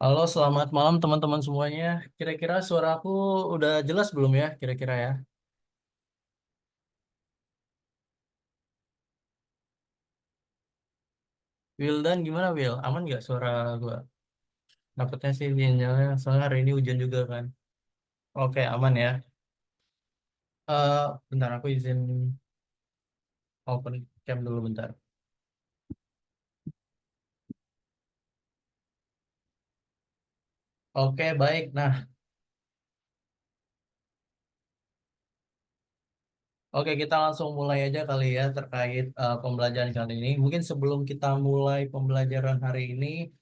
Halo, selamat malam teman-teman semuanya. Kira-kira suara aku udah jelas belum ya? Kira-kira ya. Wildan gimana Will? Aman nggak suara gua? Dapetnya sih sinyalnya, soalnya hari ini hujan juga kan. Oke, aman ya. Bentar aku izin open cam dulu bentar. Oke, baik. Nah, oke, kita langsung mulai aja kali ya terkait pembelajaran kali ini. Mungkin sebelum kita mulai pembelajaran hari ini,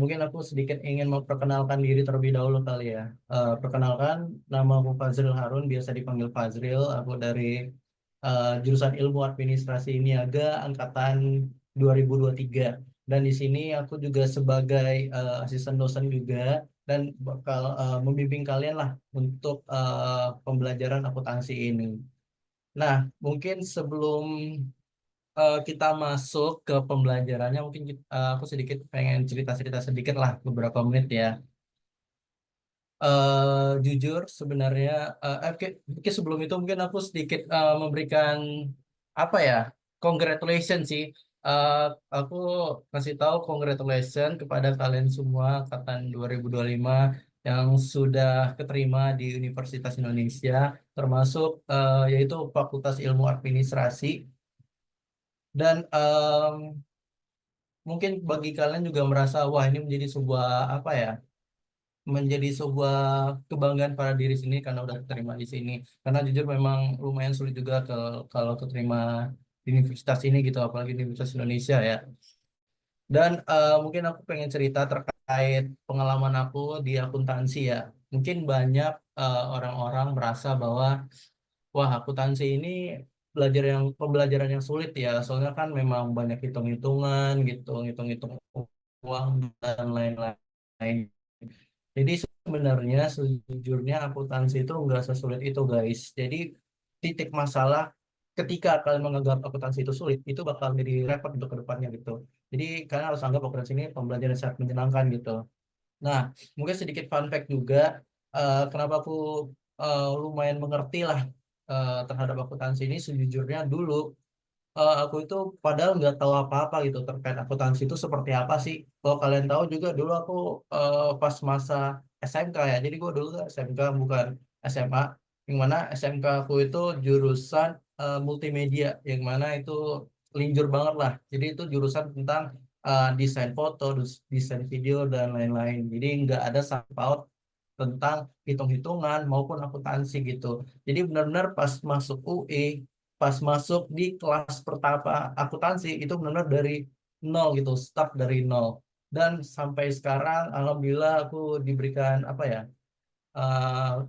mungkin aku sedikit ingin memperkenalkan diri terlebih dahulu kali ya. Perkenalkan, nama aku Fazril Harun, biasa dipanggil Fazril. Aku dari jurusan Ilmu Administrasi Niaga angkatan 2023. Dan di sini aku juga sebagai asisten dosen juga dan bakal membimbing kalian lah untuk pembelajaran akuntansi ini. Nah, mungkin sebelum kita masuk ke pembelajarannya, mungkin aku sedikit pengen cerita-cerita sedikit lah, beberapa menit ya. Jujur sebenarnya, oke, oke, sebelum itu mungkin aku sedikit memberikan apa ya, congratulations sih. Eh, aku kasih tahu congratulations kepada kalian semua angkatan 2025 yang sudah keterima di Universitas Indonesia, termasuk yaitu Fakultas Ilmu Administrasi. Dan mungkin bagi kalian juga merasa, wah ini menjadi sebuah apa ya, menjadi sebuah kebanggaan pada diri sini karena udah keterima di sini. Karena jujur memang lumayan sulit juga kalau keterima di universitas ini gitu, apalagi di Universitas Indonesia ya. Dan mungkin aku pengen cerita terkait pengalaman aku di akuntansi ya. Mungkin banyak orang-orang merasa bahwa wah, akuntansi ini pembelajaran yang sulit ya. Soalnya kan memang banyak hitung-hitungan gitu, hitung-hitung uang dan lain-lain. Jadi sebenarnya sejujurnya akuntansi itu nggak sesulit itu guys. Jadi titik masalah ketika kalian menganggap akuntansi itu sulit, itu bakal jadi repot untuk kedepannya gitu. Jadi kalian harus anggap akuntansi ini pembelajaran yang sangat menyenangkan gitu. Nah, mungkin sedikit fun fact juga, kenapa aku lumayan mengerti lah terhadap akuntansi ini. Sejujurnya dulu aku itu padahal nggak tahu apa-apa gitu terkait akuntansi itu seperti apa sih. Kalau kalian tahu juga dulu aku pas masa SMK ya, jadi gue dulu tuh SMK bukan SMA, yang mana SMK aku itu jurusan multimedia, yang mana itu linjur banget lah. Jadi itu jurusan tentang desain foto, desain video dan lain-lain. Jadi nggak ada sangkut paut tentang hitung-hitungan maupun akuntansi gitu. Jadi benar-benar pas masuk UI, pas masuk di kelas pertama akuntansi itu benar-benar dari nol gitu, start dari nol. Dan sampai sekarang, alhamdulillah aku diberikan apa ya,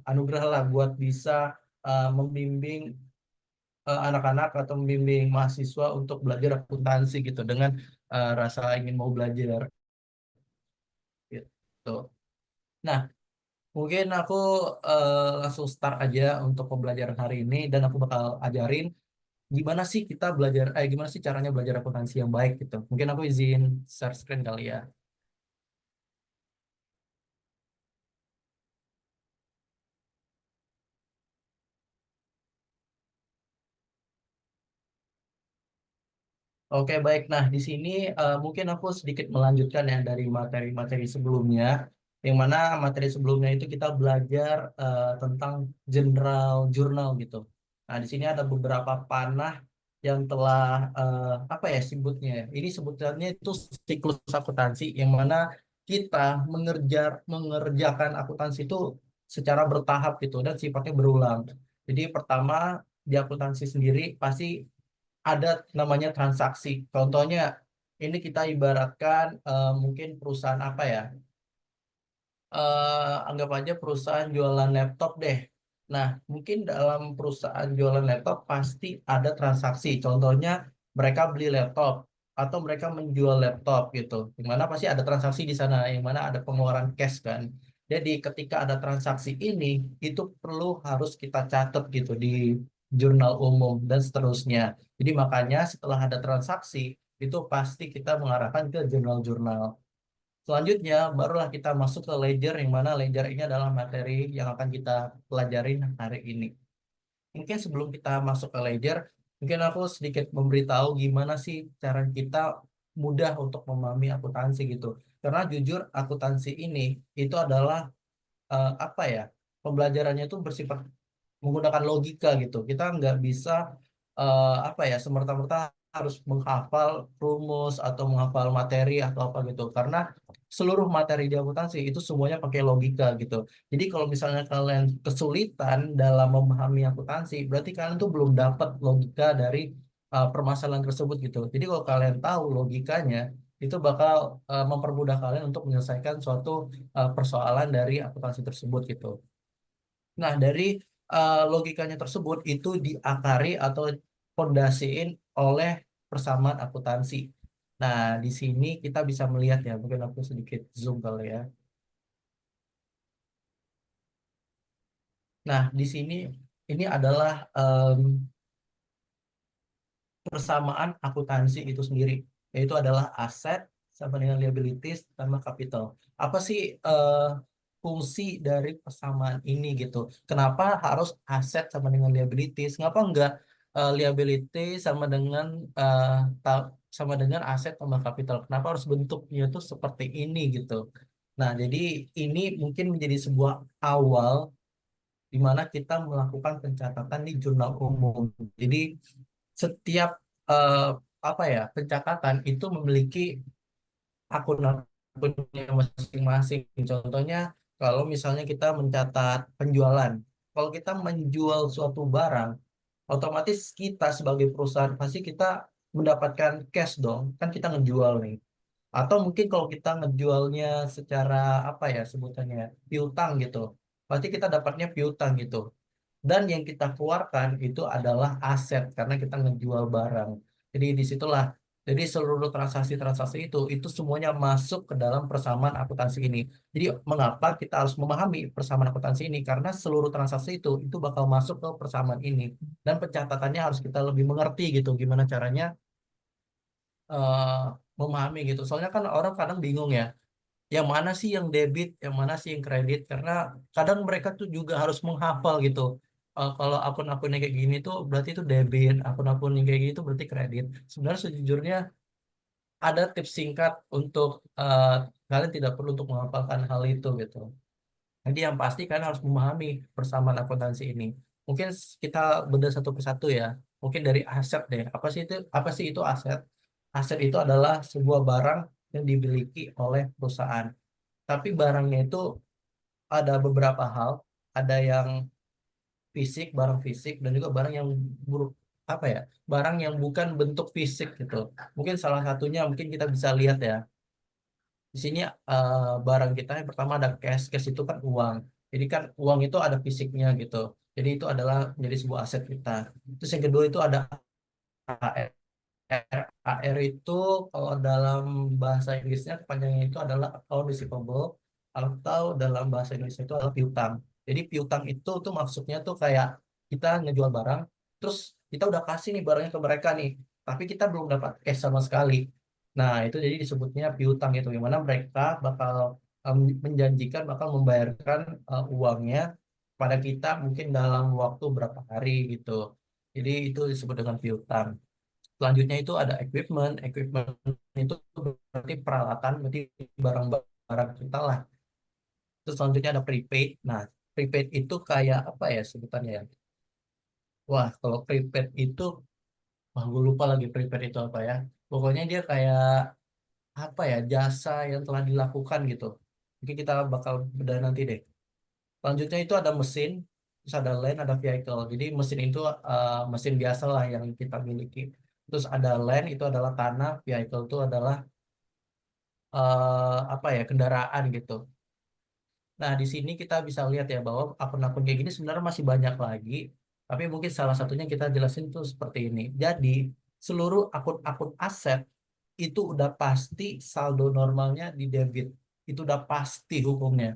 anugerah lah buat bisa membimbing anak-anak atau membimbing mahasiswa untuk belajar akuntansi gitu dengan rasa ingin mau belajar gitu. Nah, mungkin aku langsung start aja untuk pembelajaran hari ini dan aku bakal ajarin gimana sih kita belajar, gimana sih caranya belajar akuntansi yang baik gitu. Mungkin aku izin share screen kali ya. Oke, baik. Nah, di sini mungkin aku sedikit melanjutkan ya dari materi-materi sebelumnya, yang mana materi sebelumnya itu kita belajar tentang general jurnal gitu. Nah, di sini ada beberapa panah yang telah apa ya sebutnya ya. Ini sebutannya itu siklus akuntansi, yang mana kita mengerjakan akuntansi itu secara bertahap gitu dan sifatnya berulang. Jadi pertama di akuntansi sendiri pasti ada namanya transaksi. Contohnya, ini kita ibaratkan mungkin perusahaan apa ya? Anggap aja perusahaan jualan laptop deh. Nah, mungkin dalam perusahaan jualan laptop pasti ada transaksi. Contohnya, mereka beli laptop atau mereka menjual laptop gitu. Yang mana pasti ada transaksi di sana, yang mana ada pengeluaran cash kan. Jadi ketika ada transaksi ini, itu perlu harus kita catat gitu di jurnal umum dan seterusnya. Jadi makanya setelah ada transaksi, itu pasti kita mengarahkan ke jurnal-jurnal. Selanjutnya, barulah kita masuk ke ledger, yang mana ledger ini adalah materi yang akan kita pelajarin hari ini. Mungkin sebelum kita masuk ke ledger, mungkin aku sedikit memberitahu gimana sih cara kita mudah untuk memahami akuntansi gitu. Karena jujur akuntansi ini itu adalah apa ya, pembelajarannya itu bersifat menggunakan logika gitu. Kita nggak bisa apa ya, semerta-merta harus menghafal rumus atau menghafal materi atau apa gitu. Karena seluruh materi di akuntansi itu semuanya pakai logika gitu. Jadi kalau misalnya kalian kesulitan dalam memahami akuntansi, berarti kalian tuh belum dapat logika dari permasalahan tersebut gitu. Jadi kalau kalian tahu logikanya, itu bakal mempermudah kalian untuk menyelesaikan suatu persoalan dari akuntansi tersebut gitu. Nah, dari logikanya tersebut itu diakari atau fondasiin oleh persamaan akuntansi. Nah, di sini kita bisa melihat ya, mungkin aku sedikit zoom kali ya. Nah, di sini ini adalah persamaan akuntansi itu sendiri, yaitu adalah aset sama dengan liabilities sama capital. Apa sih fungsi dari persamaan ini gitu? Kenapa harus aset sama dengan liabilities? Kenapa enggak liability sama dengan eh, sama dengan aset sama capital? Kenapa harus bentuknya tuh seperti ini gitu? Nah, jadi ini mungkin menjadi sebuah awal di mana kita melakukan pencatatan di jurnal umum. Jadi setiap eh, apa ya, pencatatan itu memiliki akun-akunnya masing-masing. Contohnya kalau misalnya kita mencatat penjualan, kalau kita menjual suatu barang, otomatis kita sebagai perusahaan pasti kita mendapatkan cash dong, kan kita ngejual nih. Atau mungkin kalau kita ngejualnya secara apa ya sebutannya, piutang gitu, pasti kita dapatnya piutang gitu. Dan yang kita keluarkan itu adalah aset karena kita ngejual barang. Jadi disitulah, jadi seluruh transaksi-transaksi itu semuanya masuk ke dalam persamaan akuntansi ini. Jadi mengapa kita harus memahami persamaan akuntansi ini? Karena seluruh transaksi itu bakal masuk ke persamaan ini. Dan pencatatannya harus kita lebih mengerti gitu, gimana caranya eh, memahami gitu. Soalnya kan orang kadang bingung ya, yang mana sih yang debit, yang mana sih yang kredit, karena kadang mereka tuh juga harus menghafal gitu. Kalau akun-akun yang kayak gini tuh berarti itu debit, akun-akun yang kayak gini tuh berarti kredit. Sebenarnya sejujurnya ada tips singkat untuk kalian tidak perlu untuk menghafalkan hal itu gitu. Jadi yang pasti kalian harus memahami persamaan akuntansi ini. Mungkin kita bedah satu persatu ya. Mungkin dari aset deh. Apa sih itu? Apa sih itu aset? Aset itu adalah sebuah barang yang dimiliki oleh perusahaan. Tapi barangnya itu ada beberapa hal, ada yang fisik, barang fisik, dan juga barang yang buruk, apa ya, barang yang bukan bentuk fisik gitu. Mungkin salah satunya mungkin kita bisa lihat ya. Di sini barang kita yang pertama ada cash, cash itu kan uang. Jadi kan uang itu ada fisiknya gitu. Jadi itu adalah menjadi sebuah aset kita. Terus yang kedua itu ada AR. AR itu kalau dalam bahasa Inggrisnya kepanjangannya itu adalah account receivable, atau dalam bahasa Indonesia itu adalah piutang. Jadi piutang itu tuh maksudnya tuh kayak kita ngejual barang, terus kita udah kasih nih barangnya ke mereka nih, tapi kita belum dapat cash sama sekali. Nah, itu jadi disebutnya piutang itu, gimana mereka bakal menjanjikan bakal membayarkan uangnya pada kita mungkin dalam waktu berapa hari gitu. Jadi itu disebut dengan piutang. Selanjutnya itu ada equipment. Equipment itu berarti peralatan, berarti barang-barang kita lah. Terus selanjutnya ada prepaid. Nah, prepaid itu kayak apa ya sebutannya ya? Wah, kalau prepaid itu, wah gue lupa lagi prepaid itu apa ya. Pokoknya dia kayak apa ya, jasa yang telah dilakukan gitu. Mungkin kita bakal bedah nanti deh. Selanjutnya itu ada mesin, terus ada land, ada vehicle. Jadi mesin itu mesin biasa lah yang kita miliki. Terus ada land itu adalah tanah, vehicle itu adalah apa ya, kendaraan gitu. Nah, di sini kita bisa lihat ya bahwa akun-akun kayak gini sebenarnya masih banyak lagi, tapi mungkin salah satunya kita jelasin tuh seperti ini. Jadi, seluruh akun-akun aset itu udah pasti saldo normalnya di debit. Itu udah pasti hukumnya.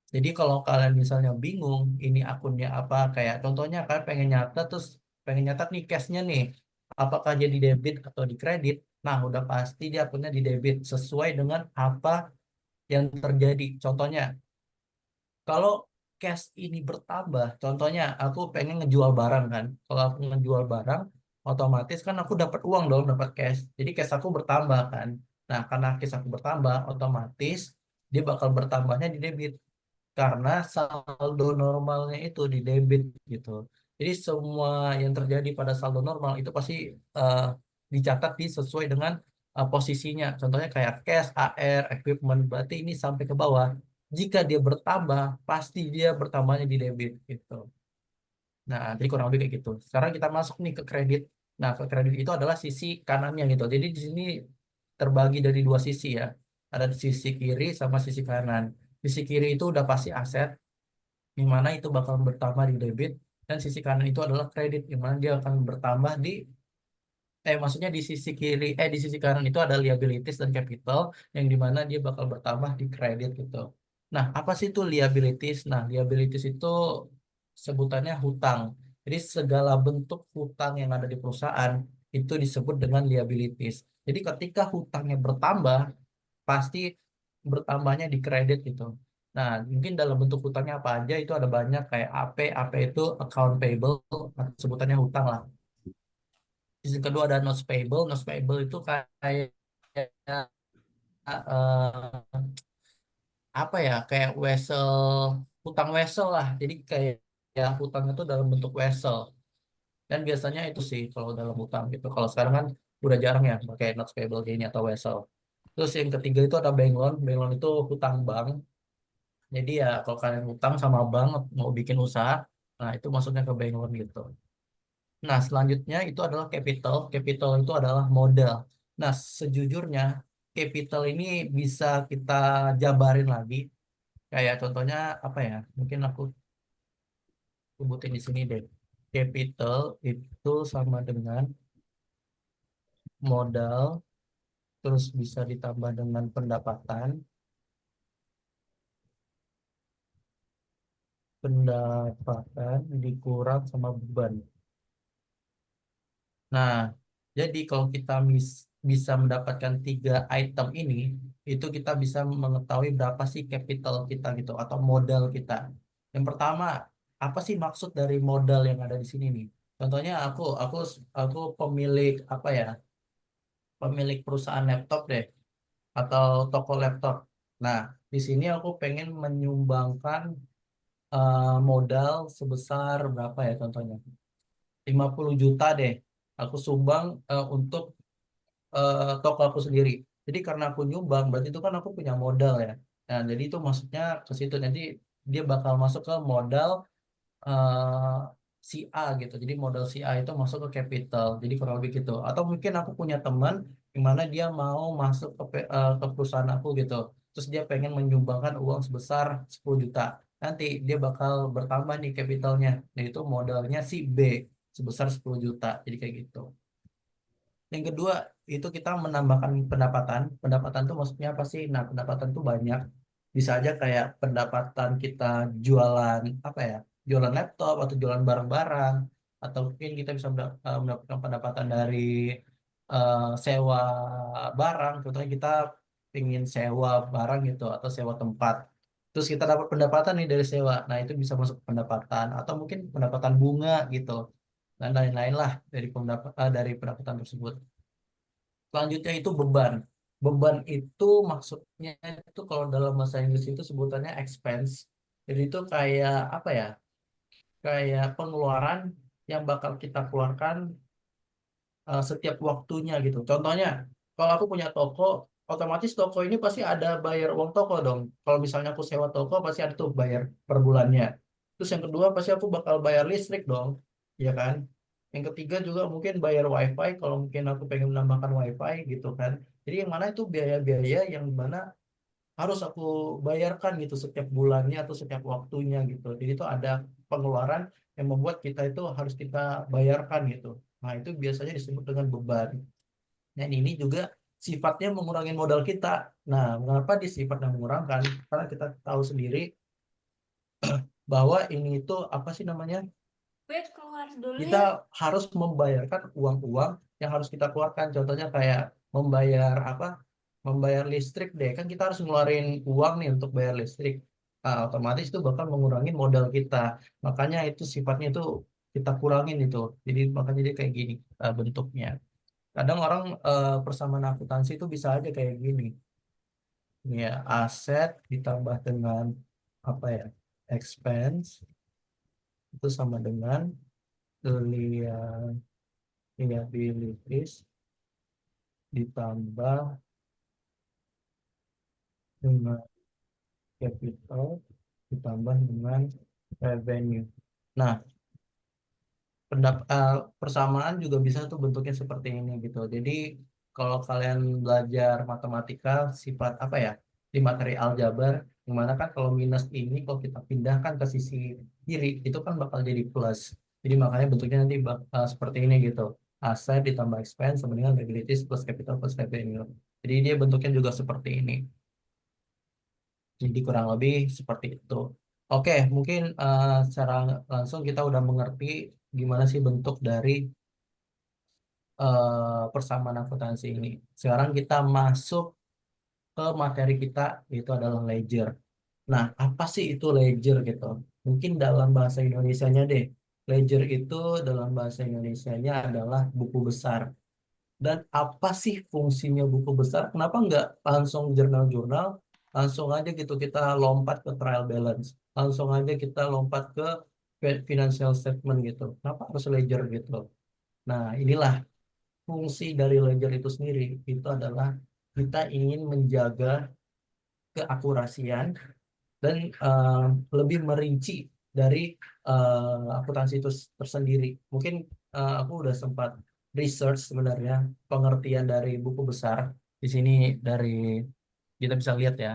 Jadi kalau kalian misalnya bingung ini akunnya apa, kayak contohnya kalian pengen nyatet terus pengen nyatet nih cashnya nih, apakah jadi debit atau di kredit? Nah, udah pasti dia akunnya di debit sesuai dengan apa yang terjadi. Contohnya, kalau cash ini bertambah, contohnya aku pengen ngejual barang kan. Kalau aku ngejual barang, otomatis kan aku dapat uang dong, dapat cash. Jadi cash aku bertambah kan. Nah, karena cash aku bertambah, otomatis dia bakal bertambahnya di debit karena saldo normalnya itu di debit gitu. Jadi semua yang terjadi pada saldo normal itu pasti eh, dicatat sesuai dengan posisinya. Contohnya kayak cash, AR, equipment, berarti ini sampai ke bawah. Jika dia bertambah, pasti dia bertambahnya di debit gitu. Nah, jadi kurang lebih kayak gitu. Sekarang kita masuk nih ke kredit. Nah, ke kredit itu adalah sisi kanannya gitu. Jadi di sini terbagi dari dua sisi ya. Ada sisi kiri sama sisi kanan. Sisi kiri itu udah pasti aset, di mana itu bakal bertambah di debit, dan sisi kanan itu adalah kredit, di mana dia akan bertambah di maksudnya di sisi kiri di sisi kanan itu ada liabilities dan capital, yang di mana dia bakal bertambah di kredit gitu. Nah, apa sih itu liabilities? Nah, liabilities itu sebutannya hutang. Jadi segala bentuk hutang yang ada di perusahaan itu disebut dengan liabilities. Jadi ketika hutangnya bertambah, pasti bertambahnya di kredit gitu. Nah, mungkin dalam bentuk hutangnya apa aja itu ada banyak kayak AP. AP itu account payable, sebutannya hutang lah. Sisi kedua ada notes payable. Notes payable itu kayak eh, apa ya? Kayak wesel, hutang wesel lah. Jadi kayak ya hutang itu dalam bentuk wesel. Dan biasanya itu sih kalau dalam hutang gitu. Kalau sekarang kan udah jarang ya pakai notes payable gini atau wesel. Terus yang ketiga itu ada bank loan. Bank loan itu hutang bank. Jadi ya kalau kalian utang sama bank mau bikin usaha, nah itu masuknya ke bank loan gitu. Nah, selanjutnya itu adalah capital. Capital itu adalah modal. Nah, sejujurnya capital ini bisa kita jabarin lagi. Kayak contohnya apa ya? Mungkin aku sebutin di sini deh. Capital itu sama dengan modal, terus bisa ditambah dengan pendapatan, pendapatan dikurang sama beban. Nah, jadi kalau kita bisa mendapatkan tiga item ini, itu kita bisa mengetahui berapa sih capital kita gitu atau modal kita. Yang pertama, apa sih maksud dari modal yang ada di sini nih? Contohnya aku pemilik apa ya? Pemilik perusahaan laptop deh atau toko laptop. Nah, di sini aku pengen menyumbangkan modal sebesar berapa ya contohnya? 50 juta deh. Aku sumbang untuk toko aku sendiri. Jadi karena aku nyumbang, berarti itu kan aku punya modal ya. Nah, jadi itu maksudnya ke situ. Nanti dia bakal masuk ke modal eh, si A gitu. Jadi modal si A itu masuk ke capital. Jadi kurang lebih gitu. Atau mungkin aku punya teman di mana dia mau masuk ke perusahaan aku gitu. Terus dia pengen menyumbangkan uang sebesar 10 juta. Nanti dia bakal bertambah nih capitalnya. Yaitu modalnya si B sebesar 10 juta. Jadi kayak gitu. Yang kedua, itu kita menambahkan pendapatan. Pendapatan itu maksudnya apa sih? Nah, pendapatan itu banyak. Bisa aja kayak pendapatan kita jualan apa ya? Jualan laptop atau jualan barang-barang, atau mungkin kita bisa mendapatkan pendapatan dari sewa barang. Contohnya kita ingin sewa barang gitu atau sewa tempat. Terus kita dapat pendapatan nih dari sewa. Nah, itu bisa masuk ke pendapatan atau mungkin pendapatan bunga gitu dan lain-lain lah dari pendapatan tersebut. Selanjutnya itu beban. Beban itu maksudnya itu kalau dalam bahasa Inggris itu sebutannya expense. Jadi itu kayak apa ya? Kayak pengeluaran yang bakal kita keluarkan setiap waktunya gitu. Contohnya, kalau aku punya toko, otomatis toko ini pasti ada bayar uang toko dong. Kalau misalnya aku sewa toko, pasti ada tuh bayar per bulannya. Terus yang kedua, pasti aku bakal bayar listrik dong, ya kan? Yang ketiga juga mungkin bayar wifi, kalau mungkin aku pengen menambahkan wifi gitu kan. Jadi yang mana itu biaya-biaya yang mana harus aku bayarkan gitu setiap bulannya atau setiap waktunya gitu. Jadi itu ada pengeluaran yang membuat kita itu harus kita bayarkan gitu. Nah, itu biasanya disebut dengan beban. Dan ini juga sifatnya mengurangi modal kita. Nah, mengapa sifatnya mengurangkan? Karena kita tahu sendiri bahwa ini itu apa sih namanya? Wait, keluar dulu Kita ya. harus membayarkan uang-uang yang harus kita keluarkan. Contohnya kayak membayar apa? Membayar listrik deh. Kan kita harus ngeluarin uang nih untuk bayar listrik. Ah, otomatis itu bakal mengurangi modal kita. Makanya itu sifatnya itu kita kurangin itu. Jadi makanya dia kayak gini bentuknya. Kadang orang persamaan akuntansi itu bisa aja kayak gini. Ya, aset ditambah dengan apa ya? Expense itu sama dengan lia- liabilities ditambah dengan capital ditambah dengan revenue. Nah, persamaan juga bisa tuh bentuknya seperti ini gitu. Jadi kalau kalian belajar matematika sifat apa ya di materi aljabar, dimana kan kalau minus ini kalau kita pindahkan ke sisi kiri itu kan bakal jadi plus. Jadi makanya bentuknya nanti seperti ini gitu. Aset ditambah expense sama dengan liabilities plus capital plus revenue. Jadi dia bentuknya juga seperti ini. Jadi kurang lebih seperti itu. Oke, mungkin secara langsung kita udah mengerti gimana sih bentuk dari persamaan akuntansi ini. Sekarang kita masuk ke materi kita, yaitu adalah ledger. Nah, apa sih itu ledger gitu? Mungkin dalam bahasa Indonesianya deh. Ledger itu dalam bahasa Indonesianya adalah buku besar. Dan apa sih fungsinya buku besar? Kenapa nggak langsung jurnal-jurnal, langsung aja gitu kita lompat ke trial balance, langsung aja kita lompat ke financial statement gitu. Kenapa harus ledger gitu? Nah, inilah fungsi dari ledger itu sendiri. Itu adalah kita ingin menjaga keakurasian dan lebih merinci dari akuntansi itu tersendiri. Mungkin aku udah sempat research sebenarnya pengertian dari buku besar. Di sini dari kita bisa lihat ya.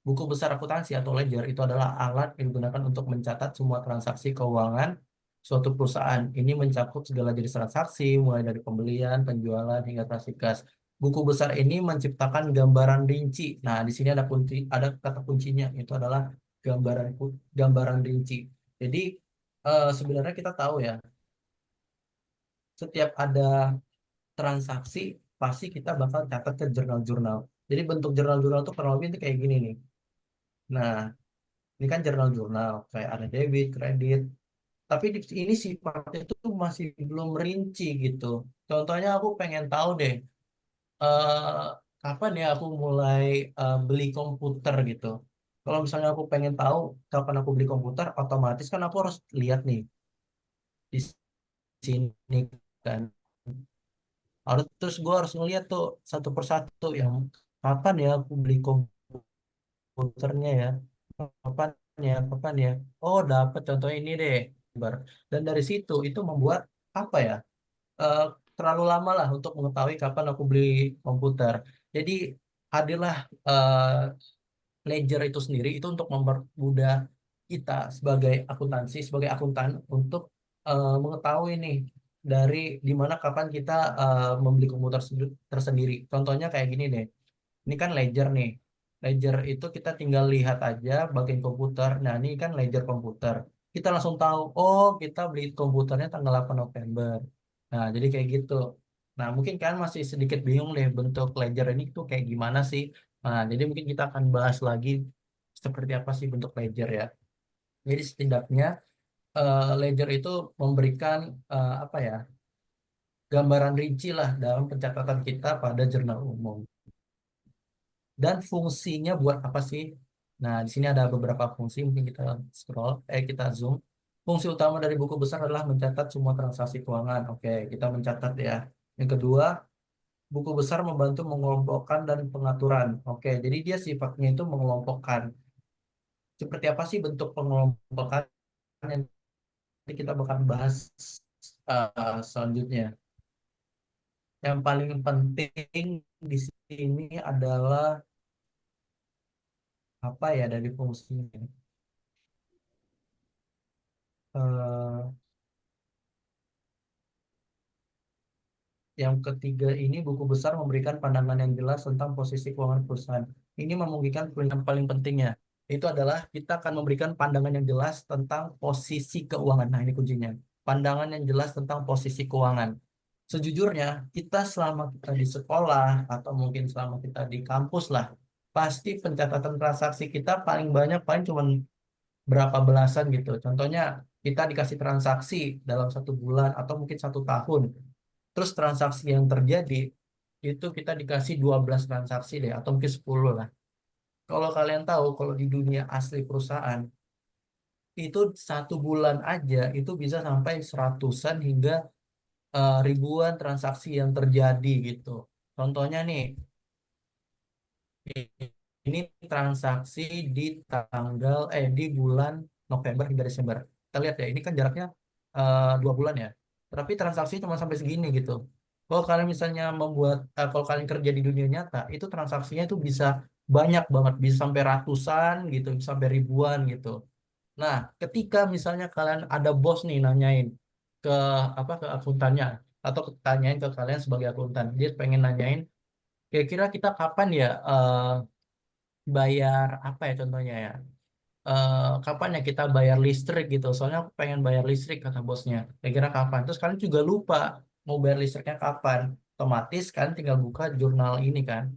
Buku besar akuntansi atau ledger itu adalah alat yang digunakan untuk mencatat semua transaksi keuangan suatu perusahaan. Ini mencakup segala jenis transaksi, mulai dari pembelian, penjualan, hingga transaksi kas. Buku besar ini menciptakan gambaran rinci. Nah, di sini ada kunci, ada kata kuncinya, itu adalah gambaran rinci. Jadi sebenarnya kita tahu ya, setiap ada transaksi pasti kita bakal catat ke jurnal-jurnal. Jadi bentuk jurnal-jurnal itu kurang lebih itu kayak gini nih. Nah, ini kan jurnal-jurnal kayak ada debit, kredit. Tapi di ini sifatnya itu masih belum rinci gitu. Contohnya aku pengen tahu deh, eh, kapan ya aku mulai beli komputer gitu. Kalau misalnya aku pengen tahu kapan aku beli komputer, otomatis kan aku harus lihat nih di sini kan. Harus terus gue harus ngeliat tuh satu persatu yang kapan ya aku beli komputernya ya. Kapan kapan ya. Oh, dapat contoh ini deh. Dan dari situ itu membuat apa ya? eh, Terlalu lama lah untuk mengetahui kapan aku beli komputer. Jadi hadirlah ledger itu sendiri itu untuk mempermudah kita sebagai akuntansi, sebagai akuntan untuk mengetahui nih dari di mana kapan kita membeli komputer tersendiri. Contohnya kayak gini deh. Ini kan ledger nih. Ledger itu kita tinggal lihat aja bagian komputer. Nah, ini kan ledger komputer. Kita langsung tahu, oh kita beli komputernya tanggal 8 November. Nah, jadi kayak gitu. Nah, mungkin kan masih sedikit bingung deh bentuk ledger ini tuh kayak gimana sih. Nah, jadi mungkin kita akan bahas lagi seperti apa sih bentuk ledger ya. Jadi setidaknya ledger itu memberikan apa ya, gambaran rinci lah dalam pencatatan kita pada jurnal umum. Dan fungsinya buat apa sih? Nah, di sini ada beberapa fungsi, mungkin kita kita zoom. Fungsi utama dari buku besar adalah mencatat semua transaksi keuangan. Oke, kita mencatat ya. Yang kedua, buku besar membantu mengelompokkan dan pengaturan. Oke, jadi dia sifatnya itu mengelompokkan. Seperti apa sih bentuk pengelompokan yang nanti kita bakal bahas selanjutnya. Yang paling penting di sini adalah apa ya dari fungsinya? Eh, Yang ketiga ini buku besar memberikan pandangan yang jelas tentang posisi keuangan perusahaan. Ini memungkinkan yang paling pentingnya. Itu adalah kita akan memberikan pandangan yang jelas tentang posisi keuangan. Nah, ini kuncinya. Pandangan yang jelas tentang posisi keuangan. Sejujurnya, kita selama kita di sekolah atau mungkin selama kita di kampus lah, pasti pencatatan transaksi kita paling banyak paling cuma berapa belasan gitu. Contohnya kita dikasih transaksi dalam 1 bulan atau mungkin 1 tahun. Terus transaksi yang terjadi itu kita dikasih 12 transaksi deh atau mungkin 10 lah. Kalau kalian tahu kalau di dunia asli perusahaan itu 1 bulan aja itu bisa sampai seratusan hingga ribuan transaksi yang terjadi gitu. Contohnya nih, ini transaksi di di bulan November hingga Desember. Kita lihat ya, ini kan jaraknya 2 bulan ya. Tapi transaksi cuma sampai segini gitu. Kalau kalian misalnya kalau kalian kerja di dunia nyata, itu transaksinya itu bisa banyak banget, bisa sampai ratusan gitu, bisa sampai ribuan gitu. Nah, ketika misalnya kalian ada bos nih nanyain ke ke akuntannya atau tanyain ke kalian sebagai akuntan, dia pengen nanyain kira-kira kita kapan ya bayar apa ya contohnya ya, kapan ya kita bayar listrik gitu, soalnya aku pengen bayar listrik kata bosnya, kira-kira kapan, terus kalian juga lupa mau bayar listriknya kapan, otomatis kan tinggal buka jurnal ini kan,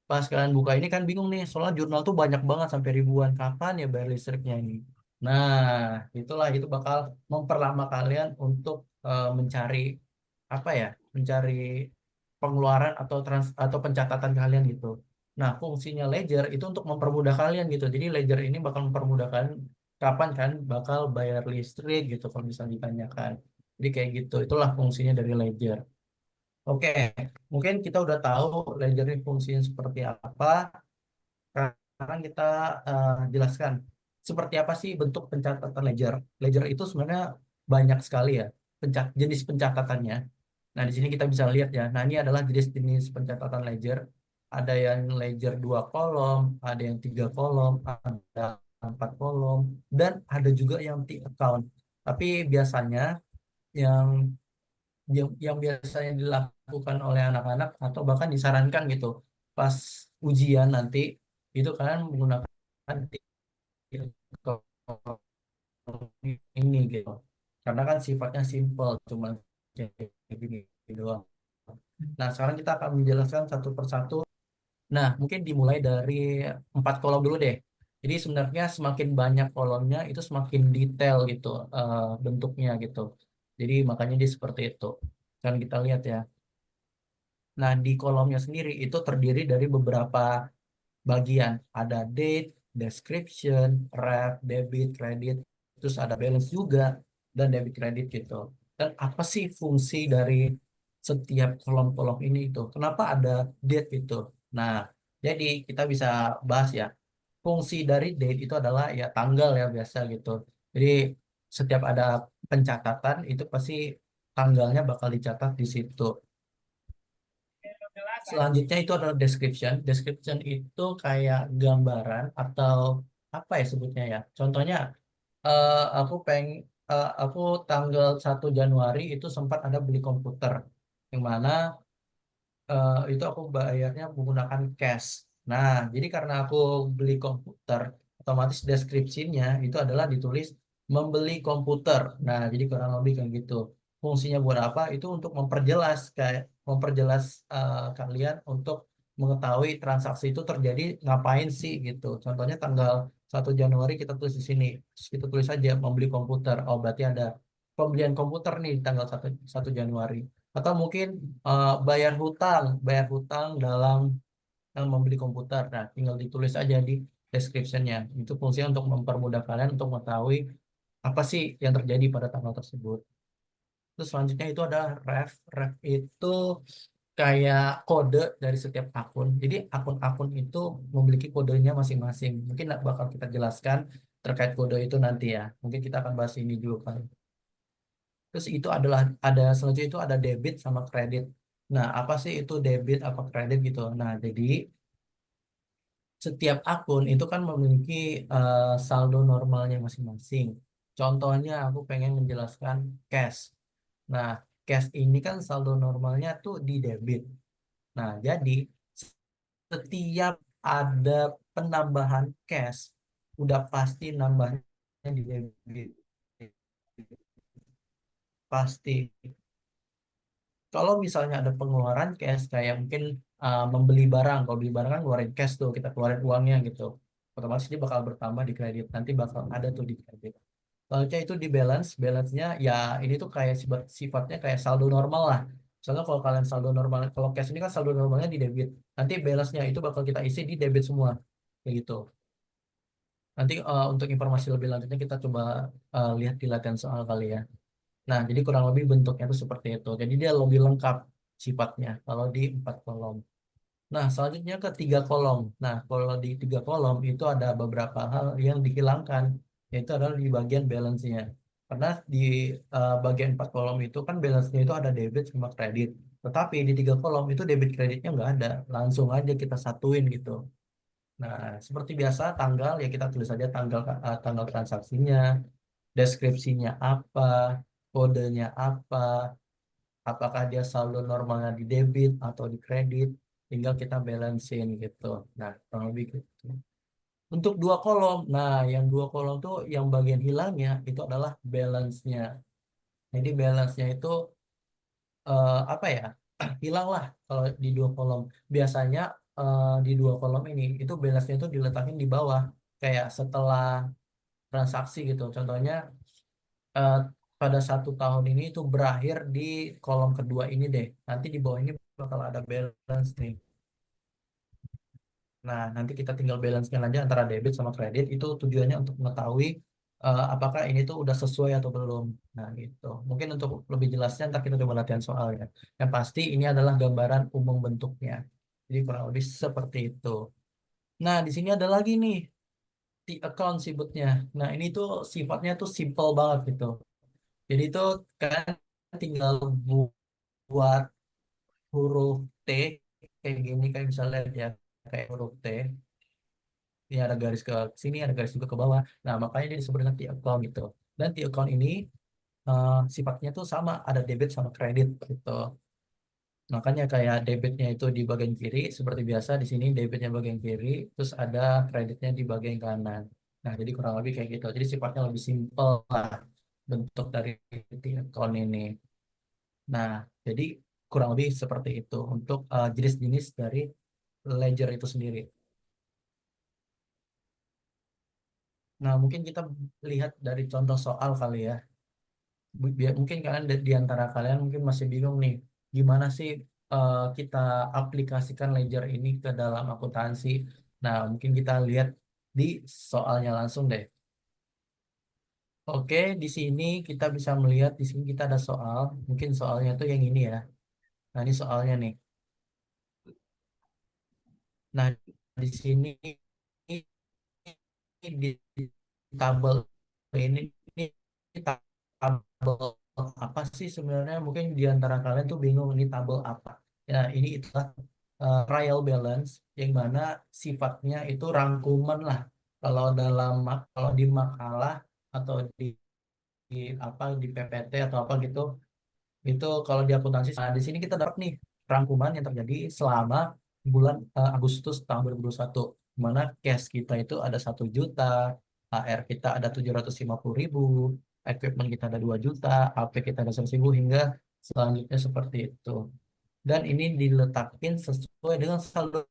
pas kalian buka ini kan bingung nih soalnya jurnal tuh banyak banget sampai ribuan, kapan ya bayar listriknya ini. Nah, itulah itu bakal memperlama kalian untuk mencari mencari pengeluaran atau pencatatan kalian gitu. Nah, fungsinya ledger itu untuk mempermudah kalian gitu. Jadi ledger ini bakal mempermudah kalian kapan kan bakal bayar listrik gitu kalau misalnya ditanyakan. Jadi kayak gitu. Itulah fungsinya dari ledger. Oke, mungkin kita udah tahu ledger ini fungsinya seperti apa. Sekarang kita jelaskan seperti apa sih bentuk pencatatan ledger. Ledger itu sebenarnya banyak sekali ya jenis pencatatannya. Nah, di sini kita bisa lihat ya. Nah, ini adalah jenis-jenis pencatatan ledger. Ada yang ledger 2 kolom, ada yang 3 kolom, ada 4 kolom, dan ada juga yang T-account. Tapi biasanya yang yang biasanya dilakukan oleh anak-anak atau bahkan disarankan gitu pas ujian nanti itu kalian menggunakan ini gitu karena kan sifatnya simple cuma kayak gini doang. Nah, sekarang kita akan menjelaskan satu persatu. Nah, mungkin dimulai dari 4 kolom dulu deh. Jadi sebenarnya semakin banyak kolomnya itu semakin detail gitu bentuknya gitu. Jadi makanya dia seperti itu. Kan kita lihat ya. Nah, di kolomnya sendiri itu terdiri dari beberapa bagian. Ada date, description, ref, debit, credit, terus ada balance juga, dan debit credit gitu. Dan apa sih fungsi dari setiap kolom-kolom ini itu? Kenapa ada date itu? Nah, jadi kita bisa bahas ya. Fungsi dari date itu adalah ya tanggal ya biasa gitu. Jadi setiap ada pencatatan itu pasti tanggalnya bakal dicatat di situ. Selanjutnya itu adalah description. Description itu kayak gambaran atau apa ya sebutnya ya. Contohnya, aku aku tanggal 1 Januari itu sempat ada beli komputer, yang mana itu aku bayarnya menggunakan cash. Nah, jadi karena aku beli komputer, otomatis deskripsinya itu adalah ditulis membeli komputer. Nah, jadi kurang lebih kayak gitu. Fungsinya buat apa? Itu untuk memperjelas kalian untuk mengetahui transaksi itu terjadi ngapain sih gitu. Contohnya tanggal 1 Januari kita tulis di sini. Terus kita tulis aja membeli komputer. Oh, berarti ada pembelian komputer nih tanggal 1 Januari. Atau mungkin bayar hutang dalam membeli komputer. Nah, tinggal ditulis aja di description-nya. Itu fungsinya untuk mempermudah kalian untuk mengetahui apa sih yang terjadi pada tanggal tersebut. Terus selanjutnya itu ada ref. Ref itu kayak kode dari setiap akun. Jadi akun-akun itu memiliki kodenya masing-masing. Mungkin bakal kita jelaskan terkait kode itu nanti ya. Mungkin kita akan bahas ini dulu kan. Terus itu ada selanjutnya itu ada debit sama kredit. Nah, apa sih itu debit apa kredit gitu? Nah, jadi setiap akun itu kan memiliki saldo normalnya masing-masing. Contohnya aku pengen menjelaskan cash. Nah, cash ini kan saldo normalnya tuh di debit. Nah, jadi setiap ada penambahan cash, udah pasti nambahnya di debit. Pasti. Kalau misalnya ada pengeluaran cash kayak mungkin membeli barang, kalau beli barang kan keluarin cash tuh, kita keluarin uangnya gitu. Otomatis dia bakal bertambah di kredit. Nanti bakal ada tuh di kredit. Selanjutnya itu di balance, balance-nya ya ini tuh kayak sifatnya kayak saldo normal lah. Misalnya kalau kalian saldo normal, kalau cash ini kan saldo normalnya di debit. Nanti balance-nya itu bakal kita isi di debit semua. Kayak gitu. Nanti untuk informasi lebih lanjutnya kita coba lihat di latihan soal kali ya. Nah, jadi kurang lebih bentuknya itu seperti itu. Jadi dia lebih lengkap sifatnya kalau di 4 kolom. Nah, selanjutnya ke 3 kolom. Nah, kalau di 3 kolom itu ada beberapa hal yang dihilangkan, yaitu adalah di bagian balance-nya. Karena di bagian 4 kolom itu kan balance-nya itu ada debit sama kredit. Tetapi di 3 kolom itu debit kreditnya nggak ada. Langsung aja kita satuin gitu. Nah, seperti biasa tanggal ya kita tulis aja tanggal transaksinya, deskripsinya apa, kodenya apa, apakah dia saldo normalnya di debit atau di kredit, tinggal kita balancein gitu. Nah, kurang lebih gitu. Untuk 2 kolom, nah yang 2 kolom tuh yang bagian hilangnya itu adalah balance-nya. Jadi balance-nya itu apa ya? Hilang lah kalau di 2 kolom. Biasanya di 2 kolom ini itu balance-nya itu diletakin di bawah, kayak setelah transaksi gitu. Contohnya eh, pada 1 tahun ini itu berakhir di kolom kedua ini deh. Nanti di bawah ini bakal ada balance nih. Nah, nanti kita tinggal balance-kan aja antara debit sama kredit. Itu tujuannya untuk mengetahui apakah ini tuh udah sesuai atau belum. Nah, gitu. Mungkin untuk lebih jelasnya ntar kita coba latihan soal ya. Yang pasti ini adalah gambaran umum bentuknya. Jadi kurang lebih seperti itu. Nah, di sini ada lagi nih di account sebutnya. Nah, ini tuh sifatnya tuh simple banget gitu. Jadi itu kan tinggal buat huruf T kayak gini kayak misalnya ya kayak huruf T ini ada garis ke sini ada garis juga ke bawah. Nah makanya dia disebut dengan T account gitu. Dan T account ini sifatnya tuh sama ada debit sama kredit gitu. Makanya kayak debitnya itu di bagian kiri seperti biasa di sini debitnya bagian kiri terus ada kreditnya di bagian kanan. Nah jadi kurang lebih kayak gitu. Jadi sifatnya lebih simpel lah bentuk dari T account ini. Nah, jadi kurang lebih seperti itu untuk jenis-jenis dari ledger itu sendiri. Nah, mungkin kita lihat dari contoh soal kali ya. Mungkin kalian di antara kalian mungkin masih bingung nih, gimana sih kita aplikasikan ledger ini ke dalam akuntansi. Nah, mungkin kita lihat di soalnya langsung deh. Oke, di sini kita bisa melihat di sini kita ada soal. Mungkin soalnya tuh yang ini ya. Nah, ini soalnya nih. Nah, di sini di tabel ini ini tabel apa sih sebenarnya mungkin di antara kalian tuh bingung ini tabel apa ya ini itulah trial balance yang mana sifatnya itu rangkuman lah kalau kalau di makalah atau di apa di PPT atau apa gitu itu kalau di akuntansi, nah di sini kita dapat nih rangkuman yang terjadi selama bulan Agustus tahun 2021, di mana cash kita itu ada 1 juta, HR kita ada 750.000, equipment kita ada 2 juta, AP kita ada 100.000 hingga selanjutnya seperti itu. Dan ini diletakin sesuai dengan saldo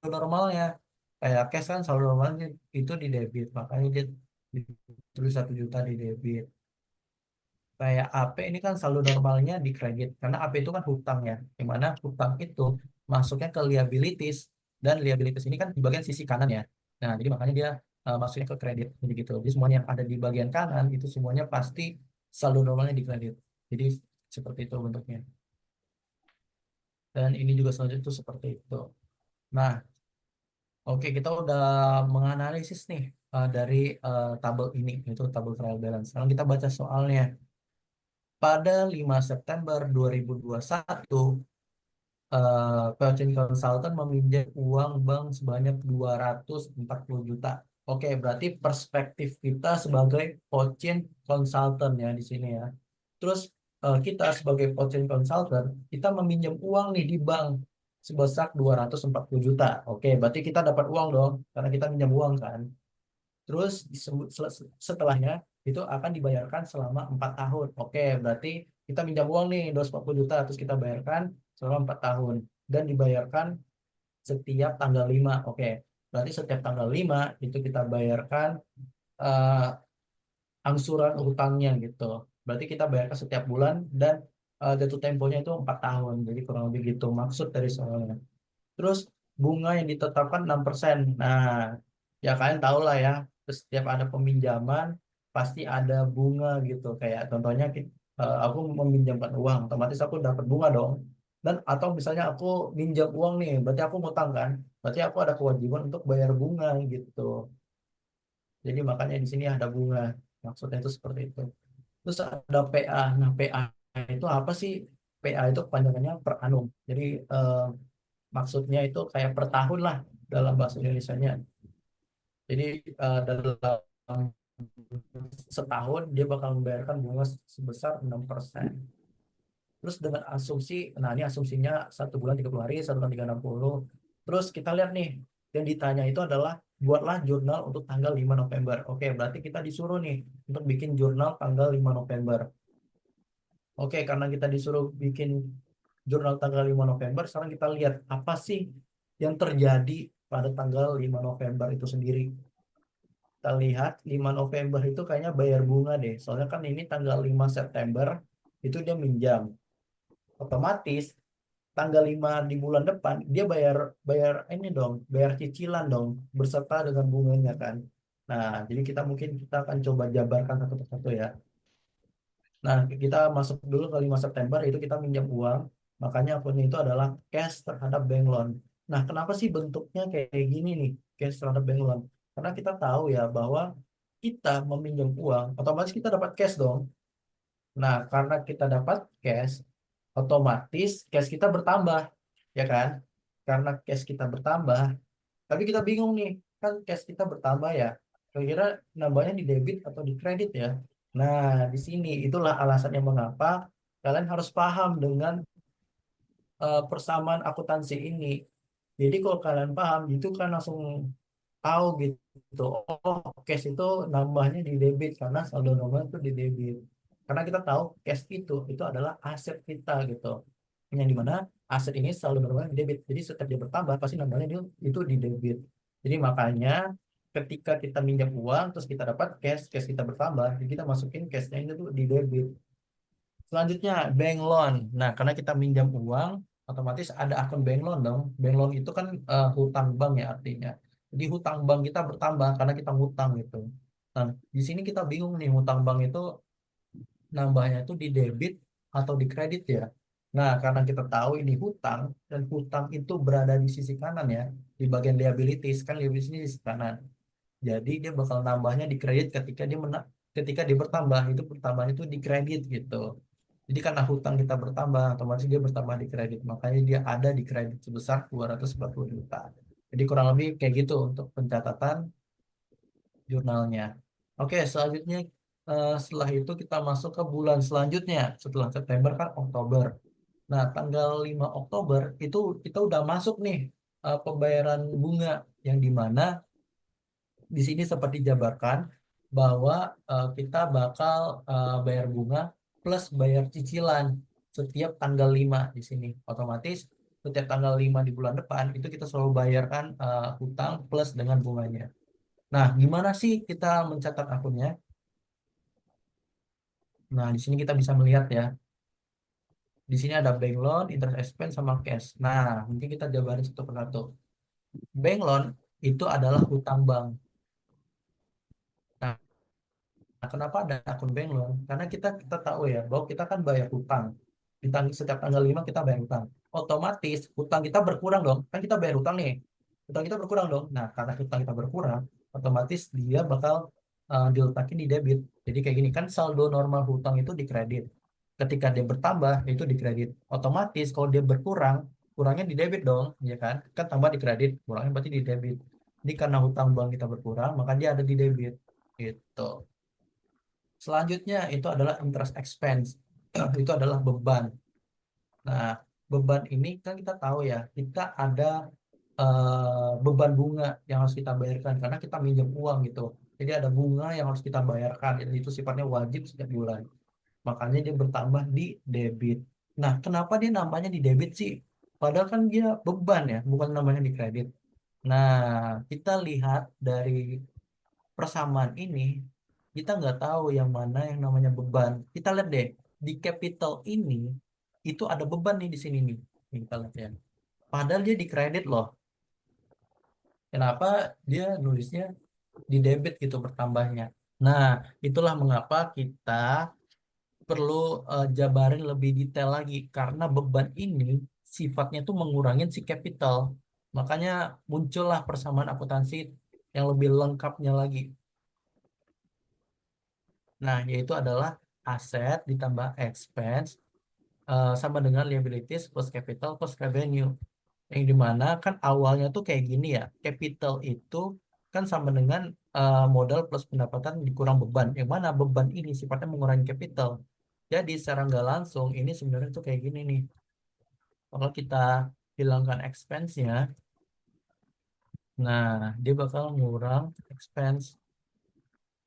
normalnya. Kayak cash kan saldo normalnya itu di debit, makanya dia ditulis 1 juta di debit. Kayak AP ini kan saldo normalnya di kredit karena AP itu kan hutang ya, yang mana hutang itu masuknya ke liabilities dan liabilities ini kan di bagian sisi kanan ya. Nah, jadi makanya dia masuknya ke kredit jadi gitu. Jadi semuanya yang ada di bagian kanan itu semuanya pasti saldo normalnya di kredit. Jadi seperti itu bentuknya. Dan ini juga selanjutnya itu seperti itu. Nah, oke kita udah menganalisis nih dari tabel ini itu tabel trial balance. Sekarang kita baca soalnya. Pada 5 September 2021, Pocin Consultant meminjam uang bank sebanyak 240 juta. Oke, berarti perspektif kita sebagai Pocin Consultant ya di sini ya. Terus kita sebagai Pocin Consultant, kita meminjam uang nih di bank sebesar 240 juta. Oke, berarti kita dapat uang dong, karena kita minjam uang kan. Terus setelahnya itu akan dibayarkan selama 4 tahun. Oke, berarti kita minjam uang nih 240 juta, terus kita bayarkan selama 4 tahun dan dibayarkan setiap tanggal 5. Oke, berarti setiap tanggal 5 itu kita bayarkan eh, angsuran hutangnya gitu. Berarti kita bayarkan setiap bulan dan jatuh temponya itu 4 tahun. Jadi kurang lebih gitu maksud dari soalnya. Terus bunga yang ditetapkan 6%. Nah, ya kalian tahu lah ya, setiap ada peminjaman pasti ada bunga gitu. Kayak contohnya aku meminjamkan uang, otomatis aku dapat bunga dong. Dan atau misalnya aku minjam uang nih, berarti aku ngutang kan. Berarti aku ada kewajiban untuk bayar bunga gitu. Jadi makanya di sini ada bunga. Maksudnya itu seperti itu. Terus ada PA. Nah, PA itu apa sih? PA itu kepanjangannya per annum. Jadi maksudnya itu kayak per tahun lah dalam bahasa Indonesianya. Jadi dalam setahun dia bakal membayarkan bunga sebesar 6%. Terus dengan asumsi, nah ini asumsinya 1 bulan 30 hari, 1 bulan 360. Terus kita lihat nih, yang ditanya itu adalah buatlah jurnal untuk tanggal 5 November. Oke, berarti kita disuruh nih untuk bikin jurnal tanggal 5 November. Oke, karena kita disuruh bikin jurnal tanggal 5 November, sekarang kita lihat apa sih yang terjadi pada tanggal 5 November itu sendiri. Kita lihat 5 November itu kayaknya bayar bunga deh. Soalnya kan ini tanggal 5 September itu dia minjam. Otomatis tanggal 5 di bulan depan dia bayar bayar ini dong, bayar cicilan dong berserta dengan bunganya kan. Nah, jadi kita akan coba jabarkan satu persatu ya. Nah, kita masuk dulu ke 5 September itu kita minjam uang. Makanya akunnya itu adalah cash terhadap bank loan. Nah, kenapa sih bentuknya kayak gini nih, cash terhadap bank loan? Karena kita tahu ya bahwa kita meminjam uang, otomatis kita dapat cash dong. Nah, karena kita dapat cash, otomatis cash kita bertambah, ya kan? Karena cash kita bertambah, tapi kita bingung nih, kan cash kita bertambah ya. Kira-kira nambahnya di debit atau di kredit ya? Nah, di sini itulah alasannya mengapa kalian harus paham dengan persamaan akuntansi ini. Jadi kalau kalian paham, itu kan langsung tahu gitu. Oh, cash itu nambahnya di debit karena saldo normal itu di debit. Karena kita tahu cash itu adalah aset kita gitu. Yang dimana aset ini saldo normal di debit. Jadi setiap dia bertambah pasti nambahnya itu di debit. Jadi makanya ketika kita minjam uang terus kita dapat cash, cash kita bertambah, jadi kita masukin cashnya itu di debit. Selanjutnya bank loan. Nah, karena kita minjam uang, otomatis ada akun bank loan dong. Bank loan itu kan hutang bank ya artinya. Jadi hutang bank kita bertambah karena kita ngutang gitu. Nah, di sini kita bingung nih hutang bank itu nambahnya itu di debit atau di kredit ya. Nah, karena kita tahu ini hutang dan hutang itu berada di sisi kanan ya, di bagian liabilities kan liabilities ini di sisi kanan. Jadi dia bakal nambahnya di kredit ketika dia bertambah itu bertambahnya itu di kredit gitu. Jadi karena hutang kita bertambah, otomatis dia bertambah di kredit. Makanya dia ada di kredit sebesar 240 juta. Jadi kurang lebih kayak gitu untuk pencatatan jurnalnya. Oke, selanjutnya setelah itu kita masuk ke bulan selanjutnya. Setelah September kan Oktober. Nah, tanggal 5 Oktober itu kita udah masuk nih pembayaran bunga yang dimana di sini seperti dijabarkan bahwa kita bakal bayar bunga plus bayar cicilan setiap tanggal 5 di sini. Otomatis setiap tanggal 5 di bulan depan itu kita selalu bayarkan hutang plus dengan bunganya. Nah, gimana sih kita mencatat akunnya? Nah, di sini kita bisa melihat ya. Di sini ada bank loan, interest expense, sama cash. Nah, mungkin kita jabarin satu persatu. Bank loan itu adalah hutang bank. Nah, nah, kenapa ada akun bank loan? Karena kita tahu ya bahwa kita kan bayar hutang. Setiap tanggal 5 kita bayar hutang. Otomatis hutang kita berkurang dong. Kan kita bayar hutang nih. Hutang kita berkurang dong. Nah, karena hutang kita berkurang, otomatis dia bakal diletakin di debit. Jadi kayak gini kan saldo normal hutang itu di kredit. Ketika dia bertambah itu di kredit. Otomatis kalau dia berkurang, kurangnya di debit dong, ya kan? Kan tambah di kredit, kurangnya berarti di debit. Jadi karena hutang bank kita berkurang, maka dia ada di debit. Gitu. Selanjutnya itu adalah interest expense. Itu adalah beban. Nah, beban ini kan kita tahu ya, kita ada beban bunga yang harus kita bayarkan karena kita minjem uang gitu. Jadi ada bunga yang harus kita bayarkan. Itu sifatnya wajib setiap bulan. makanya dia bertambah di debit. Nah, kenapa dia nambahnya di debit sih? Padahal kan dia beban ya, bukan namanya di kredit. Nah, kita lihat dari persamaan ini, kita nggak tahu yang mana yang namanya beban. Kita lihat deh, di capital ini, itu ada beban nih di sini nih. Nih, kita lihat ya. Padahal dia di kredit loh. Kenapa dia nulisnya di debit gitu bertambahnya? Nah, itulah mengapa kita perlu jabarin lebih detail lagi. Karena beban ini sifatnya tuh mengurangin si capital. Makanya muncullah persamaan akuntansi yang lebih lengkapnya lagi. Nah, yaitu adalah aset ditambah expense sama dengan liabilities plus capital plus revenue. Yang dimana kan awalnya tuh kayak gini ya, capital itu kan sama dengan modal plus pendapatan dikurang beban. Yang mana beban ini sifatnya mengurangi capital. Jadi secara nggak langsung ini sebenarnya tuh kayak gini nih. Kalau kita hilangkan expense-nya, nah dia bakal ngurang expense.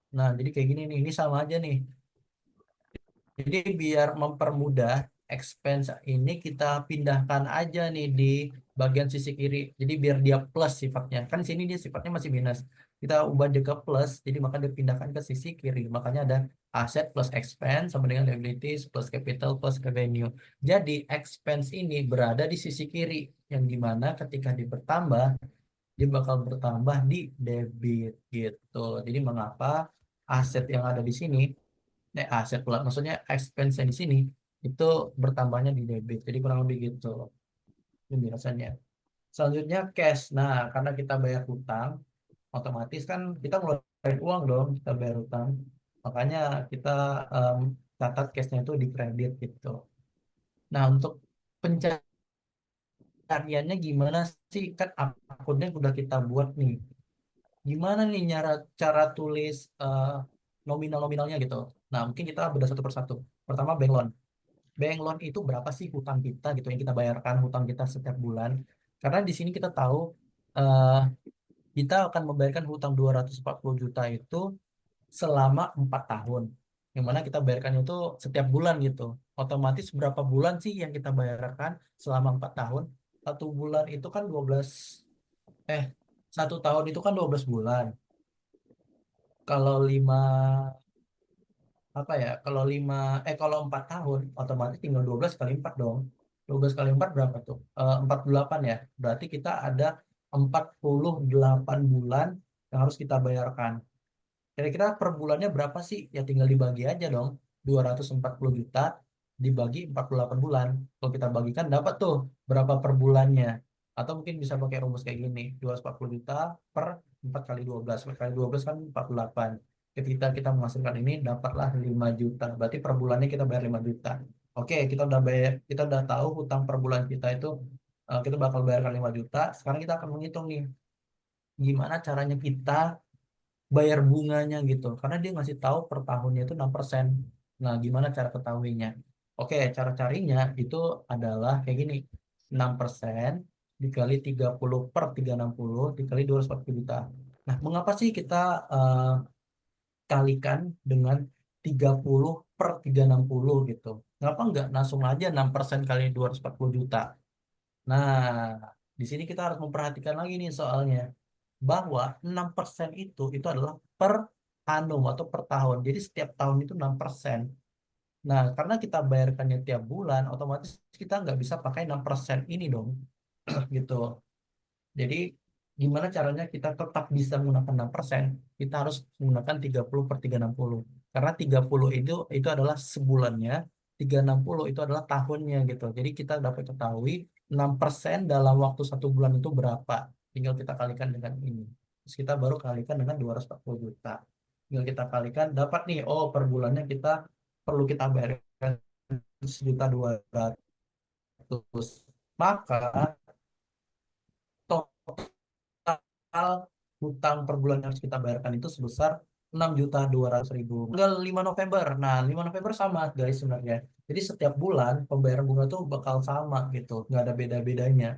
Nah, jadi kayak gini nih, ini sama aja nih. Jadi biar mempermudah expense ini kita pindahkan aja nih di bagian sisi kiri. Jadi biar dia plus sifatnya. Kan di sini dia sifatnya masih minus. Kita ubah dia ke plus, jadi maka dia pindahkan ke sisi kiri. Makanya ada aset plus expense sama dengan liabilities plus capital plus revenue. Jadi expense ini berada di sisi kiri. Yang dimana ketika dia bertambah, dia bakal bertambah di debit gitu. Jadi mengapa aset yang ada di sini aset pula maksudnya expense yang di sini itu bertambahnya di debit jadi kurang lebih gitu penjelasannya. Selanjutnya cash. Nah, karena kita bayar hutang otomatis kan kita ngeluarin uang dong kita bayar hutang, makanya kita em, catat cashnya itu di kredit gitu. Nah, untuk pencariannya gimana sih, kan akunnya udah kita buat nih, gimana nih cara tulis nominalnya gitu. Nah, mungkin kita bedah satu persatu. Pertama, bank loan. Bank loan itu berapa sih hutang kita gitu yang kita bayarkan hutang kita setiap bulan. Karena di sini kita tahu eh, kita akan membayarkan hutang 240 juta itu selama 4 tahun. Yang mana kita bayarkan itu setiap bulan gitu. Otomatis berapa bulan sih yang kita bayarkan selama 4 tahun? Satu bulan itu kan 12 eh satu tahun itu kan 12 bulan. Kalau 5 apa ya kalau 4 tahun otomatis tinggal 12 kali 4 dong. 12 kali 4 berapa tuh? 48 ya, berarti kita ada 48 bulan yang harus kita bayarkan. Kira-kira per bulannya berapa sih? Ya tinggal dibagi aja dong. 240 juta dibagi 48 bulan. Kalau kita bagikan dapat tuh berapa per bulannya. Atau mungkin bisa pakai rumus kayak gini. 240 juta per 4 kali 12. 4 kali 12 kan 48. Ketika kita menghasilkan ini dapatlah 5 juta. Berarti per bulannya kita bayar 5 juta. Oke, kita udah tahu hutang per bulan kita itu kita bakal bayarkan 5 juta. Sekarang kita akan menghitung nih gimana caranya kita bayar bunganya gitu. Karena dia ngasih tahu per tahunnya itu 6%. Nah, gimana cara ketahuinya? Oke, cara carinya itu adalah kayak gini. 6% dikali 30 per 360 dikali 240 juta. Nah, mengapa sih kita eh, kalikan dengan 30 per 360 gitu? Kenapa nggak langsung aja 6% kali 240 juta? Nah, di sini kita harus memperhatikan lagi nih soalnya bahwa 6% itu adalah per annum atau per tahun. Jadi setiap tahun itu 6%. Nah, karena kita bayarkannya tiap bulan, otomatis kita nggak bisa pakai 6% ini dong, gitu. Jadi gimana caranya kita tetap bisa menggunakan 6%? Kita harus menggunakan 30 per 360. Karena 30 itu adalah sebulannya, 360 itu adalah tahunnya gitu. Jadi kita dapat ketahui 6% dalam waktu satu bulan itu berapa. Tinggal kita kalikan dengan ini. Terus kita baru kalikan dengan 240 juta. Tinggal kita kalikan, dapat nih, oh per bulannya kita perlu kita bayarkan 1.200.000. Maka total hutang per bulan yang harus kita bayarkan itu sebesar 6.200.000. Tanggal 5 November. Nah, 5 November sama guys sebenarnya. Jadi setiap bulan pembayaran bunga itu bakal sama gitu. Nggak ada beda-bedanya.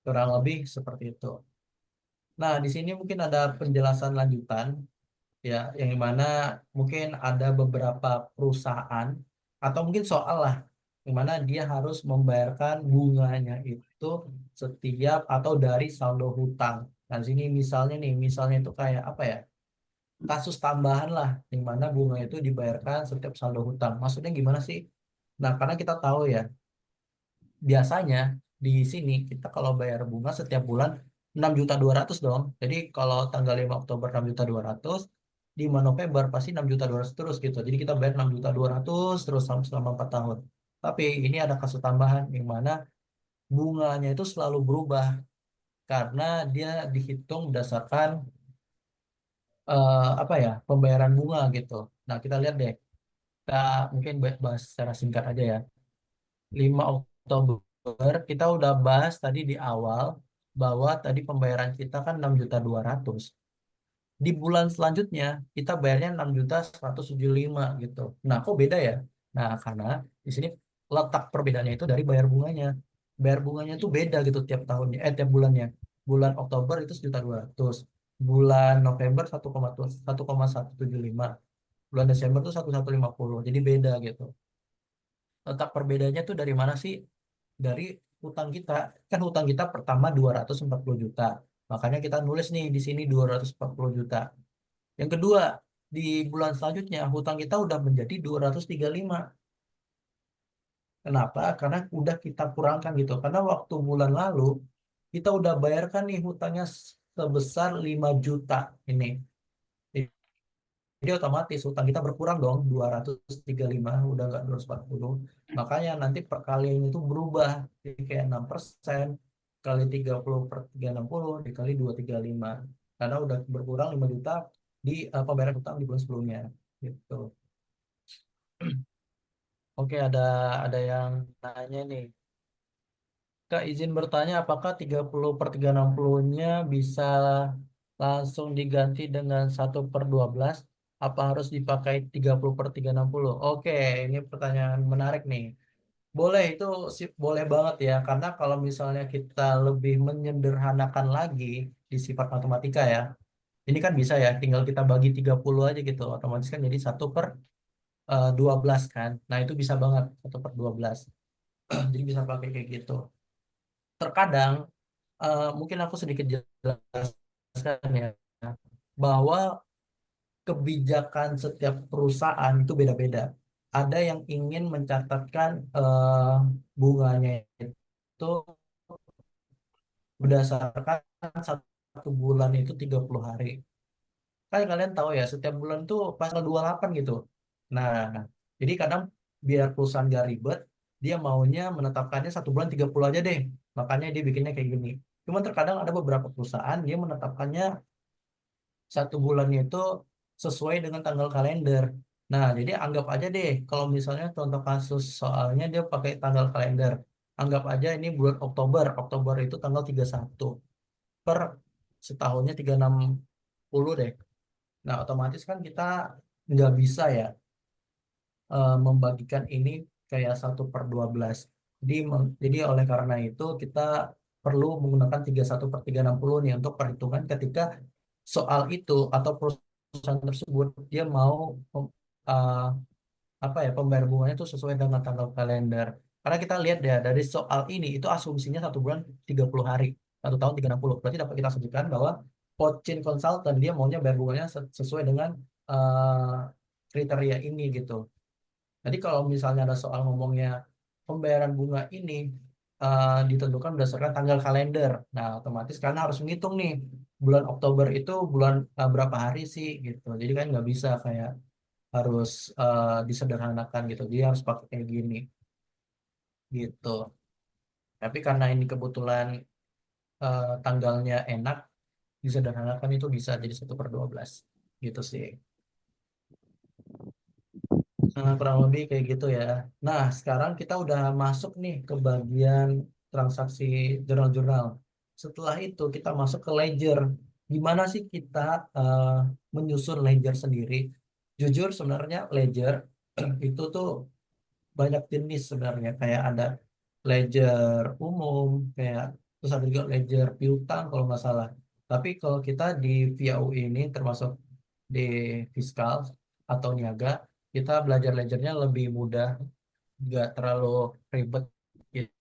Kurang lebih seperti itu. Nah, di sini mungkin ada penjelasan lanjutan. ya, yang mana mungkin ada beberapa perusahaan atau mungkin soal lah, yang mana dia harus membayarkan bunganya itu setiap atau dari saldo hutang. Nah, sini misalnya nih, misalnya itu kayak apa ya? Kasus tambahan lah, yang mana bunga itu dibayarkan setiap saldo hutang. Maksudnya gimana sih? Nah, karena kita tahu ya, biasanya di sini kita kalau bayar bunga setiap bulan 6.200.000 dong. Jadi kalau tanggal 5 Oktober 6.200.000, 5 November pasti 6.200.000 terus gitu. Jadi kita bayar 6.200.000 terus selama 4 tahun. Tapi ini ada kasus tambahan yang mana bunganya itu selalu berubah karena dia dihitung berdasarkan apa ya, pembayaran bunga gitu. Nah, kita lihat deh. Kita mungkin bahas secara singkat aja ya. 5 Oktober kita udah bahas tadi di awal bahwa tadi pembayaran kita kan 6.200.000. Di bulan selanjutnya kita bayarnya 6.175.000 gitu. Nah, kok beda ya? Nah, karena di sini letak perbedaannya itu dari bayar bunganya. Bayar bunganya itu beda gitu tiap tahunnya, tiap bulannya. Bulan Oktober itu 1.200.000. Bulan November 1,175. Bulan Desember tuh 1.150. Jadi beda gitu. Letak perbedaannya tuh dari mana sih? Dari hutang kita. Kan hutang kita pertama 240 juta. Makanya kita nulis nih di sini 240 juta. Yang kedua, di bulan selanjutnya hutang kita udah menjadi 235. Kenapa? Karena udah kita kurangkan gitu. Karena waktu bulan lalu kita udah bayarkan nih hutangnya sebesar 5 juta ini. Jadi otomatis hutang kita berkurang dong, 235 udah nggak 240. Makanya nanti perkalian itu berubah. Jadi kayak 6% kali 30 per 360 dikali 235. Karena udah berkurang 5 juta di pembayaran hutang di bulan sebelumnya. Gitu. Oke, ada yang nanya nih. Kak, izin bertanya apakah 30 per 360-nya bisa langsung diganti dengan 1/12? Apa harus dipakai 30 per 360? Oke, ini pertanyaan menarik nih. Boleh, itu boleh banget ya. Karena kalau misalnya kita lebih menyederhanakan lagi di sifat matematika ya. Ini kan bisa ya, tinggal kita bagi 30 aja gitu. Otomatis kan jadi 1/12 kan. Nah, itu bisa banget 1/12. Jadi bisa pakai kayak gitu. Terkadang mungkin aku sedikit jelaskan ya, bahwa kebijakan setiap perusahaan itu beda-beda. Ada yang ingin mencatatkan bunganya itu berdasarkan satu bulan itu 30 hari. Kan kalian tahu ya, setiap bulan tuh pasal 28 gitu. Nah, jadi kadang biar perusahaan gak ribet, dia maunya menetapkannya satu bulan 30 aja deh. Makanya dia bikinnya kayak gini. Cuman terkadang ada beberapa perusahaan dia menetapkannya satu bulannya itu sesuai dengan tanggal kalender. Nah, jadi anggap aja deh kalau misalnya contoh kasus soalnya dia pakai tanggal kalender. Anggap aja ini bulan Oktober. Oktober itu tanggal 31 per setahunnya 360 deh. Nah, otomatis kan kita nggak bisa ya membagikan ini kayak 1/12. Jadi oleh karena itu kita perlu menggunakan 31/360 nih untuk perhitungan ketika soal itu atau perusahaan tersebut dia mau eh, apa ya, pembayar bunganya itu sesuai dengan tanggal kalender. Karena kita lihat ya dari soal ini itu asumsinya satu bulan 30 hari, satu tahun 360. Berarti dapat kita asumsikan bahwa Pochin Consultant dia maunya bayar bunganya sesuai dengan eh, kriteria ini gitu. Jadi kalau misalnya ada soal ngomongnya pembayaran bunga ini ditentukan berdasarkan tanggal kalender. Nah, otomatis karena harus menghitung nih bulan Oktober itu bulan berapa hari sih gitu. Jadi kan nggak bisa kayak harus disederhanakan gitu. Dia harus pakai kayak gini gitu. Tapi karena ini kebetulan tanggalnya enak, disederhanakan itu bisa jadi 1/12 gitu sih. Nah, kurang lebih kayak gitu ya. Nah, sekarang kita udah masuk nih ke bagian transaksi jurnal-jurnal. Setelah itu kita masuk ke ledger. Gimana sih kita eh, menyusun ledger sendiri? Jujur sebenarnya ledger itu tuh banyak jenis sebenarnya. Kayak ada ledger umum, kayak terus ada juga ledger piutang kalau nggak salah. Tapi kalau kita di VIA UI ini termasuk di fiskal atau niaga, kita belajar ledgernya lebih mudah, nggak terlalu ribet gitu.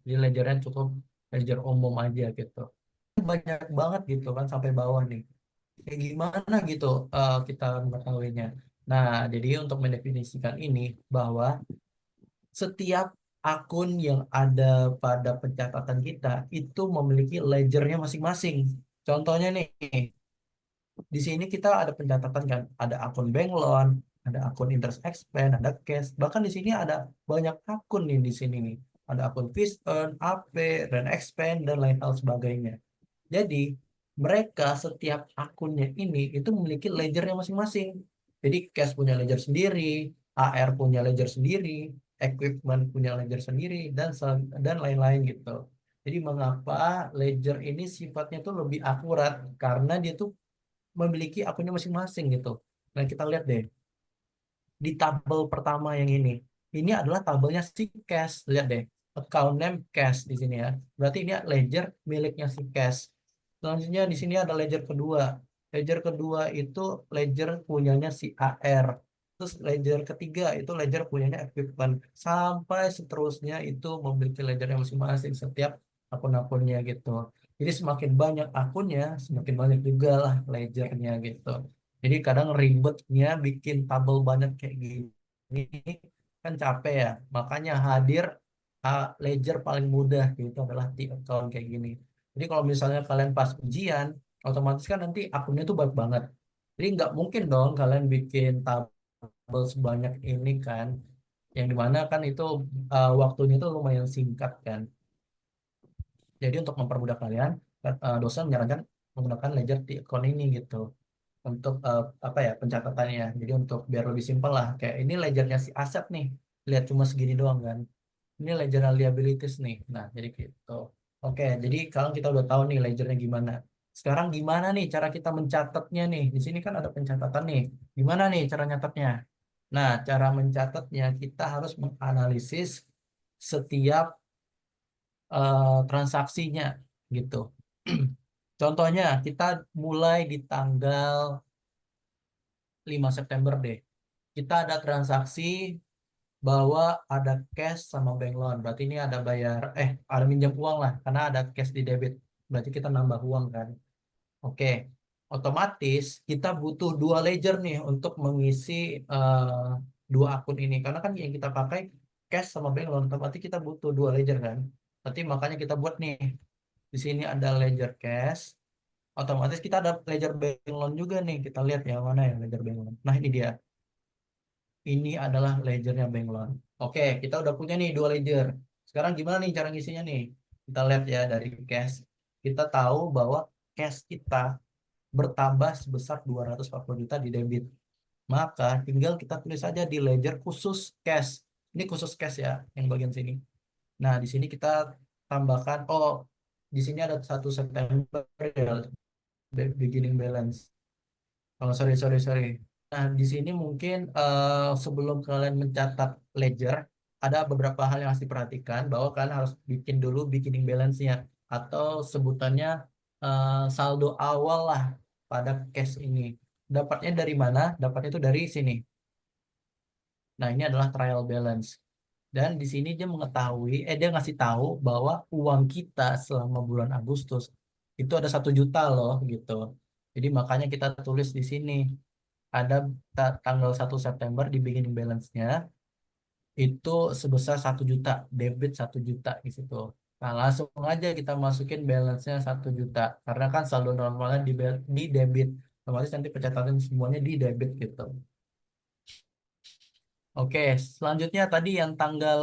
Jadi ledgernya cukup ledger umum aja gitu. Banyak banget gitu kan sampai bawah nih. Kayak gimana gitu kita mengetahuinya. Nah, jadi untuk mendefinisikan ini bahwa setiap akun yang ada pada pencatatan kita itu memiliki ledgernya masing-masing. Contohnya nih, di sini kita ada pencatatan kan, ada akun bank loan, ada akun interest expense, ada cash. Bahkan di sini ada banyak akun nih di sini nih. Ada akun fees earn, AP, dan expense dan lain hal sebagainya. Jadi, mereka setiap akunnya ini itu memiliki ledgernya masing-masing. Jadi, cash punya ledger sendiri, AR punya ledger sendiri, equipment punya ledger sendiri, dan lain-lain gitu. Jadi, mengapa ledger ini sifatnya tuh lebih akurat? Karena dia tuh memiliki akunnya masing-masing gitu. Nah, kita lihat deh di tabel pertama yang ini. Ini adalah tabelnya si cash. Lihat deh, account name cash di sini ya. Berarti ini ledger miliknya si cash. Selanjutnya di sini ada ledger kedua. Ledger kedua itu ledger punyanya si AR. Terus ledger ketiga itu ledger punyanya equipment. Sampai seterusnya itu memiliki ledgernya masing-masing setiap akun-akunnya gitu. Jadi semakin banyak akunnya, semakin banyak juga lah ledgernya gitu. Jadi kadang ribetnya bikin tabel banyak kayak gini kan capek ya. Makanya hadir ledger paling mudah gitu adalah di account kayak gini. Jadi kalau misalnya kalian pas ujian, otomatis kan nanti akunnya tuh banyak banget. Jadi nggak mungkin dong kalian bikin tabel sebanyak ini kan. Yang dimana kan itu waktunya itu lumayan singkat kan. Jadi untuk mempermudah kalian, dosen menyarankan menggunakan ledger di account ini gitu untuk apa ya pencatatannya. Jadi untuk biar lebih simpel lah, kayak ini ledgernya si aset nih, lihat cuma segini doang kan. Ini ledger liabilities nih. Nah, jadi gitu. Oke, jadi kalau kita udah tahu nih ledgernya gimana. Sekarang gimana nih cara kita mencatatnya nih? Di sini kan ada pencatatan nih. Gimana nih cara nyatatnya? Nah, cara mencatatnya kita harus menganalisis setiap transaksinya gitu. Contohnya, kita mulai di tanggal 5 September deh. Kita ada transaksi bahwa ada cash sama bank loan. Berarti ini ada bayar, ada minjam uang lah, karena ada cash di debit. Berarti kita nambah uang kan. Oke, otomatis kita butuh dua ledger nih untuk mengisi eh, dua akun ini. Karena kan yang kita pakai cash sama bank loan, otomatis kita butuh dua ledger kan. Berarti makanya kita buat nih, di sini ada ledger cash, otomatis kita ada ledger bank loan juga nih. Kita lihat ya mana ya ledger bank loan. Nah ini dia. Ini adalah ledgernya bank loan. Oke, kita udah punya nih dua ledger. Sekarang gimana nih cara ngisinya nih? Kita lihat ya dari cash. Kita tahu bahwa cash kita bertambah sebesar 240 juta di debit. Maka tinggal kita tulis saja di ledger khusus cash. Ini khusus cash ya, yang bagian sini. Nah, di sini kita tambahkan, di sini ada 1 September ya, beginning balance. Oh, sorry, sorry, sorry. Nah, di sini mungkin sebelum kalian mencatat ledger, ada beberapa hal yang harus diperhatikan bahwa kalian harus bikin dulu beginning balance-nya atau sebutannya saldo awal lah pada cash ini. Dapatnya dari mana? Dapatnya itu dari sini. Nah, ini adalah trial balance. Dan di sini dia ngasih tahu bahwa uang kita selama bulan Agustus itu ada 1 juta loh gitu. Jadi makanya kita tulis di sini ada tanggal 1 September di beginning balance-nya itu sebesar 1 juta, debit 1 juta di situ. Nah, langsung aja kita masukin balance-nya 1 juta. Karena kan saldo normalnya di debit. Otomatis nanti pencatatan semuanya di debit gitu. Oke, selanjutnya tadi yang tanggal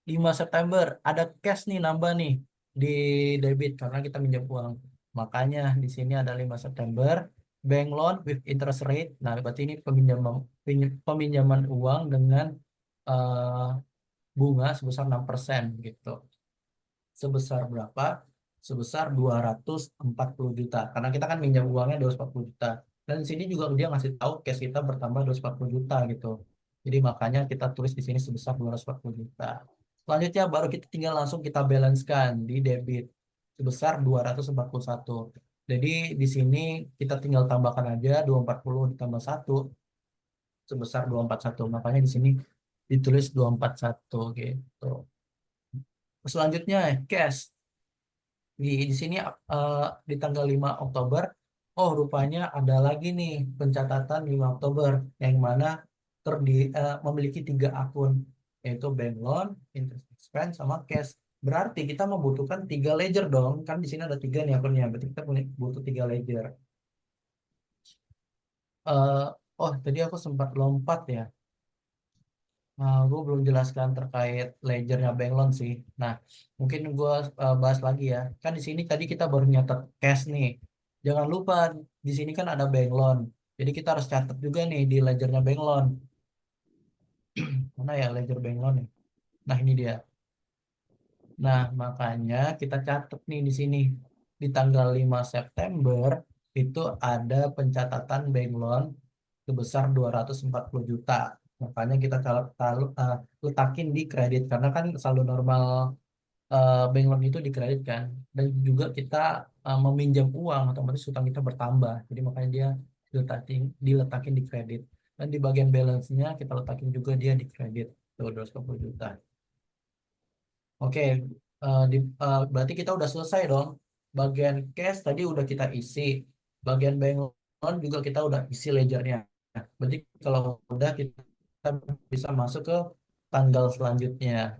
5 September ada cash nih nambah nih di debit karena kita minjam uang. Makanya di sini ada 5 September bank loan with interest rate. Nah, berarti ini peminjaman uang dengan eh, bunga sebesar 6% gitu. Sebesar berapa? Sebesar 240 juta. Karena kita kan minjam uangnya 240 juta. Dan di sini juga dia ngasih tahu cash kita bertambah 240 juta gitu. Jadi makanya kita tulis di sini sebesar 240 juta. Selanjutnya baru kita tinggal langsung kita balancekan di debit. sebesar 241. Jadi di sini kita tinggal tambahkan aja 240 ditambah satu sebesar 241. Makanya di sini ditulis 241 gitu. Selanjutnya cash. Di sini di tanggal 5 Oktober, oh rupanya ada lagi nih pencatatan 5 Oktober yang mana memiliki tiga akun, yaitu bank loan, interest expense, sama cash. Berarti kita membutuhkan tiga ledger dong, kan di sini ada tiga nih akunnya, berarti kita butuh tiga ledger. Eh, oh tadi aku sempat lompat ya. Gue belum jelaskan terkait ledgernya bank loan sih. Nah, mungkin gue bahas lagi ya. Kan di sini tadi kita baru nyatet cash nih. Jangan lupa di sini kan ada bank loan. Jadi kita harus catat juga nih di ledgernya bank loan. Mana ya ledger bank loan nih? Nah, ini dia. Nah, makanya kita catat nih di sini. Di tanggal 5 September itu ada pencatatan bank loan sebesar 240 juta. Makanya kita letakin di kredit karena kan saldo normal bank loan itu dikreditkan dan juga kita meminjam uang otomatis utang kita bertambah. Jadi makanya dia diletakin di kredit. Dan di bagian balance-nya kita letakin juga dia di kredit. Tuh 240 juta. Oke, berarti kita udah selesai dong. Bagian cash tadi udah kita isi. Bagian bank loan juga kita udah isi ledgernya. Berarti kalau udah kita bisa masuk ke tanggal selanjutnya.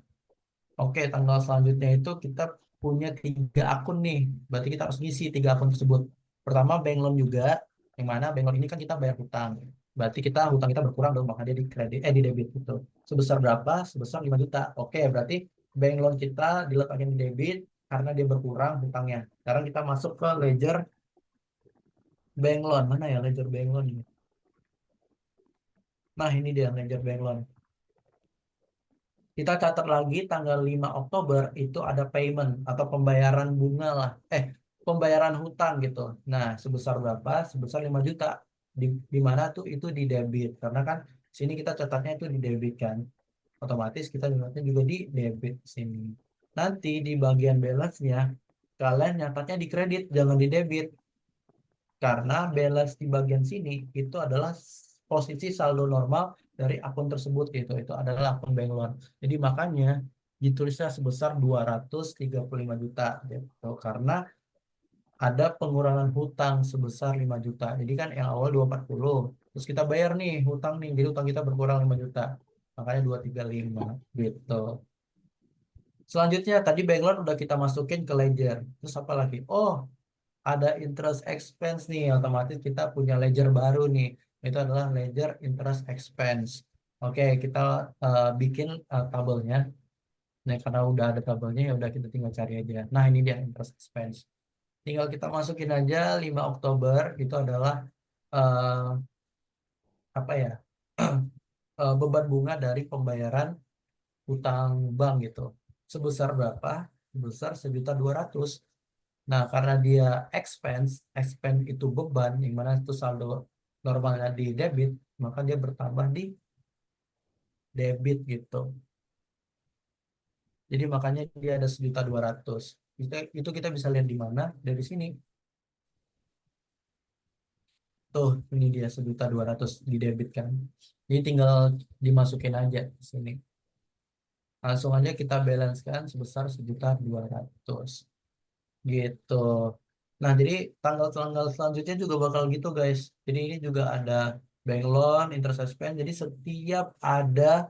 Oke, tanggal selanjutnya itu kita punya tiga akun nih. Berarti kita harus ngisi tiga akun tersebut. Pertama bank loan juga, yang mana bank loan ini kan kita bayar hutang. Berarti hutang kita berkurang dong, maka dia di debit gitu. Sebesar berapa? Sebesar 5 juta. Oke, berarti bank loan kita diletakkan di debit karena dia berkurang hutangnya. Sekarang kita masuk ke ledger bank loan. Mana ya ledger bank loan ini? Nah, ini dia ledger bank loan. Kita catat lagi tanggal 5 Oktober itu ada payment atau pembayaran bunga lah. Pembayaran hutang gitu. Nah, sebesar berapa? Sebesar 5 juta. Di mana tuh itu di debit. Karena kan sini kita catatnya itu di debit kan. Otomatis kita catatnya juga di debit sini. Nanti di bagian balance-nya kalian nyatatnya di kredit, jangan di debit. Karena balance di bagian sini itu adalah posisi saldo normal dari akun tersebut gitu. Itu adalah akun bank loan. Jadi makanya ditulisnya sebesar 235 juta gitu. Karena ada pengurangan hutang sebesar 5 juta. Jadi kan yang awal 240. Terus kita bayar nih hutang nih. Jadi hutang kita berkurang 5 juta. Makanya 235 gitu. Selanjutnya tadi bank loan udah kita masukin ke ledger. Terus apa lagi? Oh, ada interest expense nih, otomatis kita punya ledger baru nih. Itu adalah ledger interest expense. Oke, kita bikin tabelnya. Nah, karena udah ada tabelnya ya udah kita tinggal cari aja. Nah, ini dia interest expense. Tinggal kita masukin aja 5 Oktober itu adalah eh, apa ya? Beban bunga dari pembayaran utang bank gitu. Sebesar berapa? Sebesar 1.200.000. Nah, karena dia expense itu beban, yang mana itu saldo normalnya di debit, maka dia bertambah di debit gitu. Jadi makanya dia ada 1.200.000. Itu kita bisa lihat di mana? Dari sini. Tuh, ini dia 1.200.000 di debit kan. Jadi tinggal dimasukin aja di sini. Langsung aja kita balance kan sebesar 1.200.000. Gitu. Nah, jadi tanggal-tanggal selanjutnya juga bakal gitu, guys. Jadi ini juga ada bank loan, interest expense. Jadi setiap ada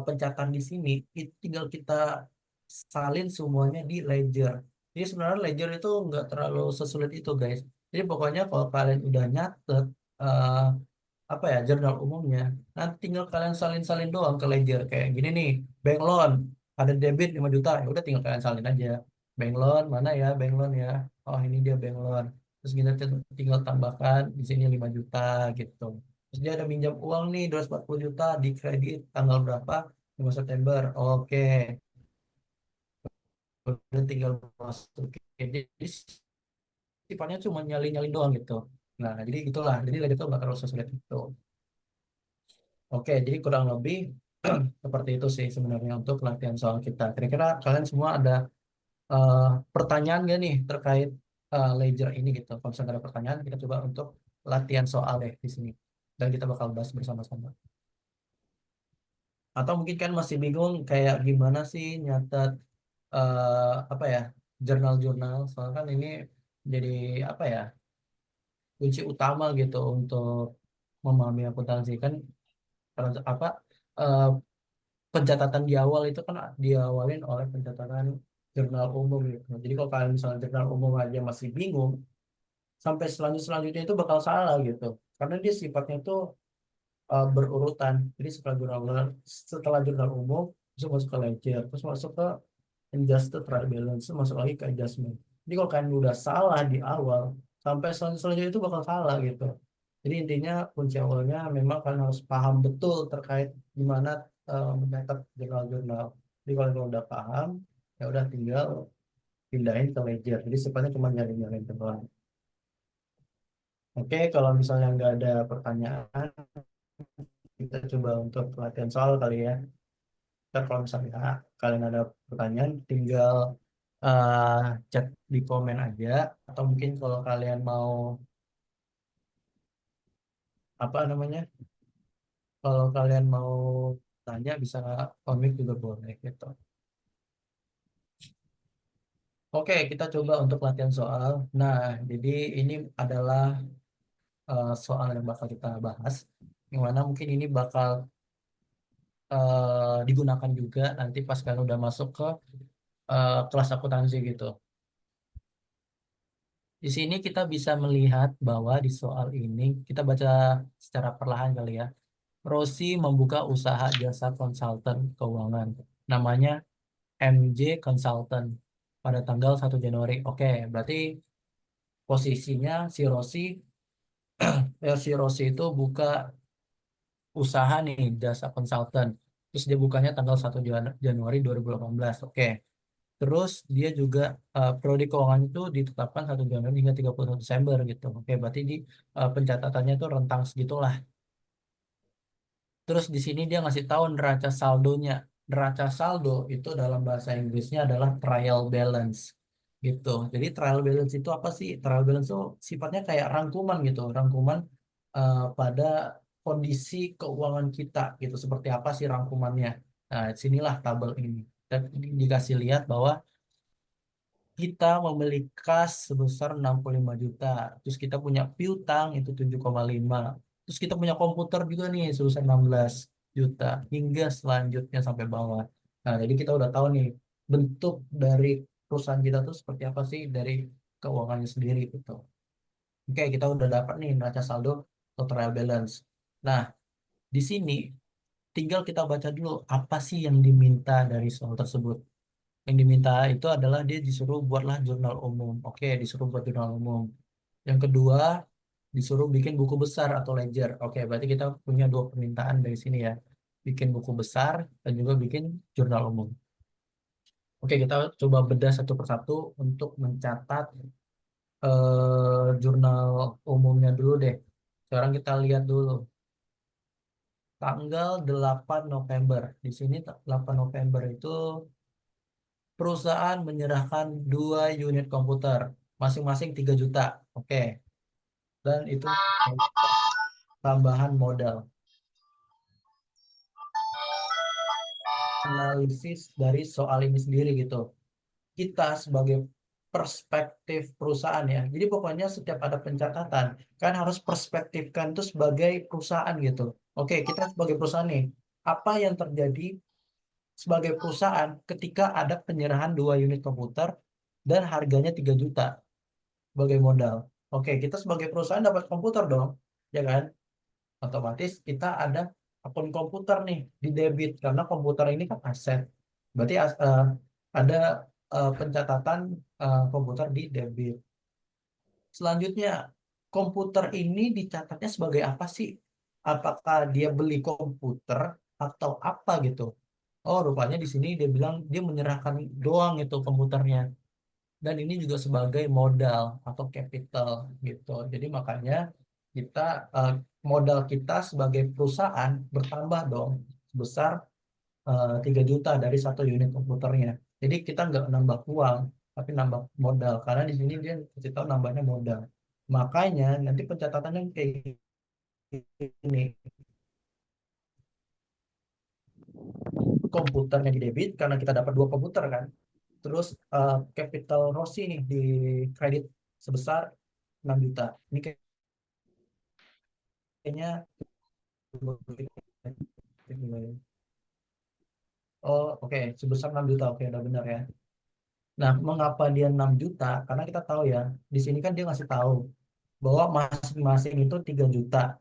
pencatatan di sini, itu tinggal kita salin semuanya di ledger. Jadi sebenarnya ledger itu nggak terlalu sesulit itu, guys. Jadi pokoknya kalau kalian udah nyatet eh, apa ya jurnal umumnya, nanti tinggal kalian salin-salin doang ke ledger kayak gini nih, bank loan ada debit 5 juta, ya udah tinggal kalian salin aja. Bank loan mana ya bank loan ya, oh ini dia bank loan, terus kita tinggal tambahkan di sini 5 juta gitu. Terus dia ada minjam uang nih 240 juta di kredit tanggal berapa, 5 September, oke, udah tinggal masukin. Jadi sifatnya cuma nyalin-nyalin doang gitu. Nah jadi gitulah, jadi ledger itu nggak terlalu sesulit itu. Oke, jadi kurang lebih seperti itu sih sebenarnya untuk latihan soal kita. Kira-kira kalian semua ada eh, pertanyaan gak nih terkait ledger ini gitu. Kalau misalnya ada pertanyaan, kita coba untuk latihan soal deh di sini. Dan kita bakal bahas bersama-sama. Atau mungkin kan masih bingung kayak gimana sih nyatet apa ya, jurnal-jurnal. Soalnya kan ini jadi apa ya, kunci utama gitu untuk memahami akuntansi kan. Karena apa, eh, pencatatan di awal itu kan diawalin oleh pencatatan jurnal umum gitu. Jadi kalau kalian misalnya jurnal umum aja masih bingung, sampai selanjutnya itu bakal salah gitu. Karena dia sifatnya itu berurutan. Jadi setelah jurnal umum, terus masuk ke ledger, terus masuk ke adjusted trial balance, terus masuk lagi ke adjustment. Jadi kalau kalian udah salah di awal, sampai selanjutnya itu bakal salah gitu. Jadi intinya kunci awalnya memang kalian harus paham betul terkait gimana mencatat jurnal-jurnal. Jadi kalau kalian udah paham, ya udah tinggal pindahin ke ledger. Jadi sifatnya cuma nyari-nyari doang. Oke, kalau misalnya nggak ada pertanyaan, kita coba untuk latihan soal kali ya. Ntar kalau misalnya kalian ada pertanyaan, tinggal eh, chat di komen aja. Atau mungkin kalau kalian mau apa namanya, kalau kalian mau tanya bisa komik juga boleh gitu. Oke, kita coba untuk latihan soal. Nah, jadi ini adalah soal yang bakal kita bahas. Yang mana mungkin ini bakal digunakan juga nanti pas kalian udah masuk ke kelas akuntansi gitu. Di sini kita bisa melihat bahwa di soal ini kita baca secara perlahan kali ya. Rosi membuka usaha jasa konsultan keuangan. Namanya MJ Consultant pada tanggal 1 Januari. Oke, berarti posisinya si Rosi itu buka usaha nih jasa konsultan. Terus dia bukanya tanggal 1 Januari 2018. Oke. Terus dia juga prodi keuangan itu ditetapkan 1 Januari hingga 31 Desember gitu. Oke, berarti di pencatatannya itu rentang segitulah. Terus di sini dia ngasih tahu neraca saldonya. Neraca saldo itu dalam bahasa Inggrisnya adalah trial balance gitu. Jadi trial balance itu apa sih? Trial balance itu sifatnya kayak rangkuman gitu, rangkuman pada kondisi keuangan kita gitu. Seperti apa sih rangkumannya? Nah, sinilah tabel ini. Dan dikasih lihat bahwa kita memiliki kas sebesar 65 juta. Terus kita punya piutang itu 7,5. Terus kita punya komputer juga nih sebesar 16 juta. Hingga selanjutnya sampai bawah. Nah, jadi kita udah tahu nih bentuk dari perusahaan kita tuh seperti apa sih dari keuangannya sendiri gitu. Oke, kita udah dapat nih neraca saldo atau trial balance. Nah, di sini tinggal kita baca dulu apa sih yang diminta dari soal tersebut. Yang diminta itu adalah dia disuruh buatlah jurnal umum. Oke, disuruh buat jurnal umum. Yang kedua, disuruh bikin buku besar atau ledger. Oke, berarti kita punya dua permintaan dari sini ya. Bikin buku besar dan juga bikin jurnal umum. Oke, kita coba bedah satu persatu untuk mencatat jurnal umumnya dulu deh. Sekarang kita lihat dulu. Tanggal 8 November. Di sini 8 November itu perusahaan menyerahkan 2 unit komputer, masing-masing 3 juta. Oke, dan itu tambahan modal. Analisis dari soal ini sendiri gitu. Kita sebagai perspektif perusahaan ya. Jadi pokoknya setiap ada pencatatan, kan harus perspektifkan itu sebagai perusahaan gitu. Oke, kita sebagai perusahaan nih, apa yang terjadi sebagai perusahaan ketika ada penyerahan 2 unit komputer dan harganya 3 juta sebagai modal. Oke, kita sebagai perusahaan dapat komputer dong, ya kan? Otomatis kita ada akun komputer nih di debit karena komputer ini kan aset. Berarti ada pencatatan komputer di debit. Selanjutnya, komputer ini dicatatnya sebagai apa sih? Apakah dia beli komputer atau apa gitu? Oh, rupanya di sini dia bilang dia menyerahkan doang itu komputernya. Dan ini juga sebagai modal atau capital gitu. Jadi makanya kita eh, modal kita sebagai perusahaan bertambah dong sebesar 3 juta dari 1 unit komputernya. Jadi kita nggak nambah uang, tapi nambah modal karena di sini dia kasih tahu nambahnya modal. Makanya nanti pencatatannya kayak gini, komputernya di debit karena kita dapat dua komputer kan. Terus capital Rossi nih di kredit sebesar 6 juta. Ini kayaknya oh oke sebesar 6 juta oke udah benar ya. Nah, mengapa dia 6 juta? Karena kita tahu ya, di sini kan dia ngasih tahu bahwa masing-masing itu 3 juta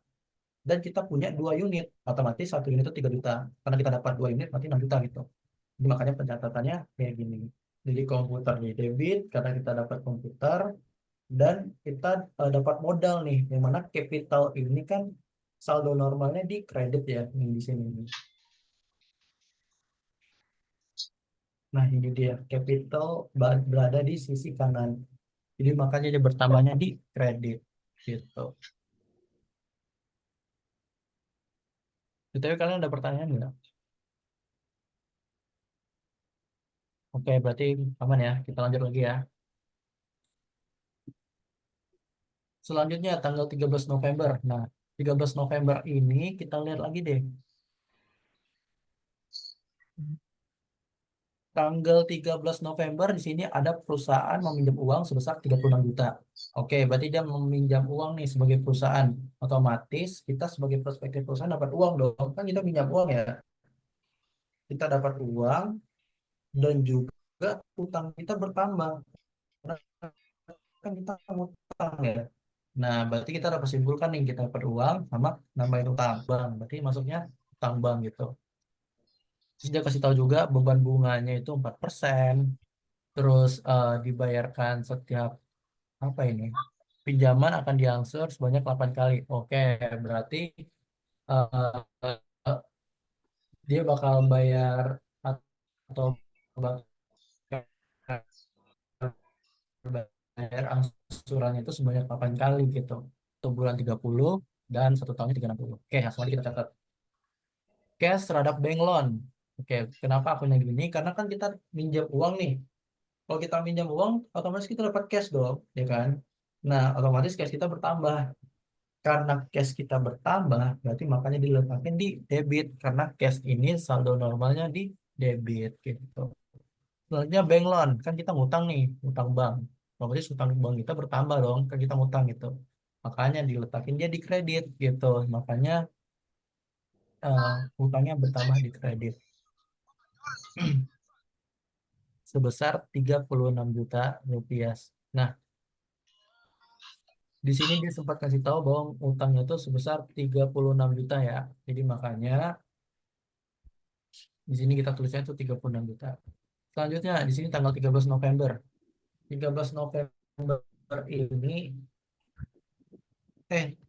dan kita punya dua unit, otomatis satu unit itu 3 juta. Karena kita dapat dua unit berarti 6 juta gitu. Jadi makanya pencatatannya kayak gini. Jadi komputer di debit karena kita dapat komputer dan kita dapat modal nih, yang mana capital ini kan saldo normalnya di kredit ya, yang di sini. Nah, ini dia capital berada di sisi kanan. Jadi makanya dia bertambahnya di kredit gitu. Tapi kalian ada pertanyaan nggak? Oke, berarti aman ya. Kita lanjut lagi ya. Selanjutnya tanggal 13 November. Nah, 13 November ini kita lihat lagi deh. Tanggal 13 November di sini ada perusahaan meminjam uang sebesar 36 juta. Oke, berarti dia meminjam uang nih sebagai perusahaan. Otomatis kita sebagai prospektif perusahaan dapat uang dong. Kan kita minjam uang ya. Kita dapat uang dan juga utang kita bertambah. Karena kan kita utang ya. Nah, berarti kita dapat simpulkan nih kita dapat uang sama nambahin utang bank. Berarti masuknya utang bank gitu. Terus dia kasih tahu juga beban bunganya itu 4%. Terus dibayarkan setiap apa ini? Pinjaman akan diangsur sebanyak 8 kali. Oke, berarti eh, eh, dia bakal bayar atau bakal bayar angsurannya itu sebanyak 8 kali gitu. Satu bulan 30 dan satu tahunnya 360. Oke, langsung aja kita catat. Cash terhadap bank loan. Oke, kenapa aku nanya gini? Karena kan kita minjam uang nih. Kalau kita minjam uang, otomatis kita dapat cash dong, ya kan? Nah, otomatis cash kita bertambah. Karena cash kita bertambah, berarti makanya diletakin di debit. Karena cash ini saldo normalnya di debit gitu. Selanjutnya bank loan, kan kita ngutang nih, ngutang bank. Otomatis utang bank kita bertambah dong, kan kita ngutang gitu. Makanya diletakin dia di kredit gitu. Makanya utangnya bertambah di kredit sebesar 36 juta rupiah. Nah, di sini dia sempat kasih tahu bahwa utangnya itu sebesar 36 juta ya. Jadi makanya di sini kita tulisnya itu 36 juta. Selanjutnya di sini tanggal 13 November. 13 November ini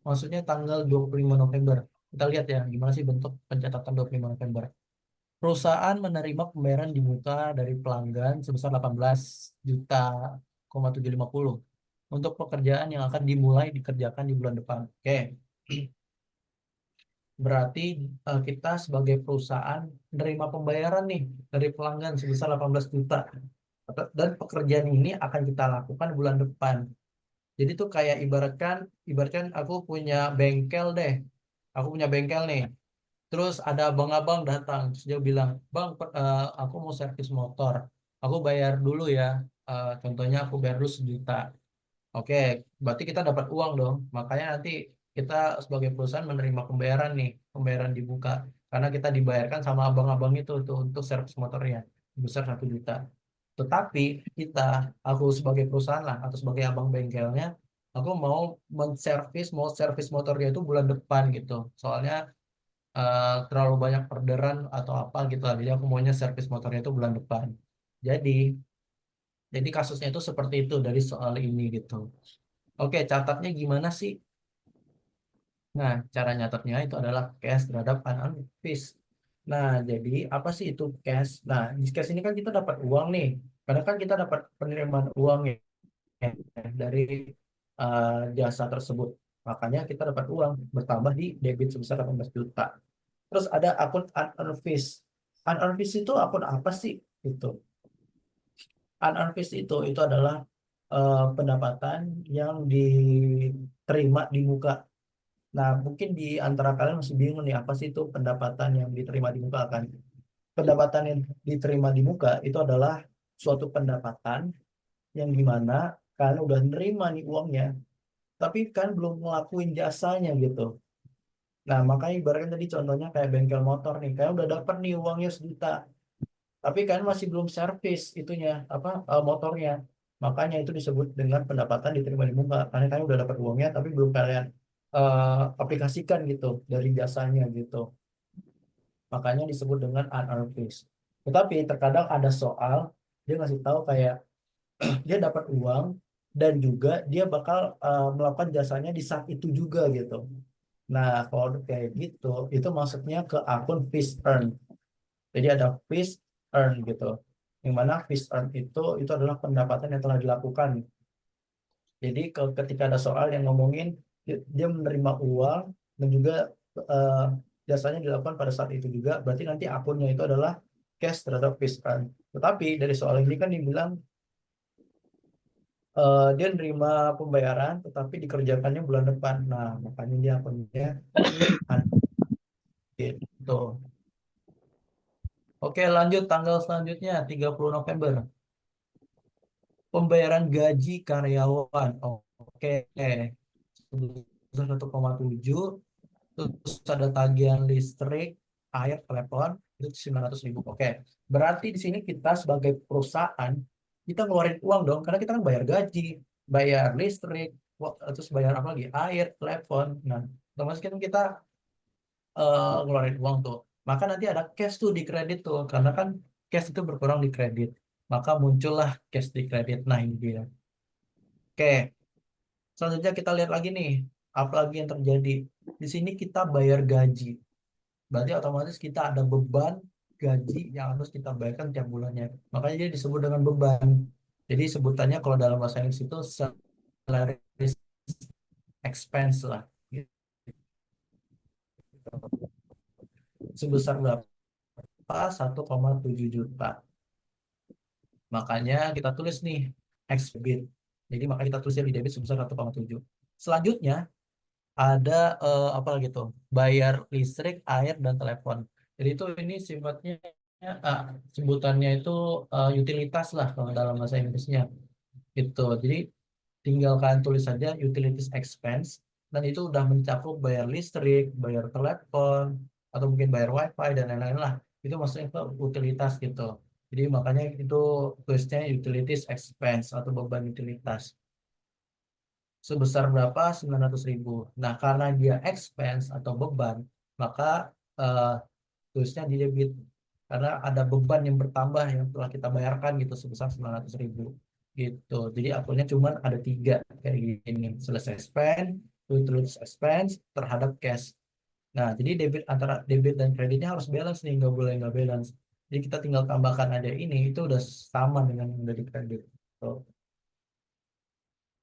maksudnya tanggal 25 November. Kita lihat ya gimana sih bentuk pencatatan 25 November. Perusahaan menerima pembayaran di muka dari pelanggan sebesar 18 juta 750 untuk pekerjaan yang akan dimulai dikerjakan di bulan depan. Oke. Berarti kita sebagai perusahaan menerima pembayaran nih dari pelanggan sebesar 18 juta. Dan pekerjaan ini akan kita lakukan bulan depan. Jadi tuh kayak ibaratkan aku punya bengkel deh. Aku punya bengkel nih. Terus ada abang-abang datang, terus dia bilang, "Bang, aku mau servis motor. Aku bayar dulu ya. Contohnya aku bayar dulu 1 juta." Oke, berarti kita dapat uang dong. Makanya nanti kita sebagai perusahaan menerima pembayaran nih, pembayaran dibuka. Karena kita dibayarkan sama abang-abang itu tuh untuk servis motornya besar 1 juta. Tetapi kita, aku sebagai perusahaan lah atau sebagai abang bengkelnya, aku mau servis motornya itu bulan depan gitu. Soalnya terlalu banyak orderan atau apa gitu lah. Jadi aku maunya servis motornya itu bulan depan. Jadi, jadi kasusnya itu seperti itu dari soal ini gitu. Oke, catatnya gimana sih? Nah, cara nyatetnya itu adalah cash terhadap unearned fees. Nah, jadi apa sih itu cash? Nah, di cash ini kan kita dapat uang nih. Karena kan kita dapat penerimaan uang ya dari jasa tersebut. Makanya kita dapat uang bertambah di debit sebesar 18 juta. Terus ada akun unearned fees. Unearned fees itu akun apa sih? Itu. unearned fees itu adalah pendapatan yang diterima di muka. Nah, mungkin di antara kalian masih bingung nih apa sih itu pendapatan yang diterima di muka kan? Pendapatan yang diterima di muka itu adalah suatu pendapatan yang dimana kalian udah nerima nih uangnya, tapi kan belum ngelakuin jasanya gitu. Nah, makanya ibaratnya tadi contohnya kayak bengkel motor nih, kayak udah dapat nih uangnya 1 juta, tapi kan masih belum servis itunya apa motornya. Makanya itu disebut dengan pendapatan diterima di muka, karena kalian udah dapat uangnya tapi belum kalian aplikasikan gitu dari jasanya gitu. Makanya disebut dengan unearned fees. Tetapi terkadang ada soal dia ngasih tahu kayak dia dapat uang dan juga dia bakal melakukan jasanya di saat itu juga gitu. Nah, kalau kayak gitu, itu masuknya ke akun fees earn. Jadi ada fees earn gitu. Yang mana fees earn itu adalah pendapatan yang telah dilakukan. Jadi ketika ada soal yang ngomongin dia menerima uang dan juga eh, jasanya dilakukan pada saat itu juga, berarti nanti akunnya itu adalah cash terhadap fees earn. Tetapi dari soal ini kan dibilang dia nerima pembayaran tetapi dikerjakannya bulan depan. Nah, makanya dia akunnya gitu. Oke, lanjut tanggal selanjutnya 30 November. Pembayaran gaji karyawan. Oke, sebesar 1,7. Terus ada tagihan listrik, air, telepon, itu 900.000. Oke, berarti di sini kita sebagai perusahaan, kita ngeluarin uang dong, karena kita kan bayar gaji, bayar listrik, terus bayar apa lagi? Air, telepon. Nah, otomatis kan kita ngeluarin uang tuh. Maka nanti ada cash tuh di kredit tuh, karena kan cash itu berkurang di kredit. Maka muncullah cash di kredit. Nah, ini dia. Oke, selanjutnya kita lihat lagi nih, apa lagi yang terjadi. Di sini kita bayar gaji. Berarti otomatis kita ada beban gaji yang harus kita bayarkan tiap bulannya. Makanya dia disebut dengan beban. Jadi sebutannya kalau dalam bahasa Inggris itu salary expense lah. Gitu. Sebesar berapa? 1,7 juta. Makanya kita tulis nih ex debit. Jadi makanya kita tulis di debit sebesar 1,7. Selanjutnya ada apa lagi tuh? Bayar listrik, air, dan telepon. Jadi itu ini sifatnya ah, sebutannya itu utilitas lah kalau dalam bahasa Inggrisnya. Gitu. Jadi tinggal kalian tulis saja utilities expense dan itu udah mencakup bayar listrik, bayar telepon, atau mungkin bayar wifi dan lain-lain lah. Itu maksudnya ke utilitas gitu. Jadi makanya itu tulisnya utilities expense atau beban utilitas. Sebesar berapa? 900.000. Nah, karena dia expense atau beban, maka eh, tulisnya di debit. Karena ada beban yang bertambah yang telah kita bayarkan gitu sebesar 900.000. Gitu. Jadi akunnya cuma ada 3 kayak gini. Selesai spend, utilities expense, terhadap cash. Nah, jadi debit antara debit dan kreditnya harus balance nih, nggak boleh nggak balance. Jadi kita tinggal tambahkan aja ini, itu udah sama dengan yang udah di kredit. Tuh.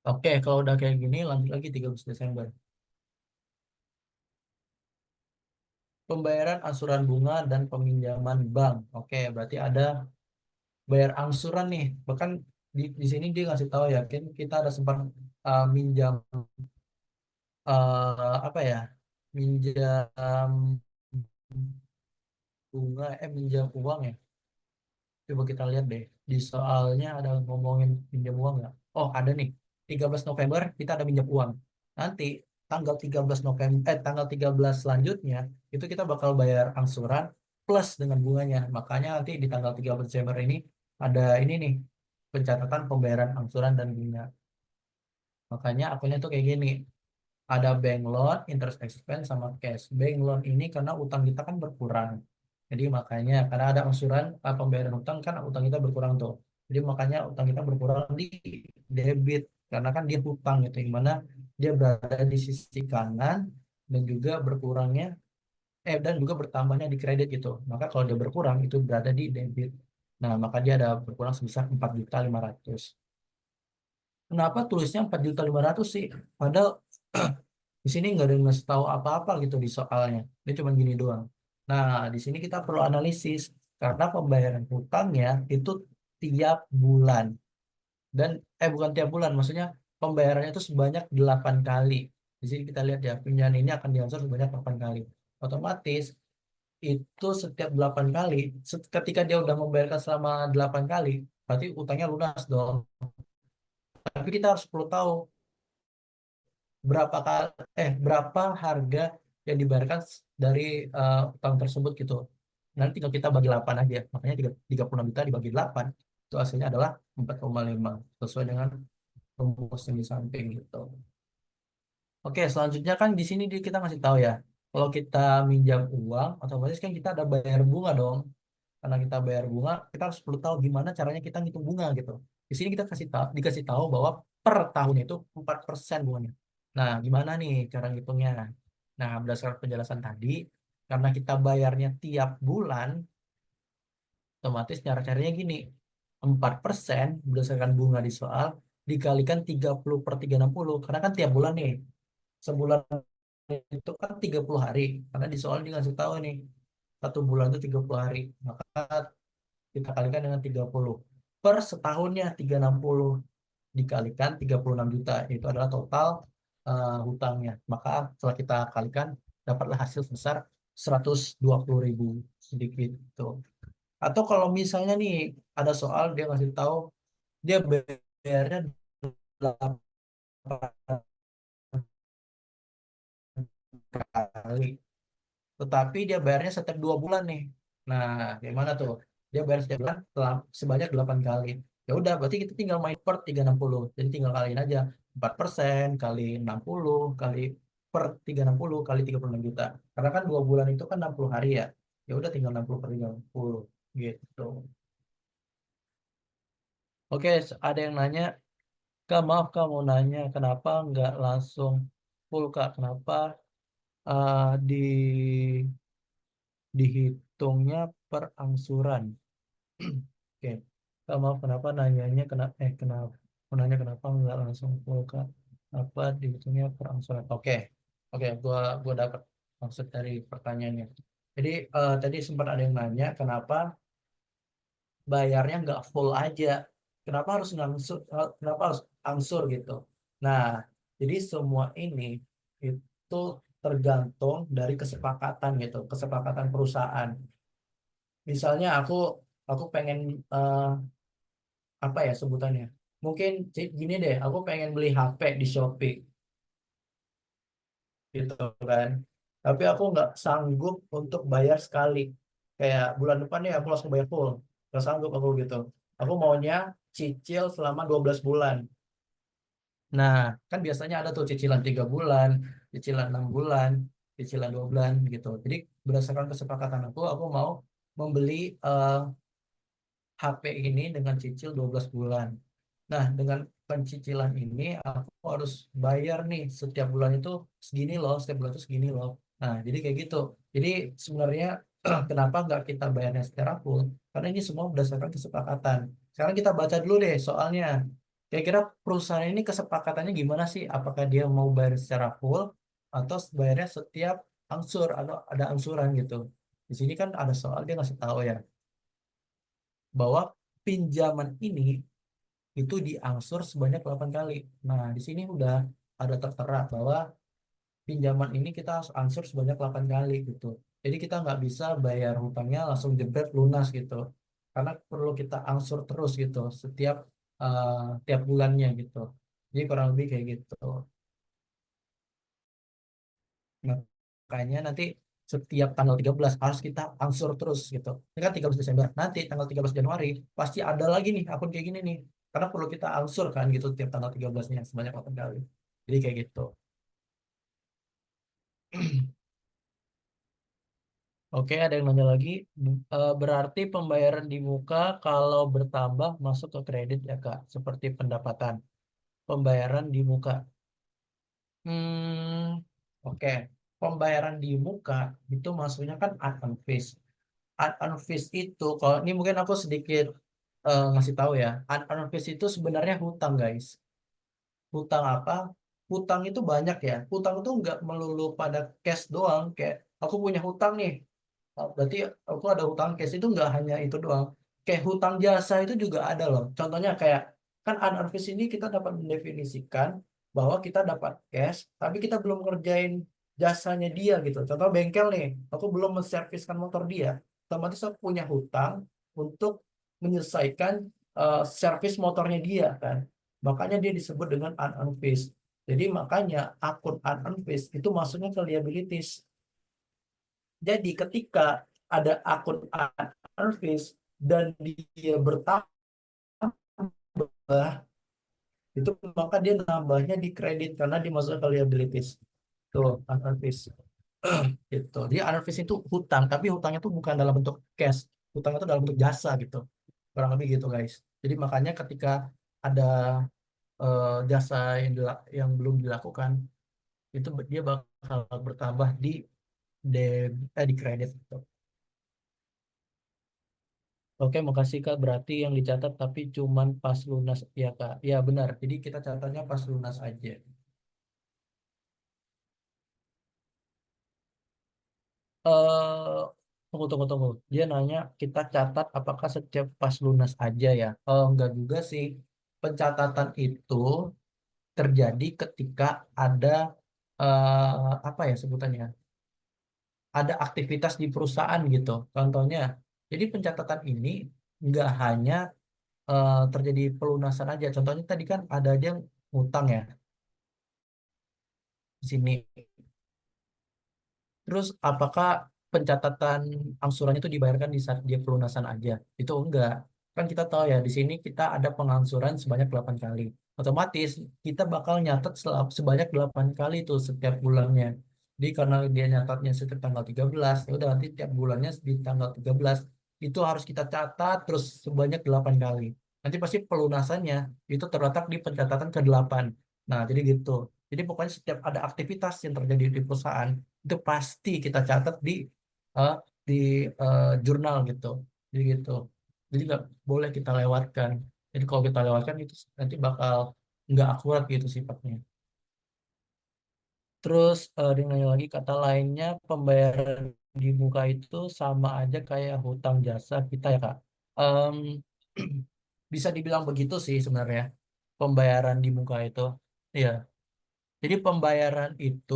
Oke, kalau udah kayak gini, lanjut lagi 13 Desember. Pembayaran angsuran bunga dan peminjaman bank. Oke, berarti ada bayar angsuran nih. Bahkan di sini dia ngasih tahu ya, kan kita ada sempat minjam apa ya? Minjam bunga, minjam uang ya. Coba kita lihat deh. Di soalnya ada ngomongin pinjam uang nggak? Oh, ada nih. 13 November kita ada pinjam uang. Nanti tanggal 13 November, tanggal 13 selanjutnya itu kita bakal bayar angsuran plus dengan bunganya. Makanya nanti di tanggal 13 Desember ini ada ini nih pencatatan pembayaran angsuran dan bunga. Makanya akunnya tuh kayak gini. Ada bank loan, interest expense, sama cash. Bank loan ini karena utang kita kan berkurang. Jadi makanya karena ada angsuran pembayaran utang kan utang kita berkurang tuh. Jadi makanya utang kita berkurang di debit karena kan dia hutang gitu. Yang mana dia berada di sisi kanan dan juga berkurangnya dan juga bertambahnya di kredit gitu. Maka kalau dia berkurang itu berada di debit. Nah, maka dia ada berkurang sebesar 4.500.000. Kenapa tulisnya 4.500.000 sih? Padahal di sini nggak ada yang ngasih tahu apa-apa gitu di soalnya. Dia cuma gini doang. Nah, di sini kita perlu analisis karena pembayaran hutangnya itu tiap bulan. Dan bukan tiap bulan, maksudnya pembayarannya itu sebanyak 8 kali. Di sini kita lihat ya, pinjaman ini akan diangsur sebanyak 8 kali. Otomatis itu setiap 8 kali, ketika dia udah membayarkan selama 8 kali, berarti utangnya lunas dong. Tapi kita harus perlu tahu berapa kali, berapa harga yang dibayarkan dari utang tersebut gitu. Nanti tinggal kita bagi 8 aja. Makanya 36 juta dibagi 8 itu hasilnya adalah 4,5 sesuai dengan rumus yang di samping gitu. Oke, selanjutnya kan di sini kita ngasih tahu ya, kalau kita minjam uang, otomatis kan kita ada bayar bunga dong. Karena kita bayar bunga, kita harus perlu tahu gimana caranya kita ngitung bunga gitu. Di sini kita dikasih tahu bahwa per tahun itu 4% bunganya. Nah, gimana nih cara ngitungnya? Nah, berdasarkan penjelasan tadi, karena kita bayarnya tiap bulan, otomatis cara-caranya gini. 4% berdasarkan bunga di soal dikalikan 30/360 karena kan tiap bulan nih. Sebulan itu kan 30 hari. Karena di soal dia ngasih tahu nih, satu bulan itu 30 hari. Maka kita kalikan dengan 30. Per setahunnya 360 dikalikan 36 juta. Itu adalah total hutangnya. Maka setelah kita kalikan, dapatlah hasil sebesar 120.000 sedikit. Tuh. Atau kalau misalnya nih, ada soal dia ngasih tahu, dia bayarnya 8 kali. Tetapi dia bayarnya setiap 2 bulan nih. Nah, gimana tuh? Dia bayar setiap bulan sebanyak 8 kali. Ya udah, berarti kita tinggal main per 360. Jadi tinggal kaliin aja 4% kali 60 kali per 360 kali 36 juta. Karena kan 2 bulan itu kan 60 hari ya. Ya udah tinggal 60 per 30 gitu. Oke, ada yang nanya, Kak, maaf Kak mau nanya, kenapa nggak langsung full Kak? Kenapa di dihitungnya per angsuran? Oke. Kak, maaf kenapa nanyanya kenapa menanya kenapa nggak langsung full Kak? Apa dihitungnya per angsuran? Oke. Oke, gua dapat maksud dari pertanyaannya. Jadi tadi sempat ada yang nanya kenapa bayarnya nggak full aja. Kenapa harus angsur gitu. Nah, jadi semua ini itu tergantung dari kesepakatan gitu, kesepakatan perusahaan. Misalnya aku pengen eh, apa ya sebutannya? Mungkin gini deh, aku pengen beli HP di Shopee gitu kan. Tapi aku nggak sanggup untuk bayar sekali. Kayak bulan depan nih aku langsung bayar full. Nggak sanggup aku gitu. Aku maunya cicil selama 12 bulan. Nah, kan biasanya ada tuh cicilan 3 bulan, cicilan 6 bulan, cicilan 2 bulan gitu. Jadi berdasarkan kesepakatan aku mau membeli eh, HP ini dengan cicil 12 bulan. Nah, dengan pencicilan ini aku harus bayar nih setiap bulan itu segini loh, setiap bulan itu segini loh. Nah, jadi kayak gitu. Jadi sebenarnya kenapa nggak kita bayarnya secara full? Karena ini semua berdasarkan kesepakatan. Sekarang kita baca dulu deh soalnya. Kira-kira perusahaan ini kesepakatannya gimana sih? Apakah dia mau bayar secara full atau bayarnya setiap angsur atau ada angsuran gitu? Di sini kan ada soal dia ngasih tahu ya bahwa pinjaman ini itu diangsur sebanyak 8 kali. Nah, di sini udah ada tertera bahwa pinjaman ini kita harus angsur sebanyak 8 kali gitu. Jadi kita nggak bisa bayar hutangnya langsung jebret lunas gitu. Karena perlu kita angsur terus gitu setiap tiap bulannya gitu. Jadi kurang lebih kayak gitu. Makanya nanti setiap tanggal 13 harus kita angsur terus gitu. Ini kan 13 Desember. Nanti tanggal 13 Januari pasti ada lagi nih akun kayak gini nih. Karena perlu kita angsur kan gitu tiap tanggal 13-nya sebanyak 8 kali. Jadi kayak gitu. Oke, ada yang nanya lagi. Berarti pembayaran di muka kalau bertambah masuk ke kredit ya Kak, seperti pendapatan. Pembayaran di muka. Oke. Pembayaran di muka itu maksudnya kan unfished. Unfished itu, kalau ini mungkin aku sedikit ngasih tahu ya. Unfished itu sebenarnya hutang guys. Hutang apa? Hutang itu banyak ya. Hutang itu nggak melulu pada cash doang. Kayak aku punya hutang nih. Berarti aku ada hutang cash itu nggak hanya itu doang. kayak hutang jasa itu juga ada loh. Contohnya kayak kan unservice ini kita dapat mendefinisikan bahwa kita dapat cash, tapi kita belum ngerjain jasanya dia gitu. Contoh bengkel nih, aku belum menserviskan motor dia, otomatis aku punya hutang untuk menyelesaikan servis motornya dia kan. Makanya dia disebut dengan unservice. Jadi makanya akun unservice itu masuknya ke liabilities. Jadi ketika ada akun unservice dan dia bertambah, itu maka dia nambahnya di kredit karena dimasukkan ke liabilities. Tuh, unservice. Gitu. Jadi unservice itu hutang, tapi hutangnya itu bukan dalam bentuk cash. Hutang itu dalam bentuk jasa gitu. Kurang lebih gitu, guys. Jadi makanya ketika ada jasa yang belum dilakukan, itu dia bakal bertambah di kredit gitu. Oke, makasih Kak. Berarti yang dicatat tapi cuman pas lunas ya Kak. Ya benar. Jadi kita catatnya pas lunas aja. eh Tunggu, tunggu, tunggu. Dia nanya kita catat apakah setiap pas lunas aja ya? Enggak juga sih. Pencatatan itu terjadi ketika ada apa ya sebutannya? Ada aktivitas di perusahaan gitu. Contohnya, jadi pencatatan ini nggak hanya terjadi pelunasan aja. Contohnya tadi kan ada aja yang ngutang ya di sini. Terus apakah pencatatan angsurannya itu dibayarkan di saat dia pelunasan aja? Itu enggak. Kan kita tahu ya di sini kita ada pengangsuran sebanyak 8 kali. Otomatis kita bakal nyatet sebanyak 8 kali itu setiap bulannya. Jadi karena dia nyatatnya setiap tanggal 13, ya udah nanti tiap bulannya di tanggal 13 itu harus kita catat terus sebanyak 8 kali. Nanti pasti pelunasannya itu terletak di pencatatan ke-8. Nah, jadi gitu. Jadi pokoknya setiap ada aktivitas yang terjadi di perusahaan itu pasti kita catat eh, di jurnal gitu. Jadi gitu. Jadi nggak boleh kita lewatkan. Jadi kalau kita lewatkan itu nanti bakal nggak akurat gitu sifatnya. Terus dia nanya lagi kata lainnya pembayaran di muka itu sama aja kayak hutang jasa kita ya Kak. Em, bisa dibilang begitu sih sebenarnya pembayaran di muka itu. Iya. Jadi pembayaran itu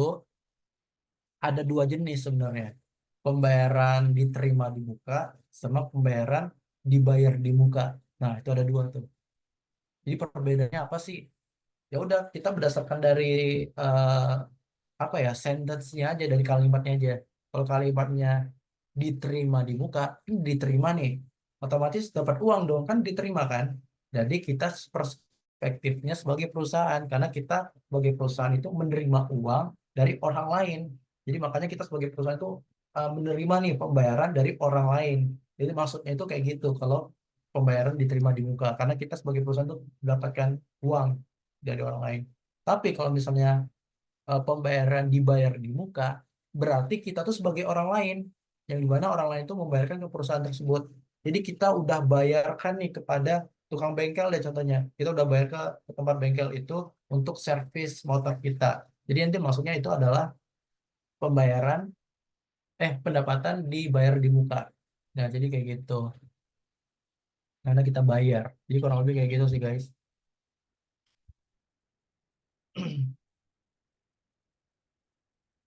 ada dua jenis sebenarnya. Pembayaran diterima di muka sama pembayaran dibayar di muka. Nah, itu ada dua tuh. Jadi perbedaannya apa sih? Ya udah, kita berdasarkan dari eh, apa ya, sentence-nya aja dari kalimatnya aja. Kalau kalimatnya diterima di muka, ini diterima nih, otomatis dapat uang dong, kan diterima kan. Jadi kita perspektifnya sebagai perusahaan, karena kita sebagai perusahaan itu menerima uang dari orang lain. Jadi makanya kita sebagai perusahaan itu menerima nih pembayaran dari orang lain. Jadi maksudnya itu kayak gitu, kalau pembayaran diterima di muka, karena kita sebagai perusahaan itu mendapatkan uang dari orang lain. Tapi kalau misalnya pembayaran dibayar di muka, berarti kita tuh sebagai orang lain, yang dimana orang lain itu membayarkan ke perusahaan tersebut. Jadi kita udah bayarkan nih kepada tukang bengkel deh contohnya. Kita udah bayar ke tempat bengkel itu untuk servis motor kita. Jadi nanti maksudnya itu adalah pembayaran, pendapatan dibayar di muka. Nah, jadi kayak gitu. Karena kita bayar. Jadi kurang lebih kayak gitu sih guys.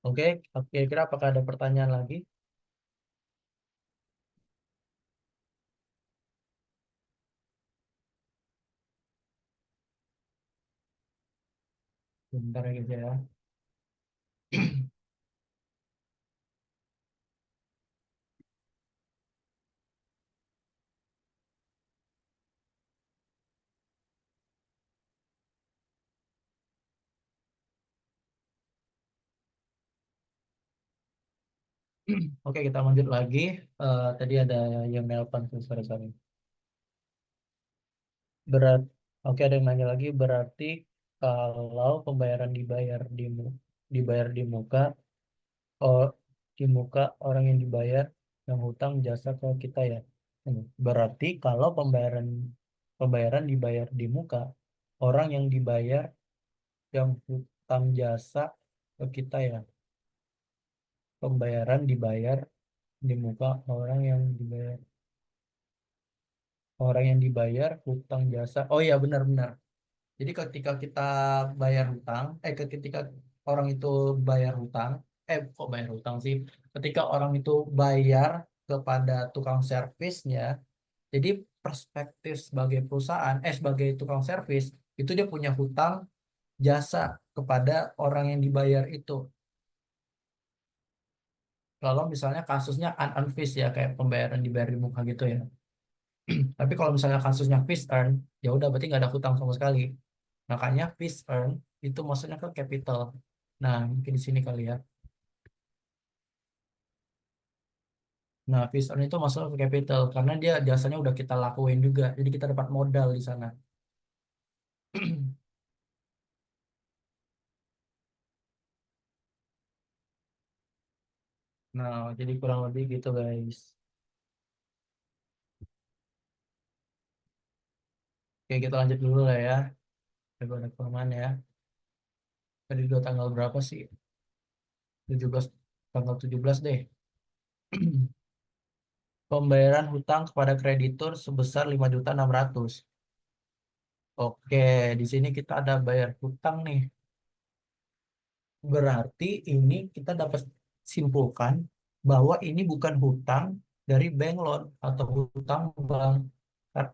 Oke, kira-kira apakah ada pertanyaan lagi? Bentar ya guys ya. Oke, kita lanjut lagi. Tadi ada yang nelpon tuh, sorry, sorry. Berat, oke ada yang nanya lagi. Berarti kalau pembayaran dibayar di muka, oh, di muka orang yang dibayar yang hutang jasa ke kita ya. Berarti kalau pembayaran pembayaran dibayar di muka, orang yang dibayar yang hutang jasa ke kita ya. Pembayaran dibayar di muka orang yang dibayar. Orang yang dibayar hutang jasa. Oh iya benar-benar. Jadi ketika kita bayar hutang, ketika orang itu bayar hutang, kok bayar hutang sih? Ketika orang itu bayar kepada tukang servisnya, jadi perspektif sebagai perusahaan, sebagai tukang servis, itu dia punya hutang jasa kepada orang yang dibayar itu. Kalau misalnya kasusnya unfished ya, kayak pembayaran dibayar di muka gitu ya. Tapi kalau misalnya kasusnya fixed earn, ya udah berarti nggak ada hutang sama sekali. Makanya fixed earn itu maksudnya ke capital. Nah, mungkin di sini kali ya. Nah, fixed earn itu masuk ke capital karena dia jasanya udah kita lakuin juga. Jadi kita dapat modal di sana. Nah, jadi kurang lebih gitu guys. Oke, kita lanjut dulu lah ya. Daripada kelamaan ya. Tadi udah tanggal berapa sih? 17, tanggal 17 deh. Pembayaran hutang kepada kreditur sebesar 5.600.000. Oke, di sini kita ada bayar hutang nih. Berarti ini kita dapat simpulkan bahwa ini bukan hutang dari bank loan atau hutang bank,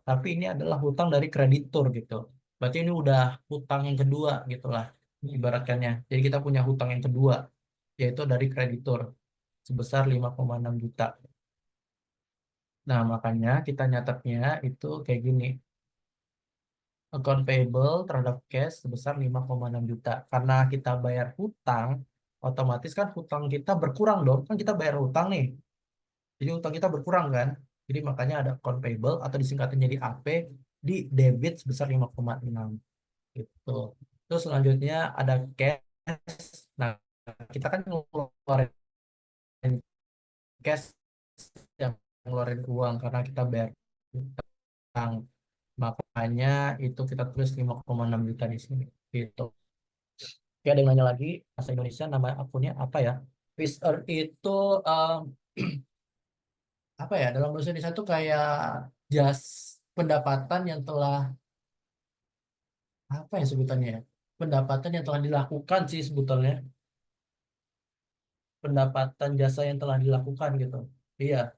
tapi ini adalah hutang dari kreditur gitu. Berarti ini udah hutang yang kedua gitulah ibaratkannya. Jadi kita punya hutang yang kedua yaitu dari kreditur sebesar 5,6 juta. Nah, makanya kita nyatetnya itu kayak gini. Account payable terhadap cash sebesar 5,6 juta. Karena kita bayar hutang, otomatis kan hutang kita berkurang dong. Kan kita bayar hutang nih. Jadi hutang kita berkurang kan. Jadi makanya ada account payable atau disingkatnya jadi AP di debit sebesar 5,6 gitu. Terus selanjutnya ada cash. Nah, kita kan ngeluarin cash yang ngeluarin uang karena kita bayar hutang. Makanya itu kita tulis 5,6 juta di sini. Gitu. Oke, ada yang nanya lagi, bahasa Indonesia nama akunnya apa ya? Fish Earth itu um, apa ya? Dalam bahasa Indonesia itu kayak jas pendapatan yang telah apa ya sebutannya ya? Pendapatan yang telah dilakukan sih sebetulnya. Pendapatan jasa yang telah dilakukan gitu. Iya,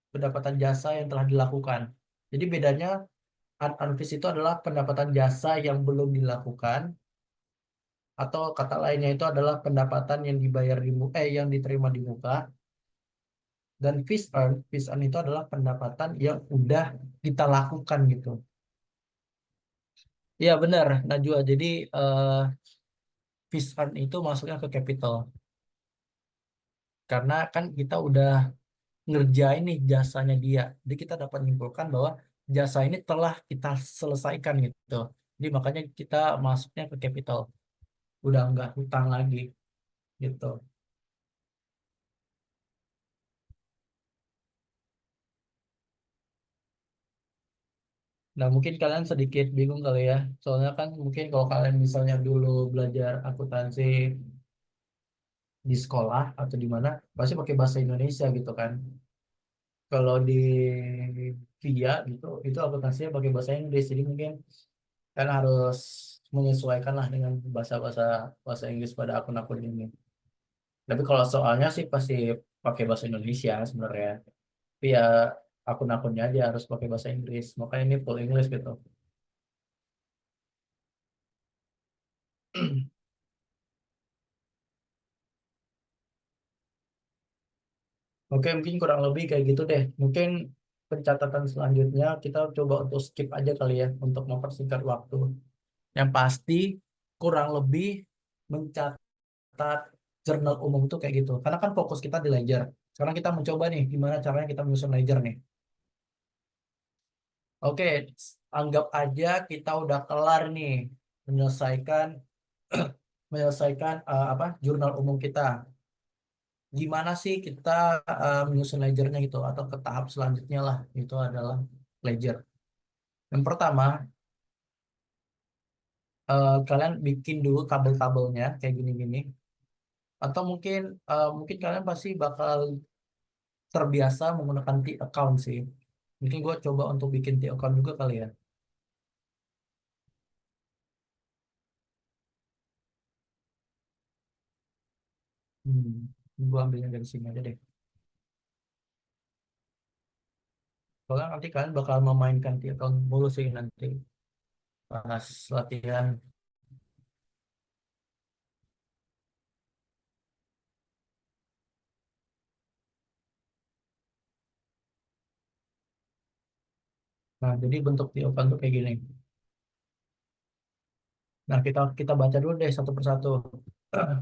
pendapatan jasa yang telah dilakukan. Jadi bedanya unfished itu adalah pendapatan jasa yang belum dilakukan atau kata lainnya itu adalah pendapatan yang dibayar yang diterima di muka. Dan fish earn itu adalah pendapatan yang udah kita lakukan gitu. Iya benar, Najwa. Jadi eh, fish earn itu masuknya ke capital. Karena kan kita udah ngerjain nih jasanya dia. Jadi kita dapat menyimpulkan bahwa jasa ini telah kita selesaikan gitu. Jadi makanya kita masuknya ke capital. Udah nggak hutang lagi gitu. Nah mungkin kalian sedikit bingung kali ya. Soalnya kan mungkin kalau kalian misalnya dulu belajar akuntansi di sekolah atau di mana pasti pakai bahasa Indonesia gitu kan. Kalau di via gitu itu akuntansinya pakai bahasa Inggris. Jadi mungkin kalian harus menyesuaikan lah dengan bahasa-bahasa bahasa Inggris pada akun-akun ini. Tapi kalau soalnya sih pasti pakai bahasa Indonesia sebenarnya. Tapi ya akun-akunnya aja harus pakai bahasa Inggris. Makanya ini full English gitu. Oke, mungkin kurang lebih kayak gitu deh. Mungkin pencatatan selanjutnya kita coba untuk skip aja kali ya untuk mempersingkat waktu. Yang pasti kurang lebih mencatat jurnal umum itu kayak gitu. Karena kan fokus kita di ledger. Sekarang kita mencoba nih gimana caranya kita menyusun ledger nih. Oke, anggap aja kita udah kelar nih menyelesaikan apa jurnal umum kita. Gimana sih kita menyusun ledgernya gitu atau ke tahap selanjutnya lah itu adalah ledger. Yang pertama, kalian bikin dulu tabel-tabelnya kayak gini-gini. Atau mungkin kalian pasti bakal terbiasa menggunakan T account sih. Mungkin gue coba untuk bikin T account juga kali ya. Gue ambilnya dari sini aja deh. Soalnya nanti kalian bakal memainkan T account mulu sih nanti pas latihan. Nah, jadi bentuk T account tuh kayak gini. Nah, kita kita baca dulu deh satu persatu.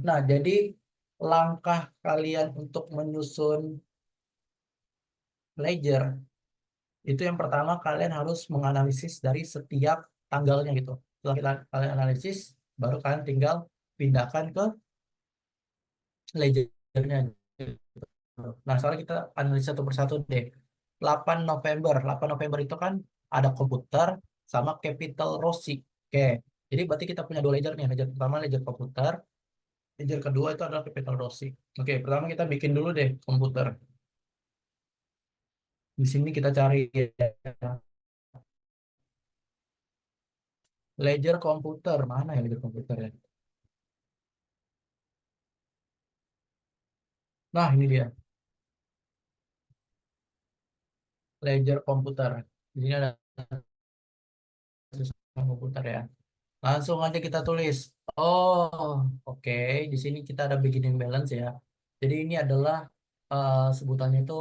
Nah, jadi langkah kalian untuk menyusun ledger itu yang pertama kalian harus menganalisis dari setiap tanggalnya gitu. Setelah kalian analisis, baru kalian tinggal pindahkan ke ledgernya. Nah, sekarang kita analisis satu persatu deh. 8 November, 8 November itu kan ada komputer sama Capital Rossi. Oke, jadi berarti kita punya dua ledger nih. Ledger pertama ledger komputer, ledger kedua itu adalah Capital Rossi. Oke, pertama kita bikin dulu deh komputer. Di sini kita cari ya, ledger komputer. Mana ya ledger komputer ya? Nah, ini dia, ledger komputer. Di sini ada sistem komputer ya. Langsung aja kita tulis. Oh, oke. Di sini kita ada beginning balance ya. Jadi ini adalah sebutannya itu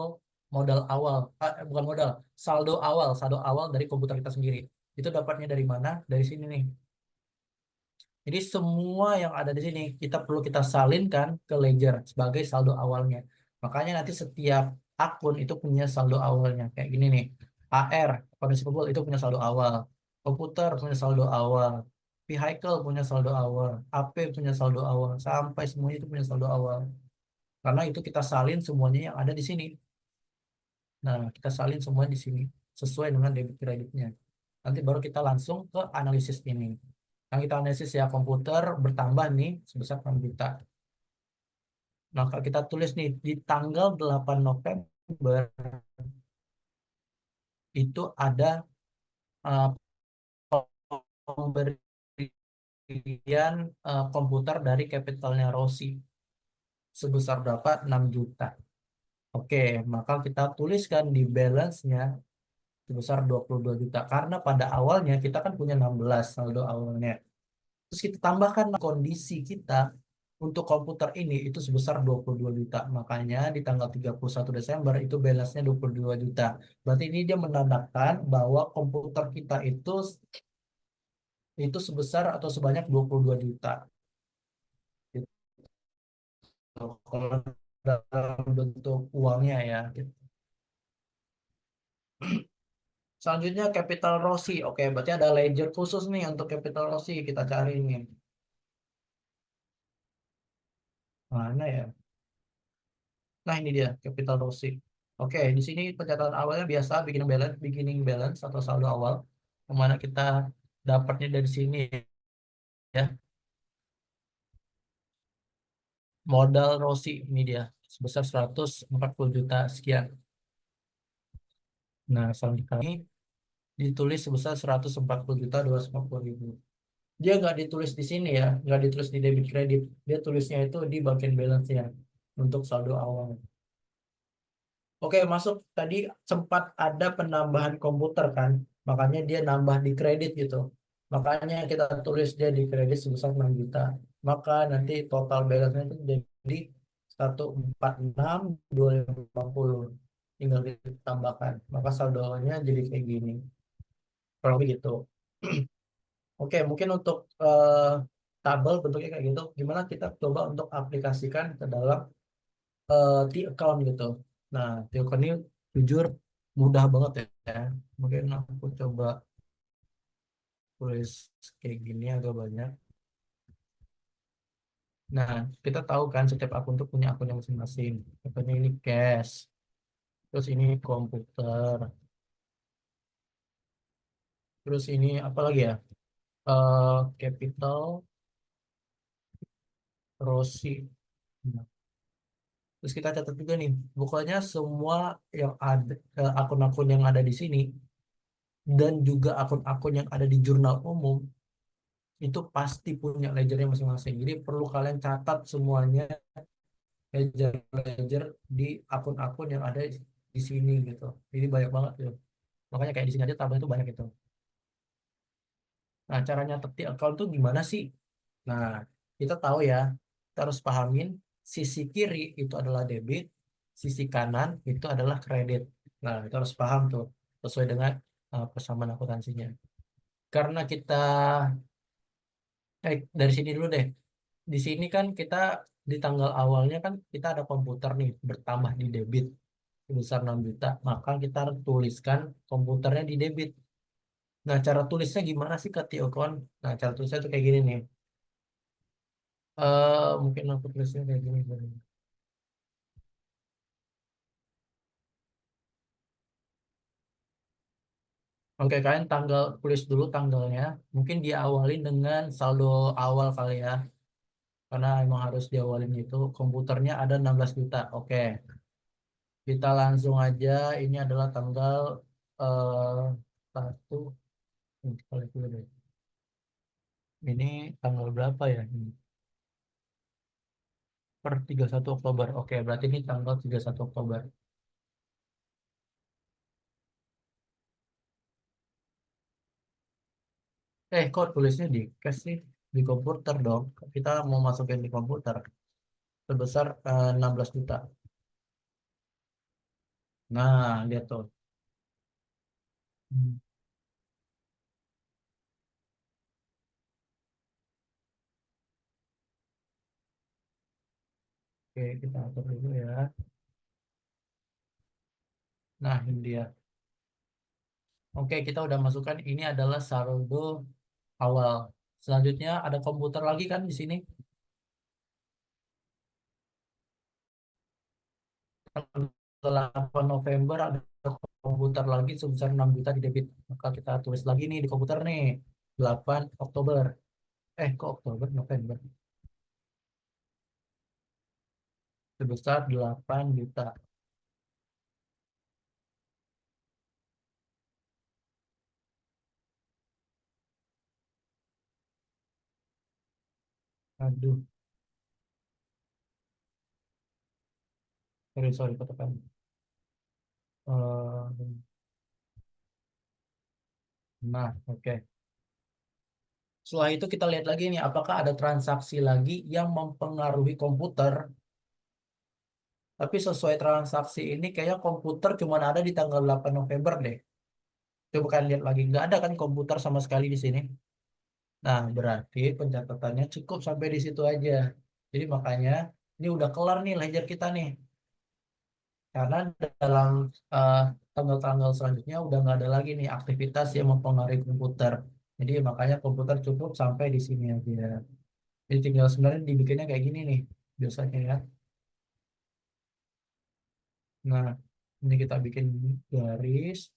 modal awal. Bukan modal, saldo awal dari komputer kita sendiri. Itu dapatnya dari mana? Dari sini nih. Jadi semua yang ada di sini kita salinkan ke ledger sebagai saldo awalnya. Makanya nanti setiap akun itu punya saldo awalnya. Kayak gini nih. AR, akun receivable itu punya saldo awal. Komputer punya saldo awal. Vehicle punya saldo awal. AP punya saldo awal. Sampai semuanya itu punya saldo awal. Karena itu kita salin semuanya yang ada di sini. Nah, kita salin semua di sini sesuai dengan debit kreditnya. Nanti baru kita langsung ke analisis ini. Yang kita analisis ya komputer bertambah nih sebesar 6 juta. Nah, kalau kita tulis nih di tanggal 8 November itu ada uh, pemberian komputer dari kapitalnya Rossi sebesar berapa? 6 juta. Oke, maka kita tuliskan di balance-nya sebesar 22 juta. Karena pada awalnya kita kan punya 16 saldo awalnya. Terus kita tambahkan kondisi kita untuk komputer ini itu sebesar 22 juta. Makanya di tanggal 31 Desember itu balance-nya 22 juta. Berarti ini dia menandakan bahwa komputer kita itu sebesar atau sebanyak 22 juta. Gitu. Kalau dalam bentuk uangnya ya. Gitu. Selanjutnya Capital Rossi. Oke, berarti ada ledger khusus nih untuk Capital Rossi. Kita cari nih. Mana ya? Nah, ini dia capital Rossi. Oke, di sini pencatatan awalnya biasa beginning balance atau saldo awal, kemana kita dapatnya dari sini ya. Modal Rossi ini dia sebesar 140 juta sekian. Nah, selanjutnya ini ditulis sebesar 140 juta 250 ribu. Dia nggak ditulis di sini ya, nggak ditulis di debit kredit. Dia tulisnya itu di bagian balance ya untuk saldo awal. Oke, masuk tadi sempat ada penambahan komputer kan, makanya dia nambah di kredit gitu. Makanya kita tulis dia di kredit sebesar 6 juta. Maka nanti total balance-nya itu jadi 146.250. Tinggal ditambahkan. Maka saldonya jadi kayak gini. Kalau begitu. Oke, mungkin untuk tabel bentuknya kayak gitu. Gimana kita coba untuk aplikasikan ke dalam T-account gitu. Nah, T-account ini jujur mudah banget ya. Mungkin aku coba tulis kayak gini agak banyak. Nah, kita tahu kan setiap akun tuh punya akunnya masing-masing. Contohnya ini cash, terus ini komputer, terus ini apa lagi ya? Capital, Rossi. Nah, Terus kita catat juga nih, pokoknya semua yang ada akun-akun yang ada di sini dan juga akun-akun yang ada di jurnal umum itu pasti punya ledgernya masing-masing. Jadi perlu kalian catat semuanya ledger-ledger di akun-akun yang ada di sini gitu. Jadi banyak banget tuh. Makanya kayak di sini aja tabel itu banyak itu. Nah, cara nyatet di account tuh gimana sih? Nah, kita tahu ya, kita harus pahamin sisi kiri itu adalah debit, sisi kanan itu adalah kredit. Nah, kita harus paham tuh sesuai dengan persamaan akuntansinya. Karena kita dari sini dulu deh. Di sini kan kita di tanggal awalnya kan kita ada komputer nih bertambah di debit sebesar 6 juta, maka kita harus tuliskan komputernya di debit. Nah, cara tulisnya gimana sih ke Tiokon? Nah, cara tulisnya tuh kayak gini nih. Mungkin aku tulisnya kayak gini. Oke, kalian tulis dulu tanggalnya. Mungkin diawalin dengan saldo awal kali ya. Karena emang harus diawalin itu. Komputernya ada 16 juta. Oke, kita langsung aja. Ini adalah tanggal eh 1. Kita lihat dulu deh. Ini tanggal berapa ya? Ini per 31 Oktober. Oke, berarti ini tanggal 31 Oktober. Kok tulisnya di cash sih? Di komputer dong. Kita mau masukin di komputer. Sebesar 16 juta. Nah, lihat tuh. Hmm. Oke, kita atur dulu ya. Nah, ini dia. Oke, kita udah masukkan ini adalah saldo awal. Selanjutnya ada komputer lagi kan di sini. Tanggal 8 November ada komputer lagi sebesar 6 juta di debit. Maka kita tulis lagi nih di komputer nih. 8 Oktober. Kok Oktober, November. Sebesar 8 juta. Aduh, sorry, katakan. Nah, oke. Setelah itu kita lihat lagi nih, apakah ada transaksi lagi yang mempengaruhi komputer. Tapi sesuai transaksi ini kayaknya komputer cuma ada di tanggal 8 November deh. Coba kalian lihat lagi, nggak ada kan komputer sama sekali di sini. Nah, berarti pencatatannya cukup sampai di situ aja. Jadi makanya ini udah kelar nih ledger kita nih. Karena dalam eh, tanggal-tanggal selanjutnya udah nggak ada lagi nih aktivitas yang mempengaruhi komputer. Jadi makanya komputer cukup sampai di sini aja. Jadi tinggal sebenarnya dibikinnya kayak gini nih biasanya ya. Nah, ini kita bikin garis.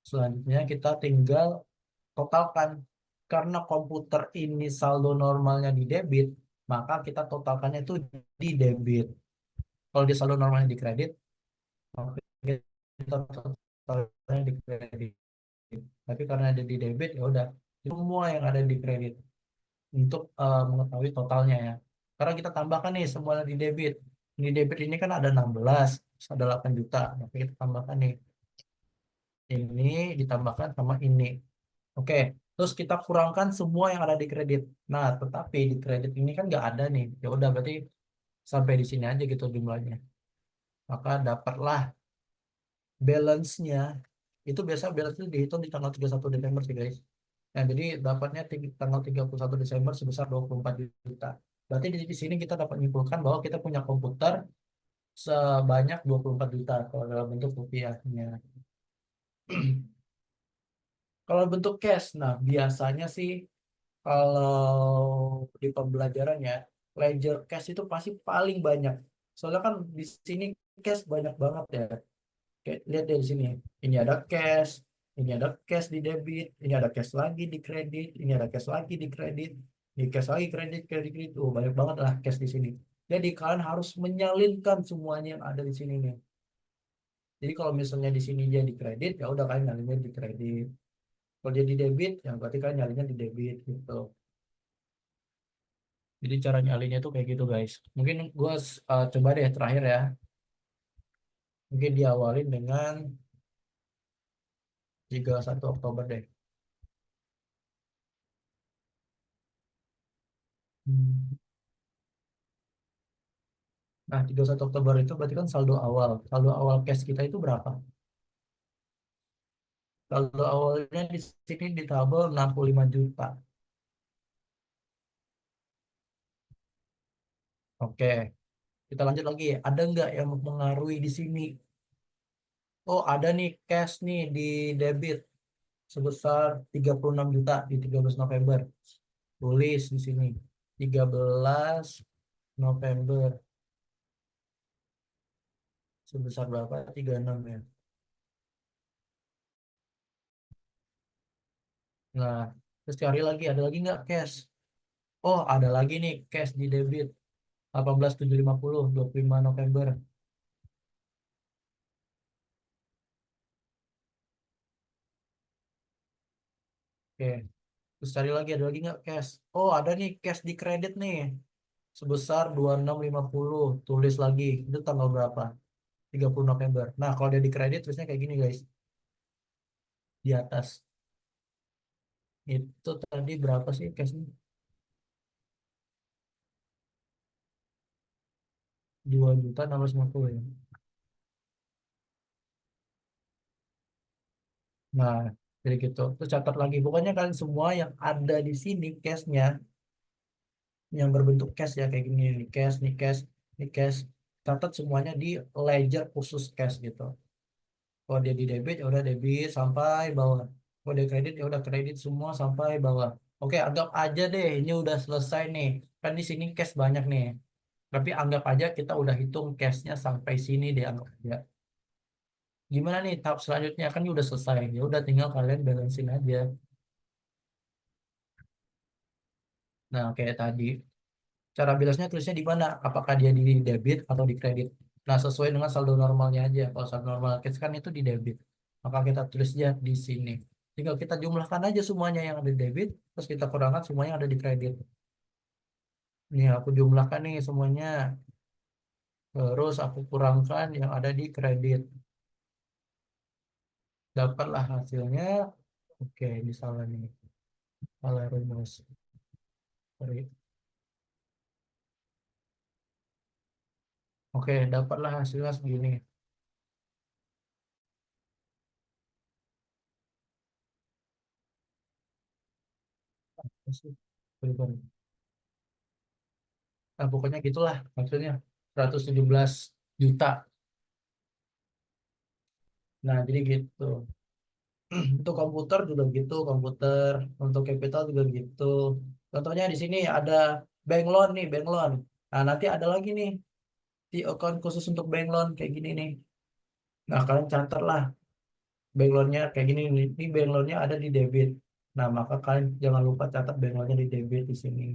Selanjutnya kita tinggal totalkan. Karena komputer ini saldo normalnya di debit, maka kita totalkannya itu di debit. Kalau di saldo normalnya di kredit, maka kita totalnya di kredit. Tapi karena ada di debit, ya udah semua yang ada di kredit untuk mengetahui totalnya ya. Karena kita tambahkan nih semua di debit. Di debit ini kan ada 16, ada 8 juta. Maka kita tambahkan nih ini ditambahkan sama ini. Oke, terus kita kurangkan semua yang ada di kredit. Nah, tetapi di kredit ini kan nggak ada nih. Ya udah berarti sampai di sini aja gitu jumlahnya. Maka dapatlah balance-nya. Itu biasa balance itu dihitung di tanggal 31 Desember sih guys. Nah, jadi dapatnya tanggal 31 Desember sebesar 24 juta. Berarti di sini kita dapat menyimpulkan bahwa kita punya komputer sebanyak 24 juta kalau dalam bentuk rupiahnya. Kalau bentuk cash, nah biasanya sih kalau di pembelajaran ya, ledger cash itu pasti paling banyak. Soalnya kan di sini cash banyak banget ya. Kayak lihat dari sini. Ini ada cash, ini ada cash di debit, ini ada cash lagi di kredit, ini ada cash lagi di kredit, ini cash lagi kredit, kredit, kredit. Banyak banget lah cash di sini. Jadi kalian harus menyalinkan semuanya yang ada di sini nih. Jadi kalau misalnya di sini jadi kredit, ya udah kalian nyalinnya di kredit. Kalau jadi debit, ya berarti kalian nyalinnya di debit gitu. Jadi cara nyalinnya tuh kayak gitu guys. Mungkin gua coba deh terakhir ya. Mungkin diawalin dengan 31 Oktober deh. Hmm. Nah, 31 Oktober itu berarti kan saldo awal. Saldo awal cash kita itu berapa? Saldo awalnya di sini di tabel 65 juta. Oke, kita lanjut lagi. Ada nggak yang mempengaruhi di sini? Oh, ada nih cash nih di debit sebesar 36 juta di 13 November. Tulis di sini. 13 November sebesar berapa? 36 ya. Nah, terus cari lagi, ada lagi nggak cash? Oh, ada lagi nih cash di debit 18.750 25 November. Oke, terus cari lagi, ada lagi nggak cash? Oh, ada nih cash di kredit nih sebesar 26.50. Tulis lagi, itu tanggal berapa? 30 November. Nah, kalau dia di kredit terusnya kayak gini guys, di atas. Itu tadi berapa sih cashnya? 2.650 ya. Nah, jadi gitu. Terus catat lagi. Pokoknya kalian semua yang ada di sini cashnya, yang berbentuk cash ya kayak gini nih cash, nih cash, nih cash. Catat semuanya di ledger khusus cash gitu. Kalau dia di debit ya udah debit sampai bawah. Kalau dia kredit ya udah kredit semua sampai bawah. Oke, anggap aja deh ini udah selesai nih. Kan di sini cash banyak nih. Tapi anggap aja kita udah hitung cashnya sampai sini deh anggap aja. Gimana nih tahap selanjutnya kan ini udah selesai. Ya udah tinggal kalian balancein aja. Nah, kayak tadi cara bilasnya tulisnya di mana? Apakah dia di debit atau di kredit? Nah, sesuai dengan saldo normalnya aja. Kalau saldo normal cash kan itu di debit. Maka kita tulisnya di sini. Tinggal kita jumlahkan aja semuanya yang ada di debit, terus kita kurangkan semuanya yang ada di kredit. Nih, aku jumlahkan nih semuanya. Terus aku kurangkan yang ada di kredit. Dapatlah hasilnya. Oke, misalnya nih. Salah rumus. Sorry. Oke, dapatlah hasilnya segini. Apa sih? Sorry. Nah, pokoknya gitulah maksudnya 117 juta. Nah, jadi gitu. Untuk komputer juga gitu, komputer untuk capital juga gitu. Contohnya di sini ada bank loan nih, bank loan. Nah, nanti ada lagi nih di account khusus untuk bank loan kayak gini nih. Nah, kalian catat lah bank loannya kayak gini nih. Ini bank loannya ada di debit. Nah, maka kalian jangan lupa catat bank loannya di debit di sini.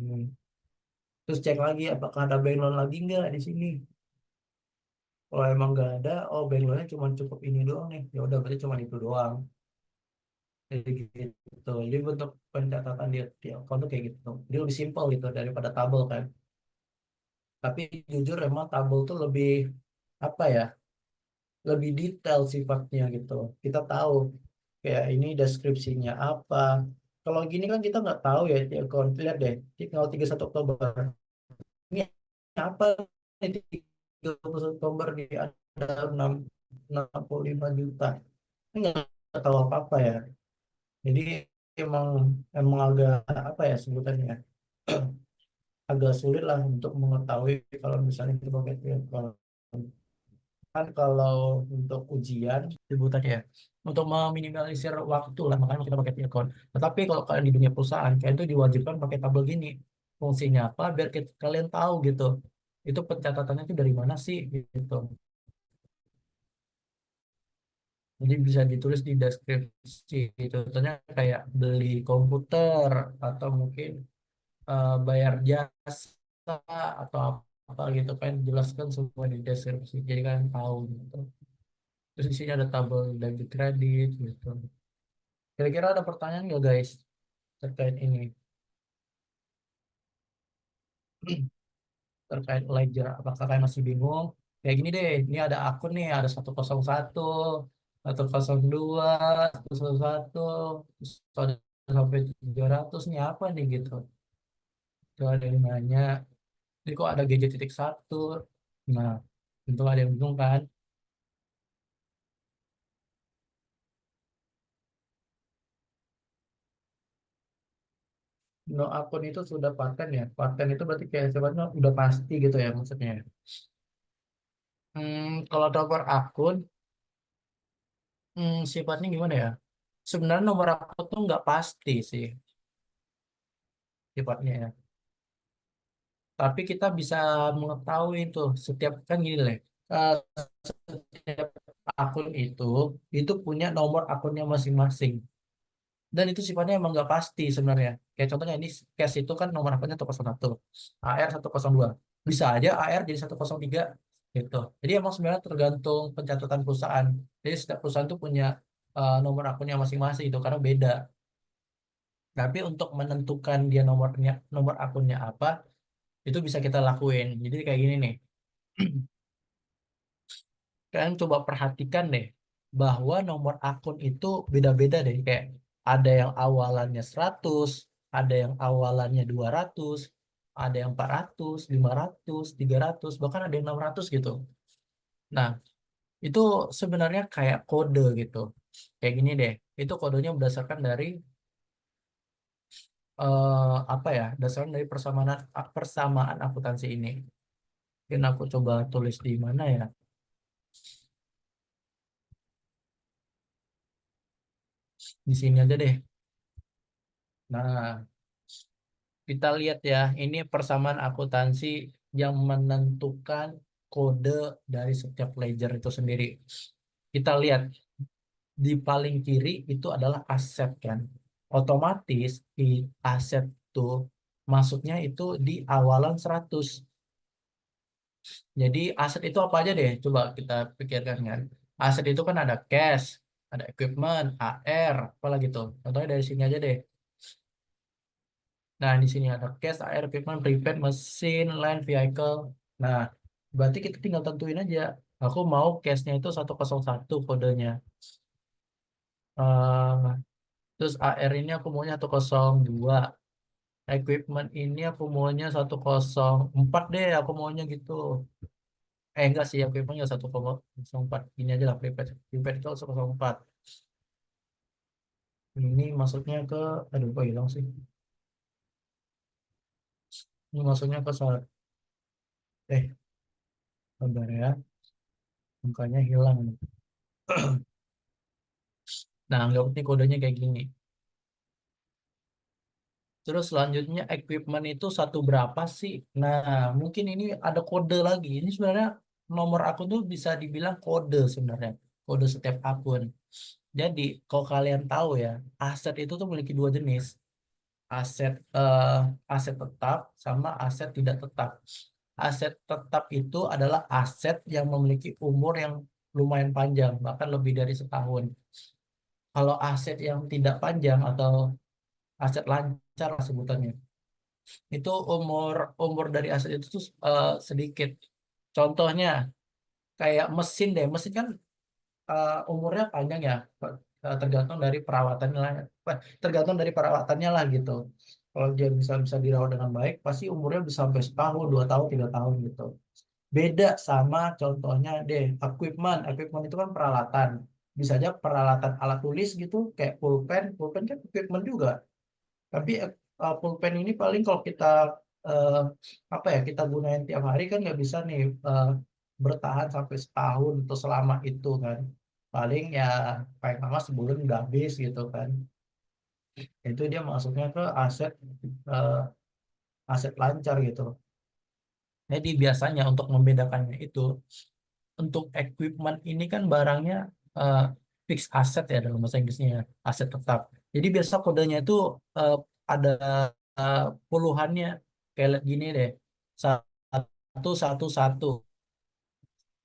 Terus cek lagi apakah ada bank loan lagi nggak di sini. Kalau emang nggak ada, oh bank loannya cuma cukup ini doang nih. Ya udah berarti cuma itu doang. Jadi gitu. Jadi bentuk pencatatan di account tuh kayak gitu. Jadi lebih simpel gitu daripada tabel kan. Tapi jujur emang tabel tuh lebih apa ya? Lebih detail sifatnya gitu. Kita tahu kayak ini deskripsinya apa. Kalau gini kan kita nggak tahu ya di account. Lihat deh, tinggal 31 Oktober. Ini apa? Ini 31 Oktober di ada 65 juta. Ini nggak tahu apa-apa ya. Jadi emang emang agak apa ya sebutannya agak sulit lah untuk mengetahui kalau misalnya kita pakai telepon. Kan kalau untuk ujian sebutannya ya untuk meminimalisir waktu lah makanya kita pakai telepon. Tetapi kalau kalian di dunia perusahaan kalian itu diwajibkan pakai tabel gini. Fungsinya apa? Biar kalian tahu gitu. Itu pencatatannya itu dari mana sih gitu. Jadi bisa ditulis di deskripsi. Contohnya kayak beli komputer atau mungkin bayar jasa atau apa apa gitu kan, jelaskan semua di deskripsi jadi kalian tahu gitu. Terus di sini ada tabel debit kredit gitu. Kira-kira ada pertanyaan nggak guys terkait ini? Terkait ledger, apakah kalian masih bingung? Kayak gini deh, ini ada akun nih, ada 101, 102, 101, terus ada sampai 300 nih apa nih gitu. Itu ada yang nanya, ini kok ada gadget titik satu. Nah, tentu ada yang bingung kan? No akun itu sudah paten ya. Paten itu berarti kayak sebenarnya udah pasti gitu ya maksudnya. Kalau nomor akun, sifatnya gimana ya? Sebenarnya nomor akun tuh nggak pasti sih sifatnya ya. Tapi kita bisa mengetahui itu setiap kan gini lah. eh, Setiap akun itu punya nomor akunnya masing-masing. Dan itu sifatnya emang nggak pasti sebenarnya. Kayak contohnya ini cash itu kan nomor akunnya 101, AR 102. Bisa aja AR jadi 103 gitu. Jadi emang sebenarnya tergantung pencatatan perusahaan. Jadi setiap perusahaan tuh punya nomor akunnya masing-masing itu karena beda. Tapi untuk menentukan dia nomor akunnya apa, itu bisa kita lakuin. Jadi kayak gini nih. Kalian coba perhatikan deh bahwa nomor akun itu beda-beda deh. Kayak ada yang awalannya 100, ada yang awalannya 200, ada yang 400, 500, 300, bahkan ada yang 600 gitu. Nah, itu sebenarnya kayak kode gitu. Kayak gini deh. Itu kodenya berdasarkan dari apa ya? Berdasarkan dari persamaan akuntansi ini. Mungkin aku coba tulis di mana ya? Di sini aja deh. Nah, kita lihat ya, ini persamaan akuntansi yang menentukan kode dari setiap ledger itu sendiri. Kita lihat di paling kiri itu adalah aset kan. Otomatis di aset tuh masuknya itu di awalan 100. Jadi aset itu apa aja deh? Coba kita pikirkan kan. Aset itu kan ada cash, ada equipment, AR, apalagi tuh. Contohnya dari sini aja deh. Nah, di sini ada cash, air, equipment, prepaid, mesin, land, vehicle. Nah, berarti kita tinggal tentuin aja. Aku mau cashnya itu 101 kodenya. Eh, Terus AR ini aku maunya 102. Equipment ini aku maunya 104 deh, aku maunya gitu. Enggak sih, equipmentnya 104. Ini aja lah, prepaid. Prepaid itu 104. Ini masuknya ke, aduh, kok hilang sih? Ini masuknya ke saat, bentar ya, angkanya hilang. Nah, anggap ini kodenya kayak gini. Terus selanjutnya equipment itu satu berapa sih? Nah, mungkin ini ada kode lagi. Ini sebenarnya nomor akun tuh bisa dibilang kode sebenarnya. Kode setiap akun. Jadi, kalau kalian tahu ya, aset itu tuh memiliki dua jenis. Aset aset tetap sama aset tidak tetap. Aset tetap itu adalah aset yang memiliki umur yang lumayan panjang, bahkan lebih dari setahun. Kalau aset yang tidak panjang atau aset lancar lah sebutannya, itu umur umur dari aset itu tuh sedikit. Contohnya kayak mesin deh, mesin kan umurnya panjang ya, tergantung dari perawatannya lah, tergantung dari perawatannya lah gitu. Kalau dia bisa bisa dirawat dengan baik, pasti umurnya bisa sampai setahun, 2 tahun, 3 tahun gitu. Beda sama contohnya deh, equipment itu kan peralatan. Bisa aja peralatan alat tulis gitu, kayak pulpen, pulpen kan equipment juga. Tapi pulpen ini paling kalau kita eh, apa ya kita gunain tiap hari kan nggak bisa nih bertahan sampai setahun atau selama itu kan. Paling ya paling lama sebulan udah habis gitu kan. Itu dia masuknya ke eh, aset lancar gitu. Jadi biasanya untuk membedakannya itu untuk equipment ini kan barangnya eh, fixed asset ya dalam bahasa Inggrisnya ya, aset tetap. Jadi biasa kodenya itu eh, ada eh, puluhannya kayak gini deh. satu satu.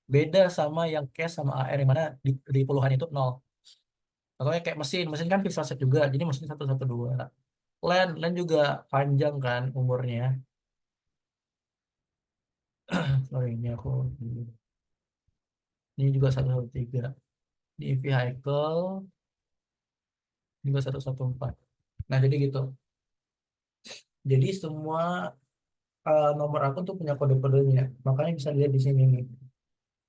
Beda sama yang cash sama AR yang mana di puluhan itu nol. Contohnya kayak mesin, mesin kan fixed asset juga, jadi mesin 112. Land juga panjang kan umurnya. Sorry, ini juga 113. Di vehicle juga 114. Nah, jadi gitu. Jadi semua nomor akun tuh punya kode-kodenya. Makanya bisa lihat di sini nih.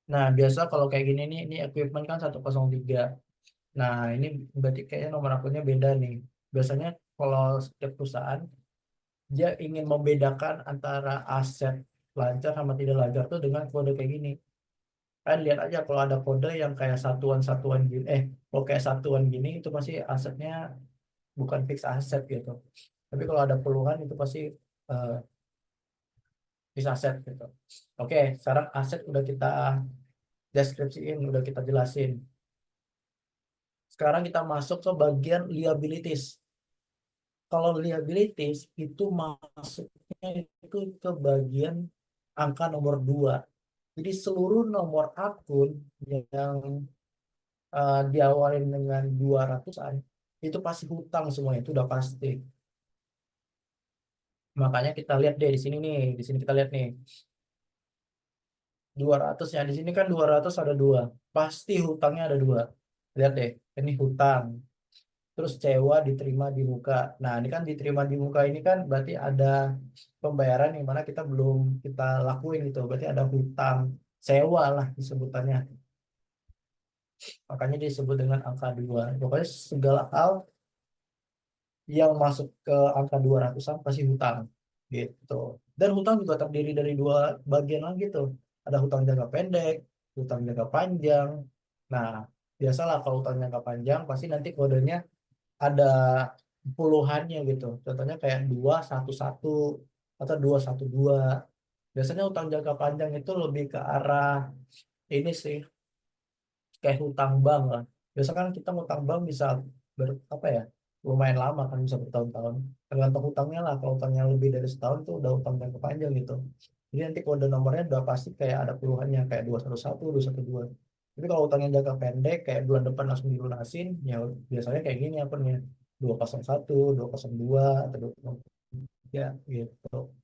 Nah, biasa kalau kayak gini nih, ini equipment kan 103. Nah, ini berarti kayaknya nomor akunnya beda nih. Biasanya kalau setiap perusahaan, dia ingin membedakan antara aset lancar sama tidak lancar tuh dengan kode kayak gini. Kan lihat aja kalau ada kode yang kayak satuan-satuan gini, kalau kayak satuan gini itu pasti asetnya bukan fix aset gitu. Tapi kalau ada puluhan itu pasti eh, fix aset gitu. Oke, sekarang aset udah kita deskripsiin, udah kita jelasin. Sekarang kita masuk ke bagian liabilities. Kalau liabilities itu masuknya itu ke bagian angka nomor 2. Jadi seluruh nomor akun yang diawalin dengan 200-an itu pasti hutang semua itu udah pasti. Makanya kita lihat deh di sini nih, di sini kita lihat nih 200 ya di sini kan 200 ada dua, pasti hutangnya ada dua. Lihat deh, ini hutang. Terus sewa diterima di muka. Nah, ini kan diterima di muka ini kan berarti ada pembayaran yang mana kita belum kita lakuin gitu. Berarti ada hutang sewa lah disebutannya. Makanya disebut dengan angka dua. Pokoknya segala hal yang masuk ke angka 200-an pasti hutang gitu. Dan hutang juga terdiri dari dua bagian lagi tuh. Ada hutang jangka pendek, hutang jangka panjang. Nah, biasalah kalau hutang jangka panjang pasti nanti kodenya ada puluhannya gitu. Contohnya kayak 211 atau 212. Biasanya hutang jangka panjang itu lebih ke arah ini sih, kayak hutang bank lah. Biasa kan kita ngutang bank bisa apa ya, lumayan lama kan, bisa bertahun-tahun. Tergantung hutangnya lah. Kalau hutangnya lebih dari setahun tuh udah hutang jangka panjang gitu. Jadi nanti kode nomornya udah pasti kayak ada puluhannya kayak 211, 212. Tapi kalau hutangnya jangka pendek kayak bulan depan langsung dilunasin, ya biasanya kayak gini akunnya 201, 202 atau 203 gitu.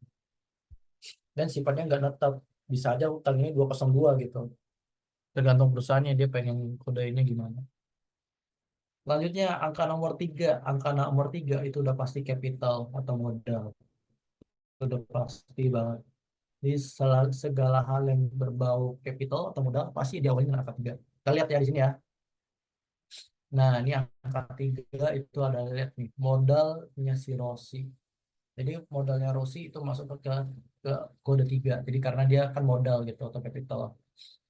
Dan sifatnya nggak netap. Bisa aja hutangnya 202 gitu. Tergantung perusahaannya dia pengen kodenya gimana. Selanjutnya angka nomor 3. Angka nomor 3 itu udah pasti capital atau modal. Itu udah pasti banget. Di segala hal yang berbau capital atau modal pasti diawali dengan angka 3. Kita lihat ya di sini ya. Nah, ini angka 3 itu ada, lihat nih, modalnya si Rossi. Jadi modalnya Rossi itu masuk ke kode 3. Jadi karena dia kan modal gitu atau capital.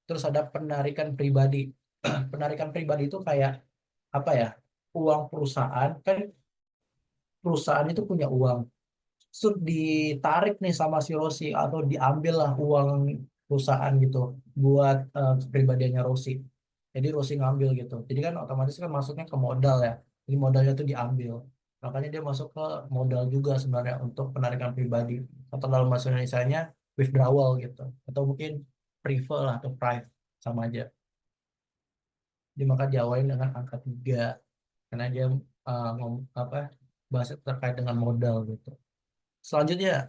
Terus ada penarikan pribadi. Penarikan pribadi itu kayak apa ya? Uang perusahaan kan, perusahaan itu punya uang. Terus ditarik nih sama si Rossi atau diambil lah uang perusahaan gitu buat kepribadiannya Rossi. Jadi Rossi ngambil gitu. Jadi kan otomatis kan masuknya ke modal ya. Jadi modalnya tuh diambil. Makanya dia masuk ke modal juga sebenarnya untuk penarikan pribadi. Atau dalam bahasa Indonesia-nya withdrawal gitu. Atau mungkin prefer lah atau prive sama aja. Jadi maka diawali dengan angka 3 karena dia apa, bahasa terkait dengan modal gitu. Selanjutnya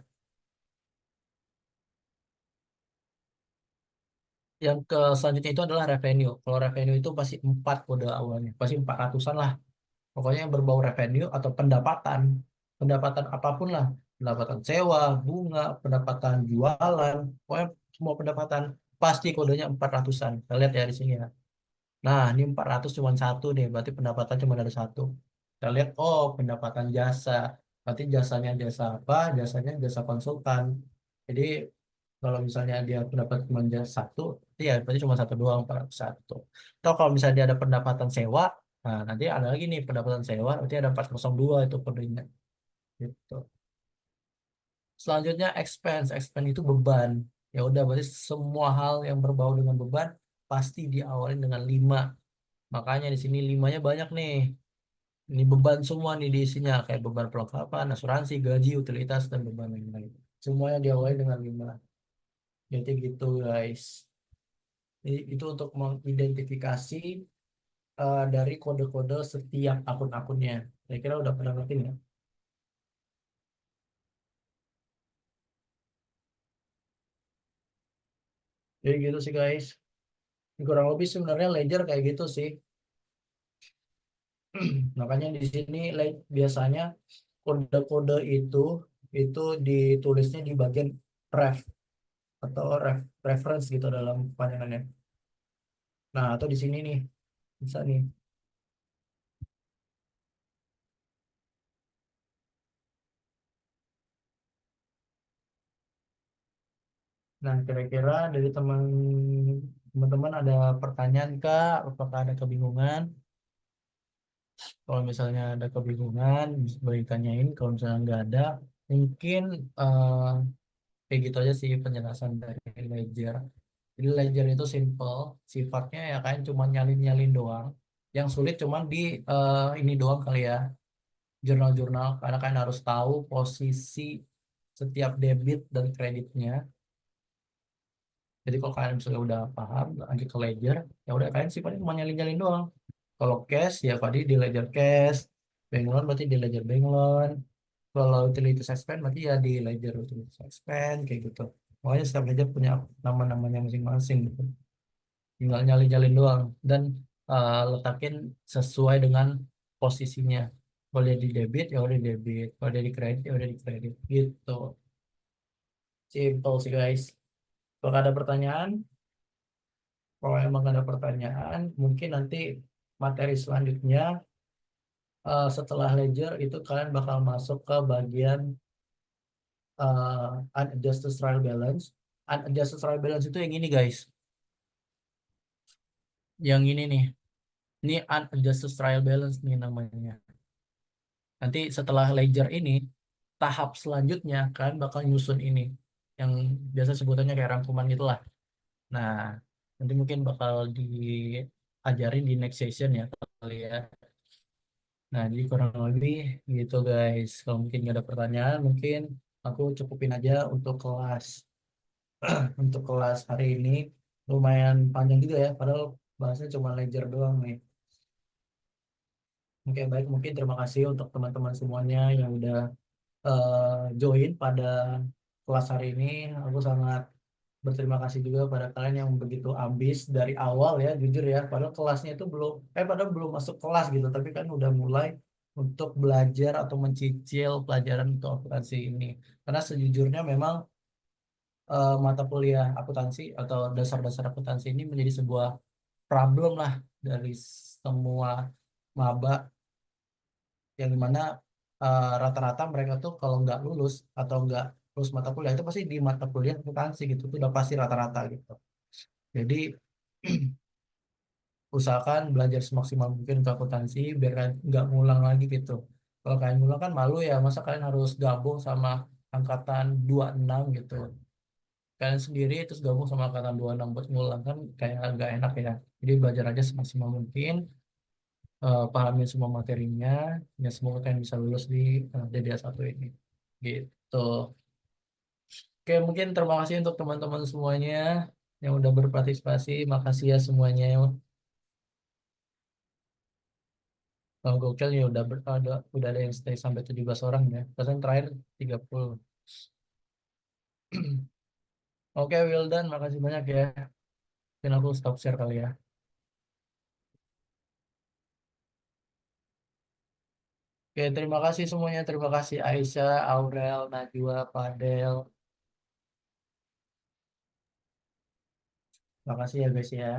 yang ke selanjutnya itu adalah revenue. Kalau revenue itu pasti 4 kode awalnya, pasti 400-an lah. Pokoknya yang berbau revenue atau pendapatan, pendapatan apapun lah, pendapatan sewa, bunga, pendapatan jualan, pokoknya semua pendapatan pasti kodenya 400-an. Kita lihat ya di sini ya. Nah, ini 400 cuma satu nih, berarti pendapatan cuma ada satu. Kita lihat, oh pendapatan jasa. Berarti jasanya jasa apa? Jasanya jasa konsultan. Jadi kalau misalnya dia pendapat cuma jasa satu, ya berarti cuma satu doang, 401. Atau kalau misalnya dia ada pendapatan sewa, nah nanti ada lagi nih pendapatan sewa, berarti ada 402 itu kodenya. Gitu. Selanjutnya expense. Expense itu beban. Ya udah, berarti semua hal yang berbau dengan beban pasti diawali dengan 5. Makanya di sini limanya banyak nih. Ini beban semua nih di isinya. Kayak beban perlengkapan, asuransi, gaji, utilitas, dan beban lain-lain. Semuanya diawali dengan 5. Jadi gitu guys. Itu untuk mengidentifikasi dari kode-kode setiap akun-akunnya. Saya kira udah pernah ngerti ya. Jadi gitu sih guys. Kurang lebih sebenarnya ledger kayak gitu sih. Makanya di sini biasanya kode-kode itu ditulisnya di bagian ref atau reference gitu dalam panjangannya. Nah, atau di sini nih bisa nih. Nah, kira-kira dari teman-teman ada pertanyaan kak? Apakah ada kebingungan? Kalau misalnya ada kebingungan, bisa boleh ditanyain. Kalau misalnya nggak ada, mungkin eh, kayak gitu aja sih penjelasan dari ledger. Jadi ledger itu simple, sifatnya ya kan cuma nyalin-nyalin doang. Yang sulit cuman di ini doang kali ya, jurnal-jurnal. Karena kan harus tahu posisi setiap debit dan kreditnya. Jadi kalau kalian misalnya udah paham, lanjut ke ledger, ya udah kalian sih paling cuma nyalin-nyalin doang. Kalau cash ya tadi di ledger cash, bank loan berarti di ledger bank loan. Kalau utility suspend berarti ya di ledger utility suspend kayak gitu. Makanya setiap ledger punya nama-namanya masing-masing gitu. Tinggal nyalin-nyalin doang dan letakin sesuai dengan posisinya. Kalau dia di debit ya udah di debit, kalau dia di kredit ya udah di kredit gitu. Simple sih guys. Kalau ada pertanyaan, kalau emang ada pertanyaan, mungkin nanti materi selanjutnya setelah ledger itu kalian bakal masuk ke bagian unadjusted trial balance. Unadjusted trial balance itu yang ini guys, yang ini nih. Ini unadjusted trial balance nih namanya. Nanti setelah ledger ini, tahap selanjutnya kalian bakal nyusun ini, yang biasa sebutannya kayak rangkuman gitulah. Nah, nanti mungkin bakal diajarin di next session ya kali ya. Nah, jadi kurang lebih gitu guys. Kalau mungkin nggak ada pertanyaan, mungkin aku cukupin aja untuk kelas. Untuk kelas hari ini lumayan panjang juga ya, padahal bahasnya cuma ledger doang nih. Oke, baik. Mungkin terima kasih untuk teman-teman semuanya yang udah join pada kelas hari ini. Aku sangat berterima kasih juga pada kalian yang begitu ambis dari awal ya, jujur ya. Padahal belum masuk kelas gitu, tapi kan udah mulai untuk belajar atau mencicil pelajaran untuk akuntansi ini. Karena sejujurnya memang mata kuliah akuntansi atau dasar-dasar akuntansi ini menjadi sebuah problem lah dari semua maba yang dimana rata-rata mereka tuh kalau nggak lulus atau nggak lulus mata kuliah itu pasti di mata kuliah akuntansi gitu itu udah pasti rata-rata gitu. Jadi usahakan belajar semaksimal mungkin untuk akuntansi biar kalian nggak ngulang lagi gitu. Kalau kalian ngulang kan malu ya, masa kalian harus gabung sama angkatan 26 gitu. Kalian sendiri terus gabung sama angkatan 26 buat ngulang kan kayak nggak enak ya. Jadi belajar aja semaksimal mungkin, pahami semua materinya, ya semoga kalian bisa lulus di DDA 1 ini. Gitu. Oke, mungkin terima kasih untuk teman-teman semuanya yang udah berpartisipasi. Makasih ya semuanya. Kalau gokil ya udah ada yang stay sampai 17 orang ya. Persen terakhir 30. Oke, Wildan, makasih banyak ya. Mungkin aku stop share kali ya. Oke, terima kasih semuanya. Terima kasih Aisyah, Aurel, Najwa, Fadel. Makasih ya guys ya.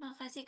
Makasih